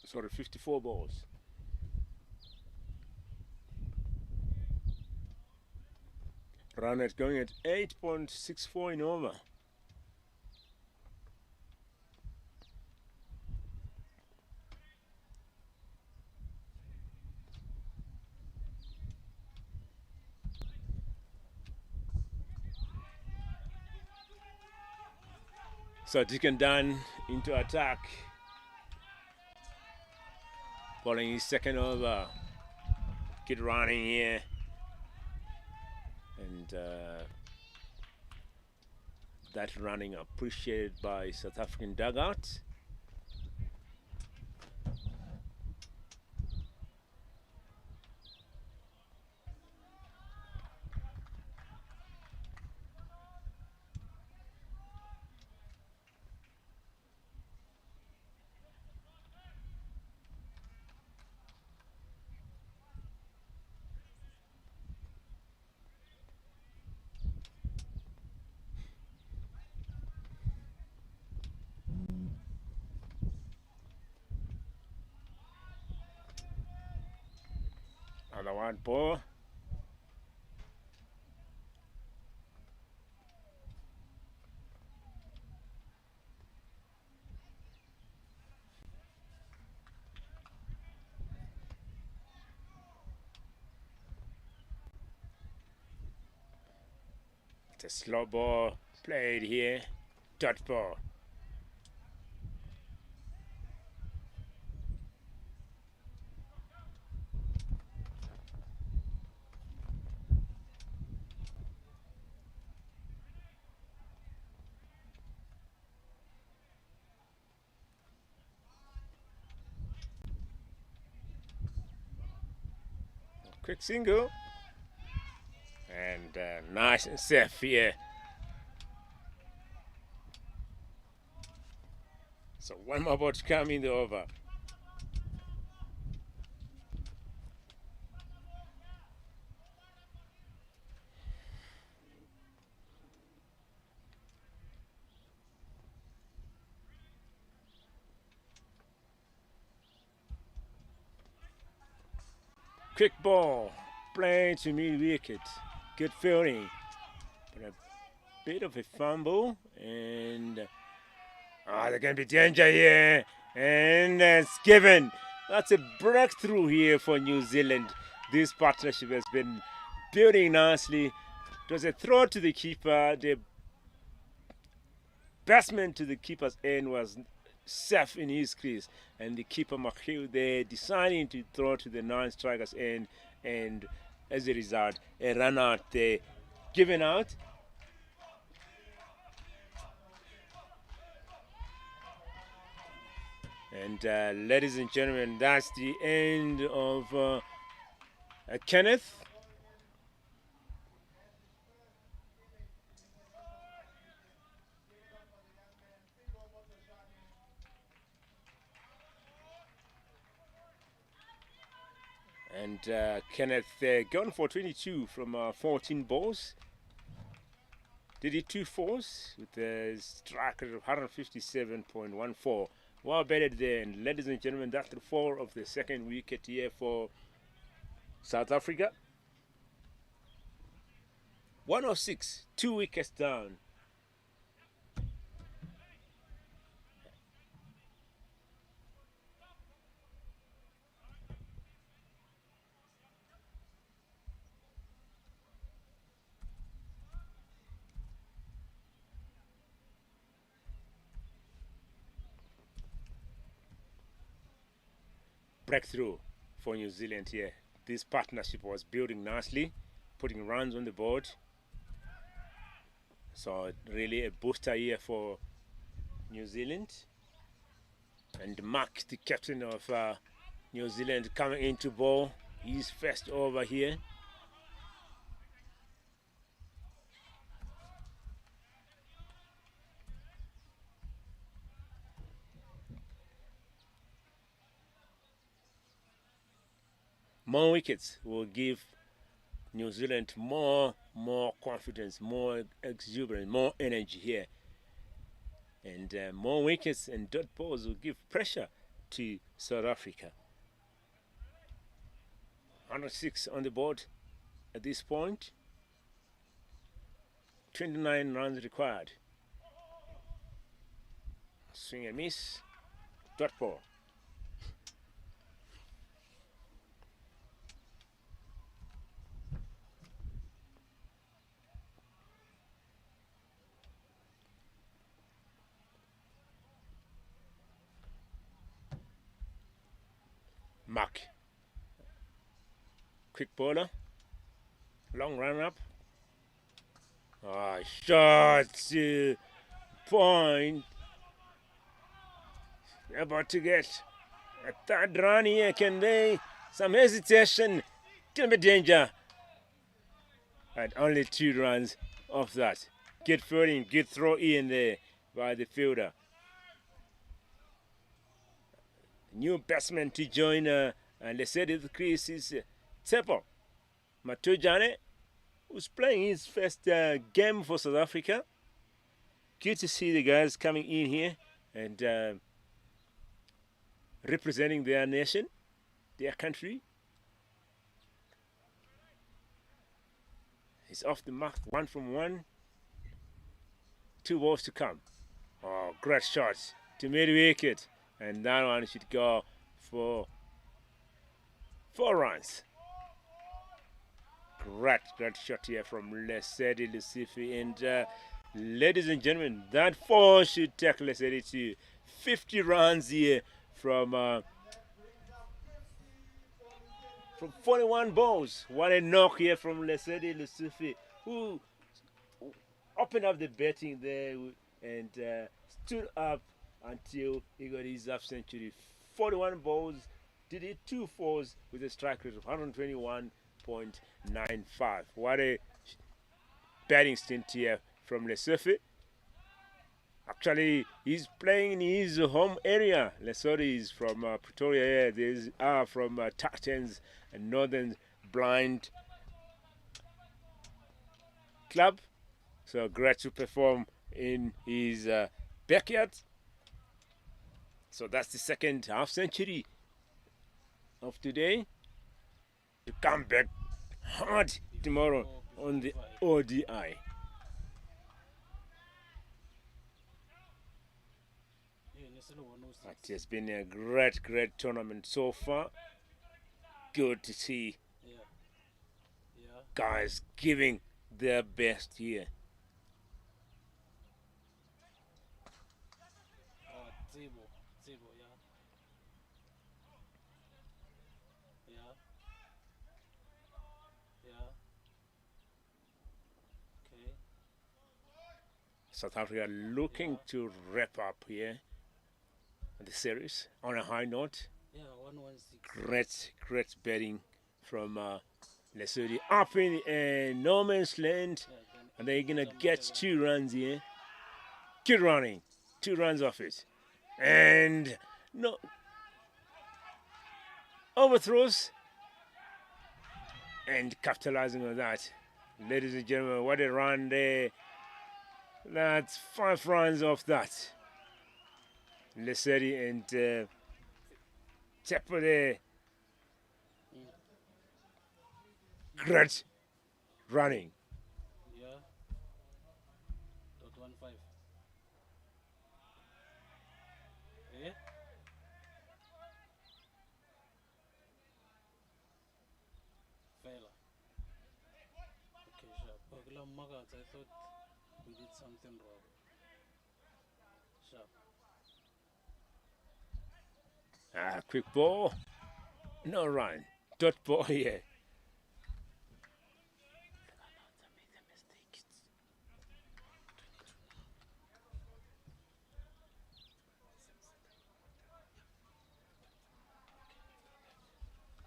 Sorry, 54 balls. Run rate going at 8.64 in over. So Deacon Dunn into attack. Bowling his second over. Keep running here. And that running appreciated by South African dugout. Another one ball. It's a slow ball played here. Dot ball. Quick single. And nice and safe here. So one more ball to come in the over. Quick ball, playing to mid wicket. Good fielding, but a bit of a fumble, and there can be danger here, and it's given. That's a breakthrough here for New Zealand. This partnership has been building nicely. It was a throw to the keeper. The batsman to the keeper's end was safe in his crease, and the keeper McHugh there deciding to throw to the non-striker's end, and as a result, a run out there given out. And ladies and gentlemen, that's the end of Kenneth. And Kenneth gone for 22 from 14 balls. Did he 2 fours with a strike rate of 157.14. Well batted there. And ladies and gentlemen, that's the 4 of the second wicket here for South Africa. 106, 2 wickets down. Breakthrough for New Zealand here. This partnership was building nicely, putting runs on the board. So really a booster here for New Zealand. And Mark, the captain of New Zealand, coming into ball. He's first over here. More wickets will give New Zealand more confidence, more exuberance, more energy here. And more wickets and dot balls will give pressure to South Africa. 106 on the board at this point. 29 runs required. Swing and miss. Dot ball. Mark. Quick bowler. Long run up. Shot to point. About to get a third run here. Can they? Some hesitation. Still be danger. And only 2 runs off that. Good fielding, good throw in there by the fielder. New batsman to join, and they said the crease is Tsepo Matujane, who's playing his first game for South Africa. Good to see the guys coming in here and representing their nation, their country. He's off the mark, 1 from 1. 2 balls to come. Oh, great shot to mid wicket. And that one should go for 4 runs. Great shot here from Lesedi Lusifi. And ladies and gentlemen, that 4 should take Lesedi to 50 runs here from 41 balls. What a knock here from Lesedi Lusifi, who opened up the batting there and stood up until he got his half century. 41 balls, did it 2 fours with a strike rate of 121 1.95. What a batting stint here from Lesotho. Actually, he's playing in his home area. Lesotho is from Pretoria. These are from Tartans and Northern Blind Club. So great to perform in his backyard. So that's the second half century of today. To come back hard tomorrow on the ODI. It has been a great tournament so far. Good to see guys giving their best here. South Africa looking to wrap up here the series on a high note. 116. Great betting from Lesotho up in no man's land, and they're gonna get 2 runs here. Good running, 2 runs off it, and no overthrows, and capitalizing on that. Ladies and gentlemen, what a run there. That's 5 runs off that. Lesedi and Tepo there. Great running. Yeah. .15. Eh? Fela. Okay, sharp. Ogla Magat, I thought we did something wrong. Sharp. Quick ball. No run. Dot ball here.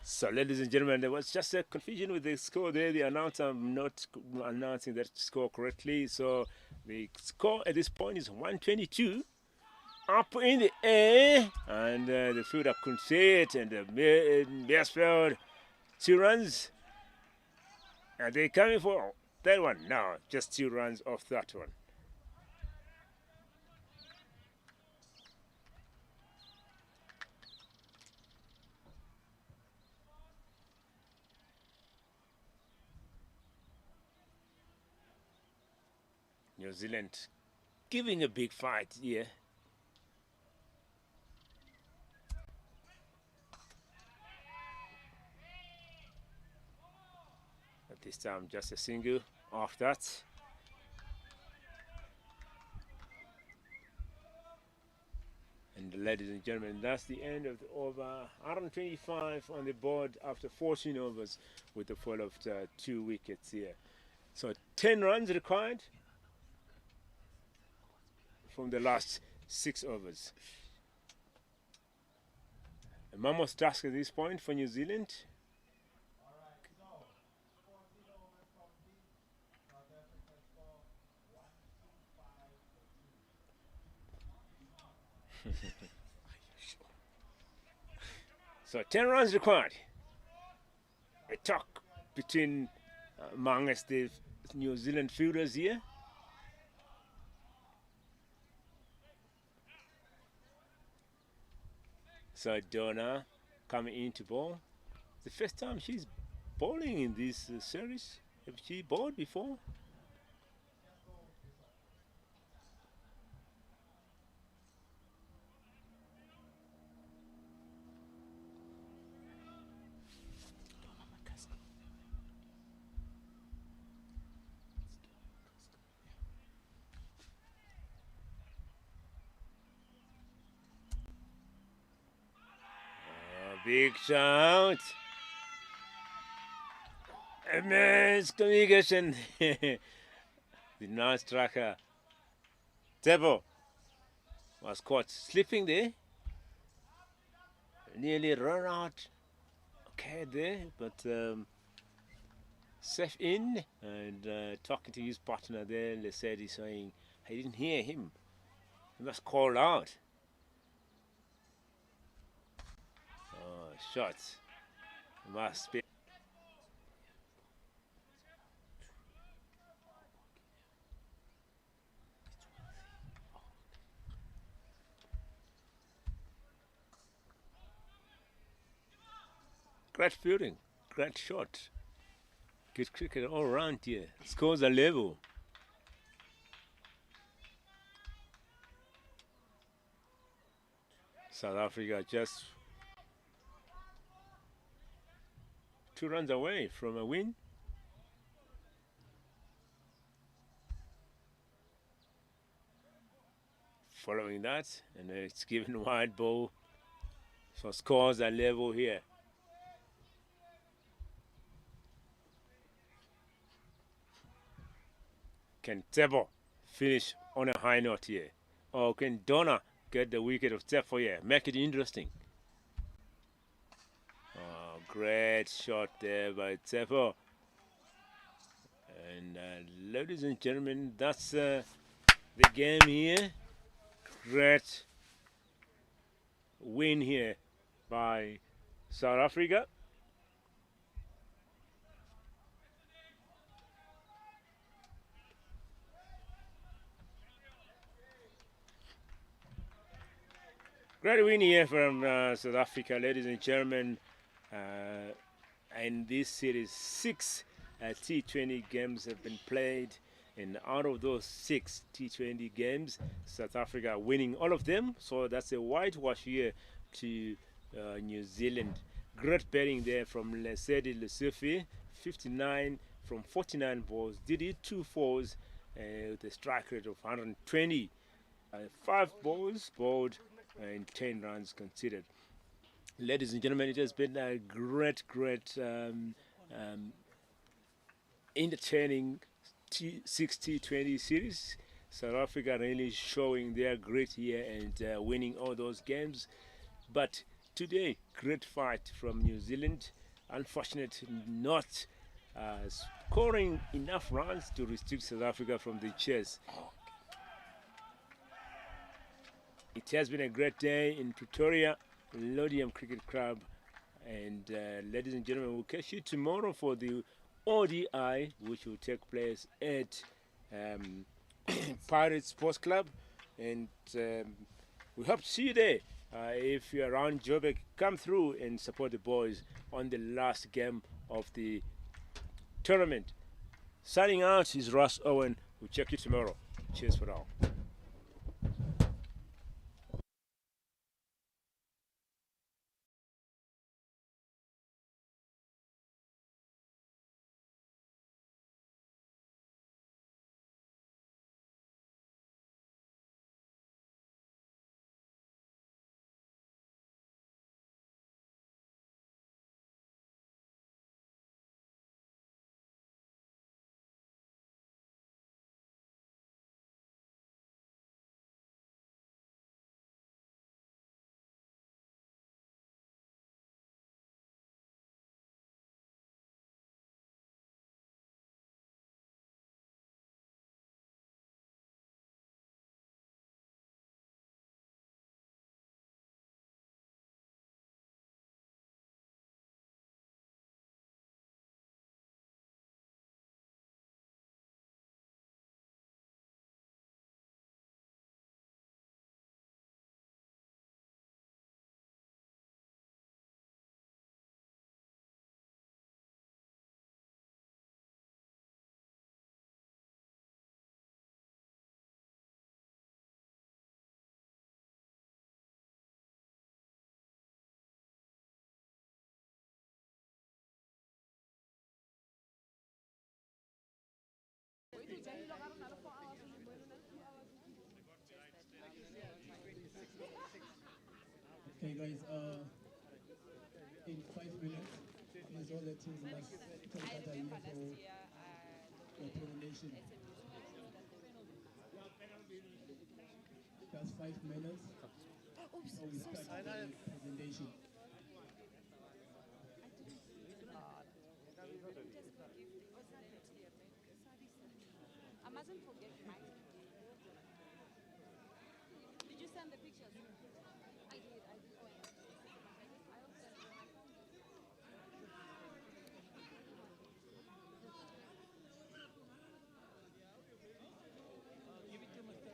So, ladies and gentlemen, there was just a confusion with the score there. The announcer not announcing that score correctly. So, the score at this point is 122. Up in the air, and the fielder couldn't see it, and the Bearsfield 2 runs. Are they coming for that one? No, just 2 runs off that one. New Zealand giving a big fight here. At this time, just a single off that. And ladies and gentlemen, that's the end of the over. 125 on the board after 14 overs with the fall of 2 wickets here. So 10 runs required from the last 6 overs. A mammoth task at this point for New Zealand. So 10 runs required. A talk between amongst the New Zealand fielders here. So Donna coming in to bowl. It's the first time she's bowling in this series. Have she bowled before? Big shout. Immense communication. The non-striker Tebo was caught slipping there. Nearly run out. Okay there, but safe in and talking to his partner there. They said he's saying, I didn't hear him. He must call out. Oh, shots. Must be. Great fielding, great shot. Good cricket all around here. Scores are level. South Africa just 2 runs away from a win. Following that, and it's given wide ball. So scores are level here. Can Tebo finish on a high note here? Or can Donna get the wicket of Tebo here? Make it interesting. Oh, great shot there by Tebo. And ladies and gentlemen, that's the game here. Great win here by South Africa. Great win here from South Africa, ladies and gentlemen. And this series, 6 T20 games have been played. And out of those 6 T20 games, South Africa are winning all of them. So that's a whitewash here to New Zealand. Great batting there from Lesedi Lesufi, 59 from 49 balls. Did it 2 fours with a strike rate of 120. 5 balls bowled and 10 runs considered. Ladies and gentlemen, it has been a great, entertaining 6 T20 series. South Africa really showing their grit here and winning all those games. But today, great fight from New Zealand. Unfortunate not scoring enough runs to restrict South Africa from the chase. It has been a great day in Pretoria, Lodium Cricket Club. And ladies and gentlemen, we'll catch you tomorrow for the ODI, which will take place at Pirates Sports Club. And we hope to see you there. If you're around Joburg, come through and support the boys on the last game of the tournament. Signing out is Ross Owen. We'll check you tomorrow. Cheers for now. Okay, guys, in 5 minutes, please all the teams must take that here for presentation. Just 5 minutes before we start the presentation. mustn't forget mine. Did you send the pictures? I did. Oh, yeah. I hope that's on my phone. Give it to Mr.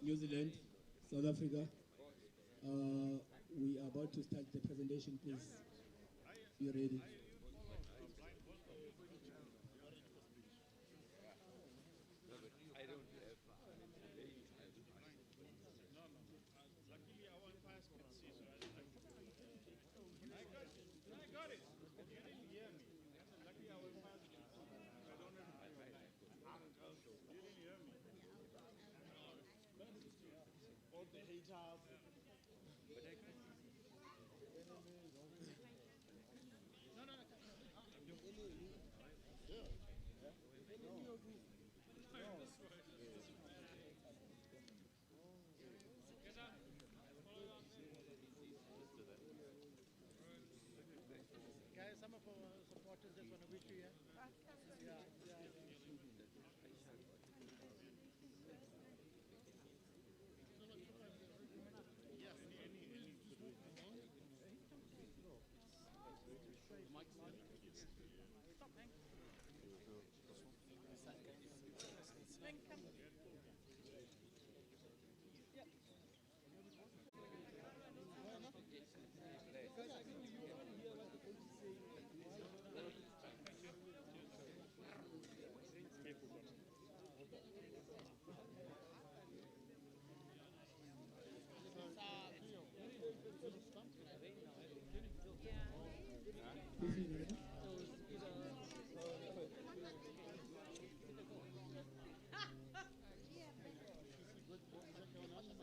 New Zealand, South Africa. We are about to start the presentation, please. Be ready. Guys, some of our supporters just want to wish you, yeah?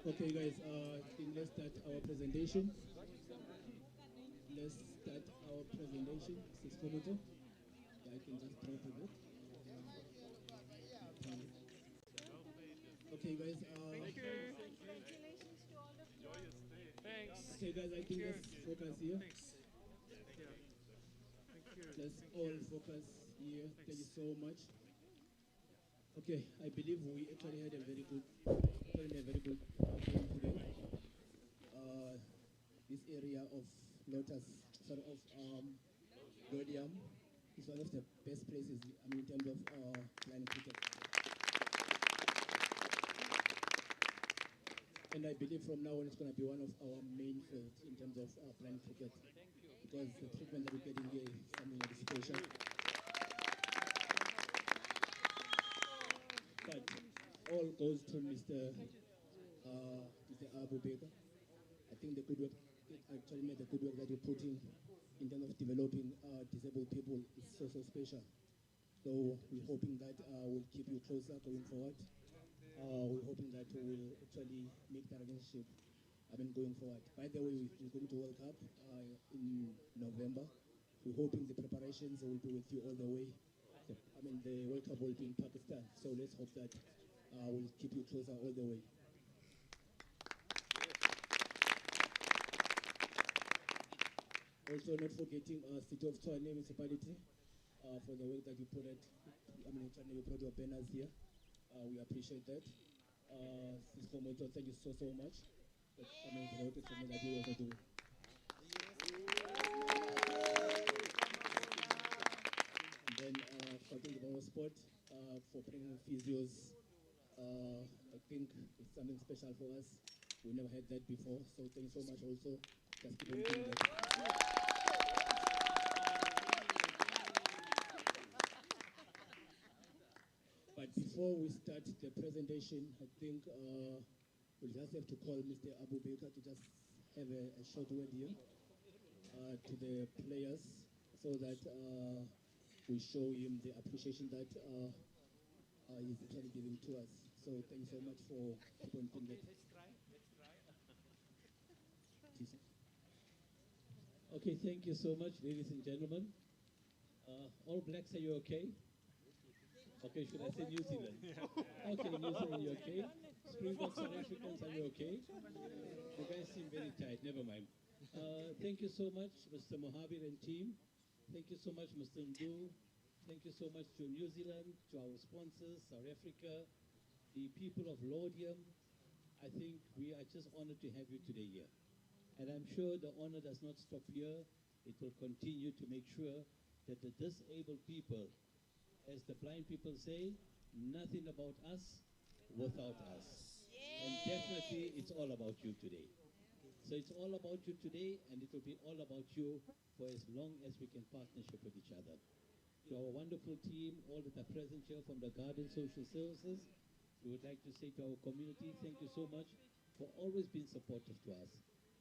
Okay, guys, I think let's start our presentation. Let's start our presentation. This is Komoto. I can just drop a bit. Okay, guys. Congratulations to all of you. Okay, guys, I think let's focus here. Let's all focus here. Thank you so much. Okay, I believe we actually had a very good game today. This area of Lotus, sort of Godium, is one of the best places, in terms of playing cricket. And I believe from now on it's going to be one of our main fields in terms of playing cricket. Because the treatment that we're getting here is something that is special. But all goes to Mr. Abu Baker. I think the good work, actually made the good work that you're putting in terms of developing disabled people is so special. So we're hoping that we'll keep you closer going forward. We're hoping that we'll actually make that relationship going forward. By the way, we're going to World Cup in November. We're hoping the preparations will be with you all the way. The World Cup will be in Pakistan. So let's hope that we'll keep you closer all the way. Also, not forgetting City of Tshwane Municipality for the work that you put it. You brought your banners here. We appreciate that. Cisco Moto, thank you so much. For the work that you also do. And then, talking about sport, for bringing physios, I think it's something special for us. We never had that before, so thank you so much also. Just keep on doing that. Before we start the presentation, I think we'll just have to call Mr. Abu Baker to just have a short word here to the players so that we show him the appreciation that he's actually giving to us. So thank you so much for pointing that. Okay, thank you so much, ladies and gentlemen. All Blacks, are you okay? Okay, should I say New Zealand? Okay, New Zealand, you okay? Springboks, South Africans, are you okay? You guys seem very tight, never mind. Thank you so much, Mr. Mohabir and team. Thank you so much, Mr. Ndu. Thank you so much to New Zealand, to our sponsors, South Africa, the people of Laudium. I think we are just honored to have you today here. And I'm sure the honor does not stop here. It will continue to make sure that the disabled people, as the blind people say, nothing about us without us. And definitely it's all about you today. So it's all about you today, and it will be all about you for as long as we can partnership with each other. To our wonderful team, all that are present here from the Garden Social Services, we would like to say to our community, thank you so much for always being supportive to us.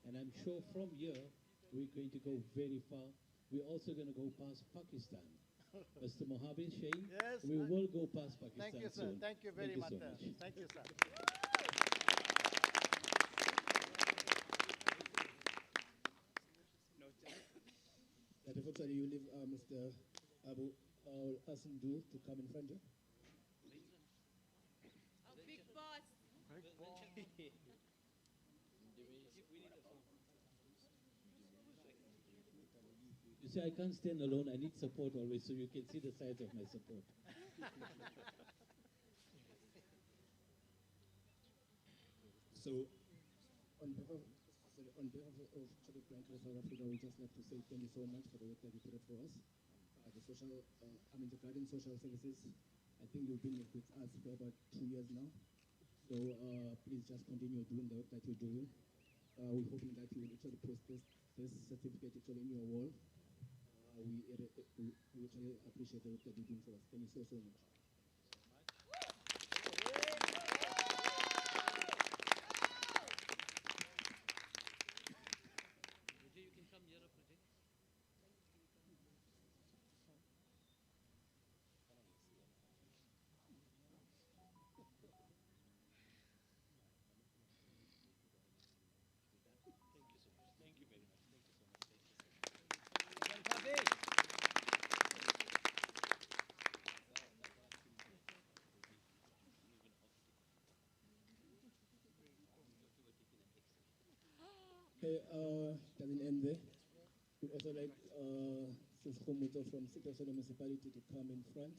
And I'm sure from here, we're going to go very far. We're also going to go past Pakistan. Mr. Mohabir Sheikh, Yes, we will go past Pakistan thank you, sir. soon. Thank you very much, so sir. much. Thank you, sir. That eventually you leave Mr. Abu Hassan Du to come in front here. Big boss. You see, I can't stand alone. I need support always, so you can see the size of my support. So, on behalf of Children Blind South Africa, we just like to say thank you so much for the work that you put up for us. The Garden Social Services, I think you've been with us for about 2 years now. So please just continue doing the work that you're doing. We're hoping that you will actually post this certificate actually in your wall. We actually appreciate the work that you're doing for us. Thank you so, so much. Okay, doesn't end there. We'd also like Sis Khumuto from Sitosolo Municipality to come in front.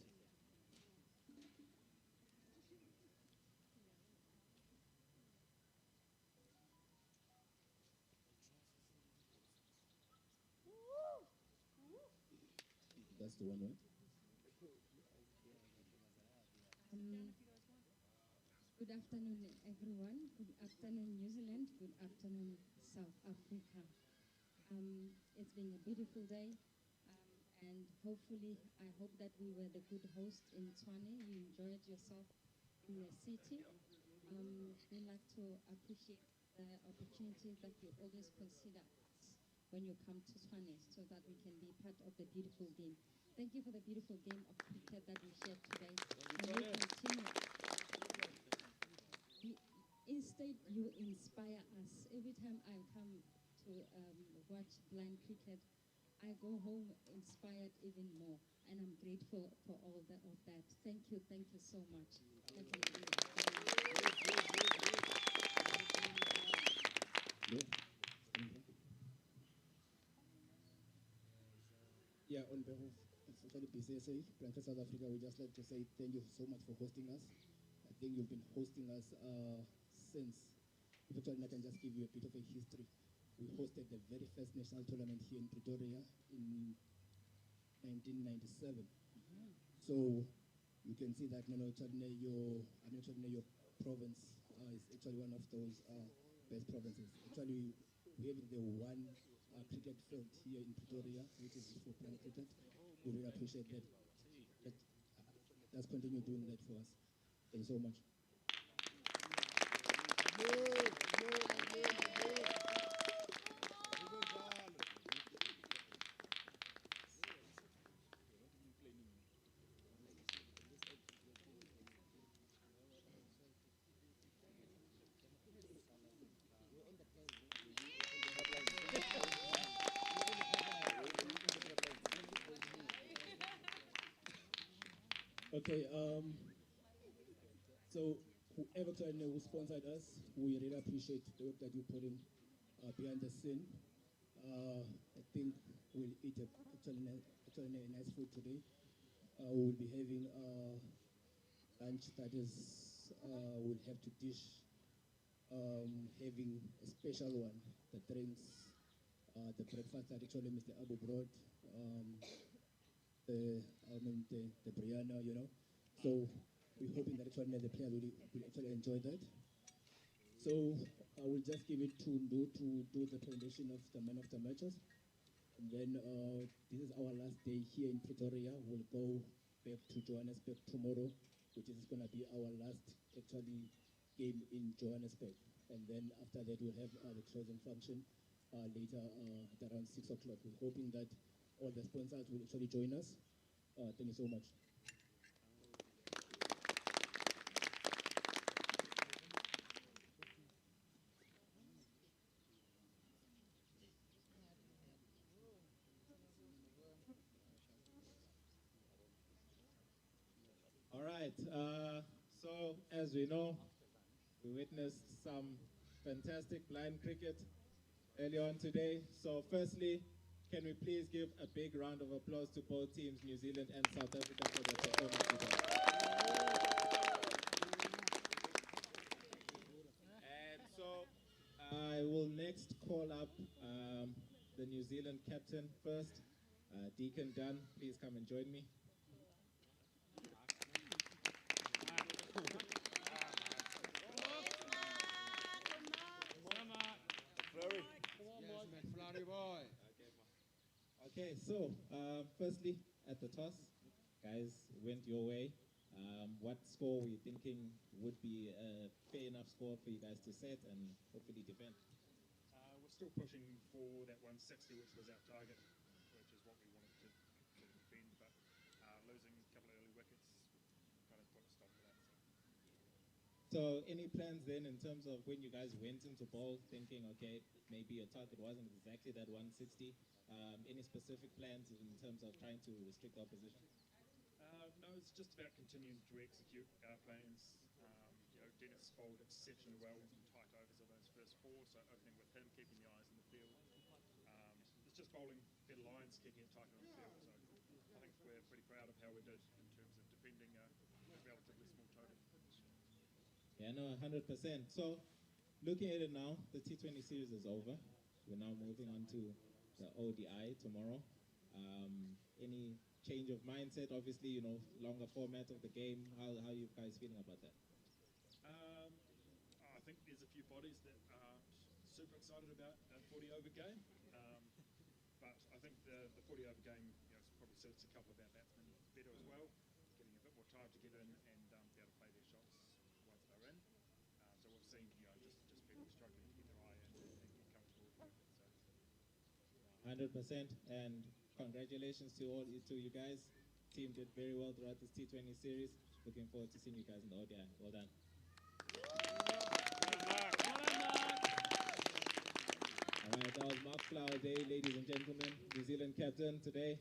That's the one, right? Good afternoon, everyone. Good afternoon, New Zealand. Good afternoon, South Africa. It's been a beautiful day, and hopefully, I hope that we were the good host in Tshwane. You enjoyed yourself in the city. We'd like to appreciate the opportunity that you always consider us when you come to Tshwane, so that we can be part of the beautiful game. Thank you for the beautiful game of cricket that we shared today. And we continue. Instead, you inspire us. Every time I come to watch blind cricket, I go home inspired even more, and I'm grateful for all of that. Thank you so much. Yeah, on behalf of especially PCSA, Blanket South Africa, we just like to say thank you so much for hosting us. I think you've been hosting us since. If actually I can just give you a bit of a history. We hosted the very first national tournament here in Pretoria in 1997. So you can see that your province is actually one of those best provinces. Actually, we have the one cricket field here in Pretoria, which is for blind cricket. We really appreciate that. Let's continue doing that for us. Thank you so much. Okay, so whoever who sponsored us, we really appreciate the work that you put in behind the scene. I think we'll eat actually a nice food today. We'll be having lunch that is, we'll have to dish having a special one, the drinks, the breakfast that actually Mr. Abu brought, the biryani, you know. So we're hoping that actually the players will actually enjoy that. So I will just give it to Ndo to do the presentation of the man of the matches. And then this is our last day here in Pretoria. We'll go back to Johannesburg tomorrow, which is going to be our last actually game in Johannesburg. And then after that, we'll have the closing function later at around 6 o'clock. We're hoping that all the sponsors will actually join us. Thank you so much. All right. So as we know, we witnessed some fantastic blind cricket early on today. So firstly, can we please give a big round of applause to both teams, New Zealand and South Africa, for their performance today. And so I will next call up the New Zealand captain first. Deacon Dunn, please come and join me. Okay, so firstly, at the toss, guys went your way. What score were you thinking would be a fair enough score for you guys to set and hopefully defend? We're still pushing for that 160, which was our target, which is what we wanted to defend. But losing a couple of early wickets kind of put a stop to that. So any plans then in terms of when you guys went into bowl thinking, okay, maybe your target wasn't exactly that 160? Any specific plans in terms of trying to restrict the opposition? No, it's just about continuing to execute our plans. Dennis bowled exceptionally well with some tight overs of those first four, so opening with him, keeping the eyes in the field. It's just bowling better lines, keeping it tighter in the field. So I think we're pretty proud of how we did in terms of defending a relatively small total. Yeah, no, 100%. So looking at it now, the T20 series is over. We're now moving on to the ODI tomorrow. Any change of mindset? Obviously, longer format of the game. How are you guys feeling about that? I think there's a few bodies that aren't super excited about a 40-over game. But I think the 40-over game probably suits a couple of our batsmen better as well, getting a bit more time to get in and be able to play their shots once they're in. So we've seen just people struggling to get their eye in and get comfortable with it. 100%, and congratulations to you guys. Team did very well throughout this T20 series. Looking forward to seeing you guys in the ODI. Well done. All right, that was Mark Flower Day, ladies and gentlemen, New Zealand captain today.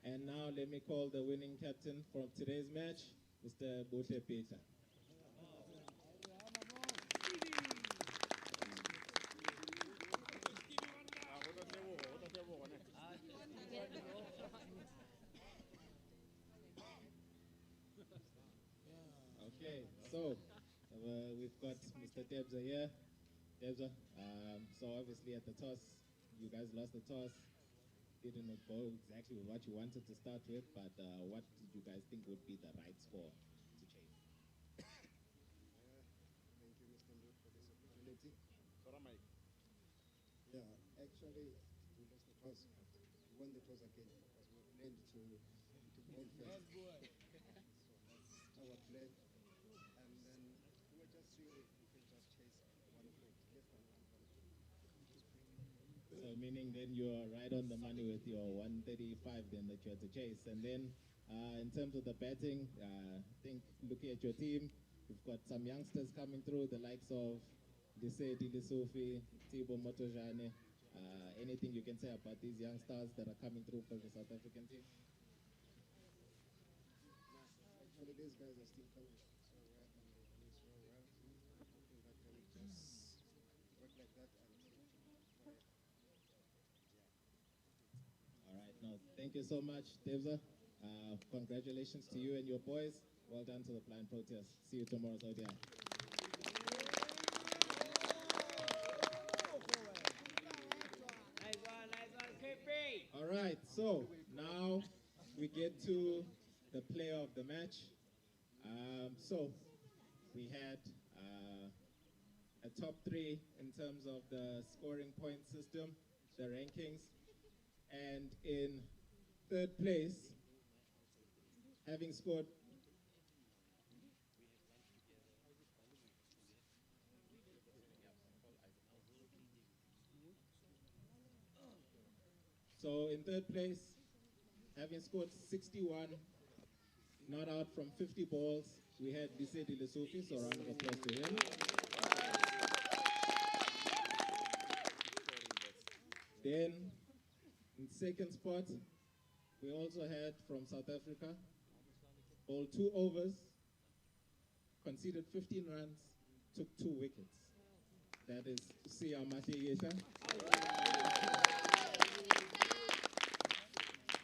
And now let me call the winning captain from today's match, Mr. Bote Peter. Okay, so we've got Mr. Debza here. Debza, so obviously at the toss, you guys lost the toss. Didn't go exactly with what you wanted to start with, but what did you guys think would be the right score to chase? Thank you, Mr. Ndu, for this opportunity. Yeah, actually, we lost the toss. We won the toss again because we planned to bowl first. So that's our plan. you can just chase 1 foot, less than 1 foot. So meaning then you're right on the money with your 135 then that you had to chase. And then in terms of the betting, I think looking at your team, you've got some youngsters coming through, the likes of Liseti Lisufi, Tibo Motojane. Anything you can say about these young stars that are coming through for the South African team? Actually, these guys are still coming so well and they're doing so well. Hoping that they will just work like that until forever. All right, no, thank you so much, Devza. Congratulations to you and your boys. Well done to the Blind Proteas. See you tomorrow, Saudi. All right, so now we get to the player of the match. So we had a top 3 in terms of the scoring point system, the rankings. And in 3rd place, having scored so in 3rd place, having scored 61, not out from 50 balls, we had Lisedi Lesufi, so round of applause to him. Then, in 2nd spot, we also had from South Africa, bowled 2 overs, conceded 15 runs, took 2 wickets. That is Sia Matigesha.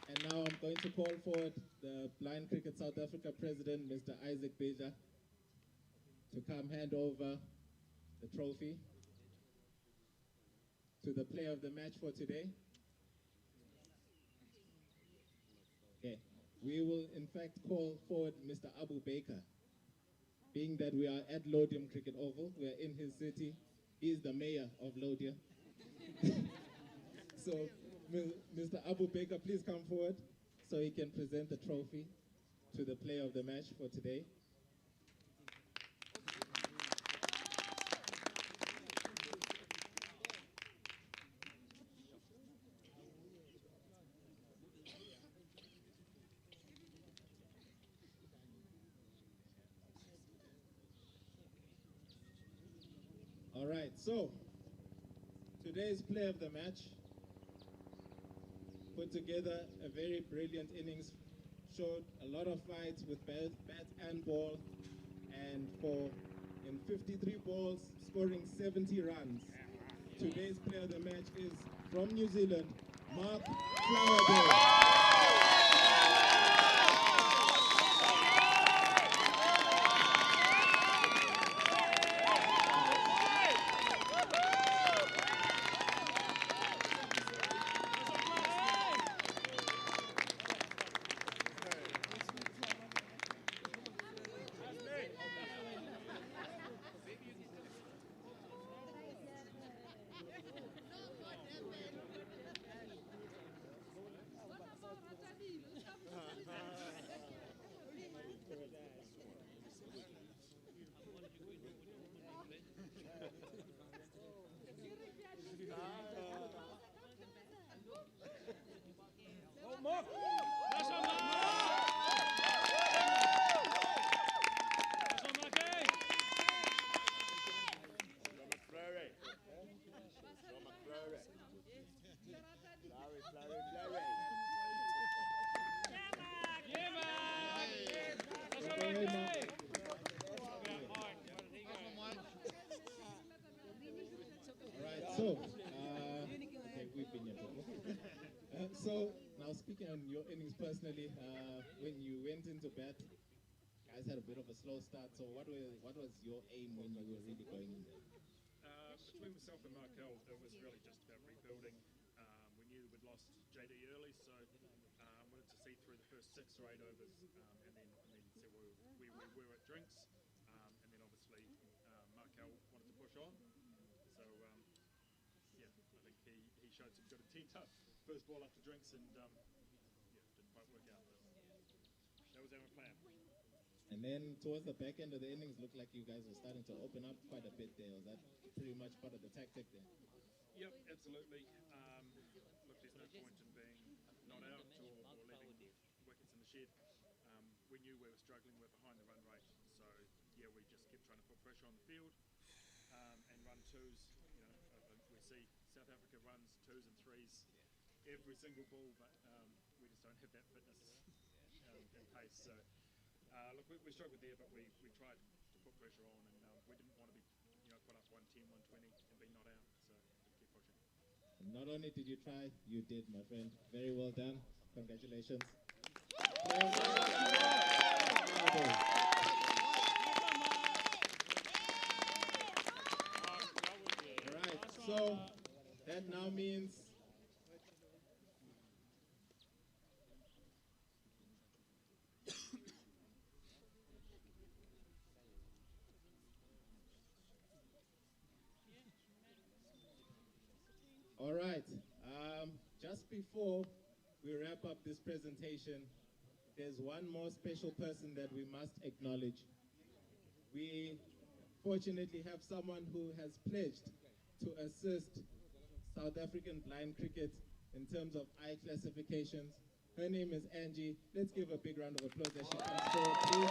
And now I'm going to call forward the Blind Cricket South Africa President, Mr. Isaac Beja, to come hand over the trophy to the player of the match for today. Okay, we will in fact call forward Mr. Abu Baker. Being that we are at Lodium Cricket Oval, we are in his city. He is the mayor of Lodium. So, Mr. Abu Baker, please come forward so he can present the trophy to the player of the match for today. All right, so today's player of the match put together a very brilliant innings, showed a lot of fights with bat and ball, and in 53 balls, scoring 70 runs. Today's player of the match is from New Zealand, Mark Flowerday. So, now speaking on your innings personally, when you went into bat, guys had a bit of a slow start. So what was your aim when you were really going in there? Between myself and Markel, it was really just about rebuilding. We knew we'd lost JD early, so wanted to see through the first 6 or 8 overs, and then see where we were at drinks. And then obviously Markel wanted to push on. So yeah, I think he showed some good intent up first ball after drinks, and yeah, didn't quite work out. But that was our plan. And then towards the back end of the innings, looked like you guys were starting to open up quite a bit there. Was that pretty much part of the tactic there? Yep, absolutely. Look, there's no point in being not out or leaving wickets in the shed. We knew we were struggling with behind the run rate, so yeah, we just kept trying to put pressure on the field and run twos. You know, we see South Africa runs twos and threes every single ball, but we just don't have that fitness and pace. So look, we struggled there, but we tried to put pressure on, and we didn't want to be, put up 110, 120 and be not out. So we keep pushing. Not only did you try, you did, my friend. Very well done. Congratulations. Alright, so that now means all right, just before we wrap up this presentation, there's one more special person that we must acknowledge. We fortunately have someone who has pledged to assist South African blind cricket in terms of eye classifications. Her name is Angie. Let's give a big round of applause as she comes forward, please.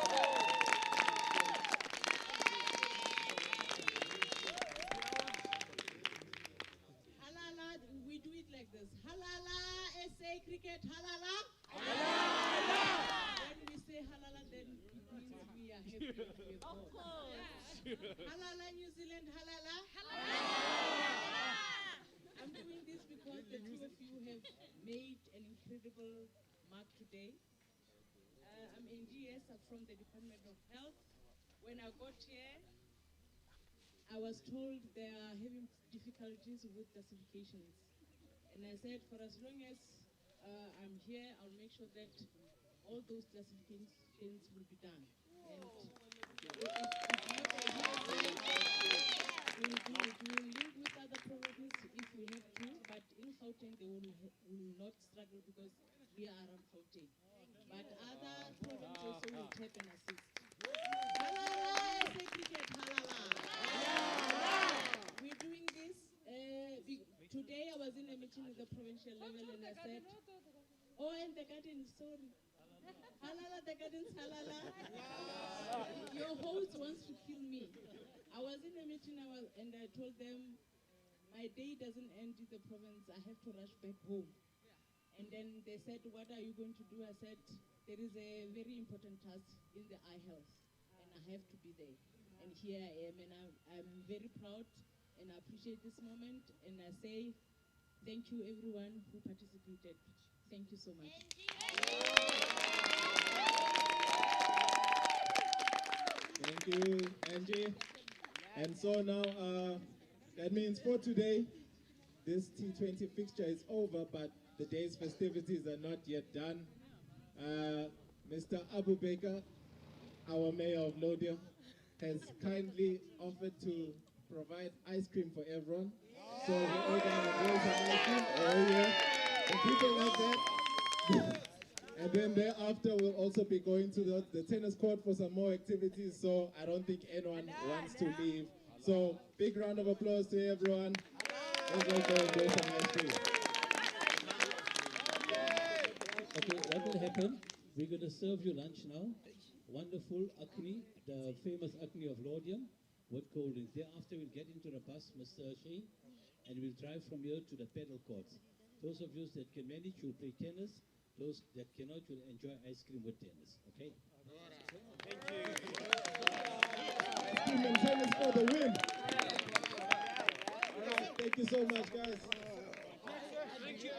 Halala, we do it like this. Halala, SA cricket, halala. Halala. When we say halala, then it means we are happy. Of course. Yeah. Halala, New Zealand, halala. Halala. I'm doing this because the two of you have made an incredible mark today. I'm NGS, I'm from the Department of Health. When I got here, I was told they are having difficulties with classifications. And I said, for as long as I'm here, I'll make sure that all those classifications will be done. And we'll link with other provinces if we have to, but in Gauteng they will not struggle because we are around Gauteng. But other provinces also will tap and assist. Halala, SA cricket, halala. We're doing this. Today I was in a meeting at the provincial level and I said, oh, and the garden, sorry. Halala, the gardens, halala. Your host wants to kill me. I was in a meeting and I told them, my day doesn't end in the province. I have to rush back home. And then they said, what are you going to do? I said, there is a very important task in the eye health, and I have to be there. And here I am, and I'm very proud, and I appreciate this moment. And I say, thank you everyone who participated. Thank you so much. Thank you, Angie. And so now, that means for today, this T20 fixture is over, but the day's festivities are not yet done. Mr. Abu Baker, our mayor of Lodya, has kindly offered to provide ice cream for everyone. So we're all going to enjoy some ice cream. Oh yeah, and people like that. And then thereafter, we'll also be going to the tennis court for some more activities. So I don't think anyone wants to leave. So big round of applause to everyone. Let's all go enjoy some ice cream. Okay, what will happen? We're going to serve you lunch now. Wonderful Acne, the famous Acne of Lordium, with cold drinks. Thereafter, we'll get into the bus, Mr. Shane, and we'll drive from here to the pedal courts. Those of you that can manage, you'll play tennis. Those that cannot, will enjoy ice cream with tennis. Okay? Thank you. Ice cream and tennis for the win. All right, thank you so much, guys. Thank you.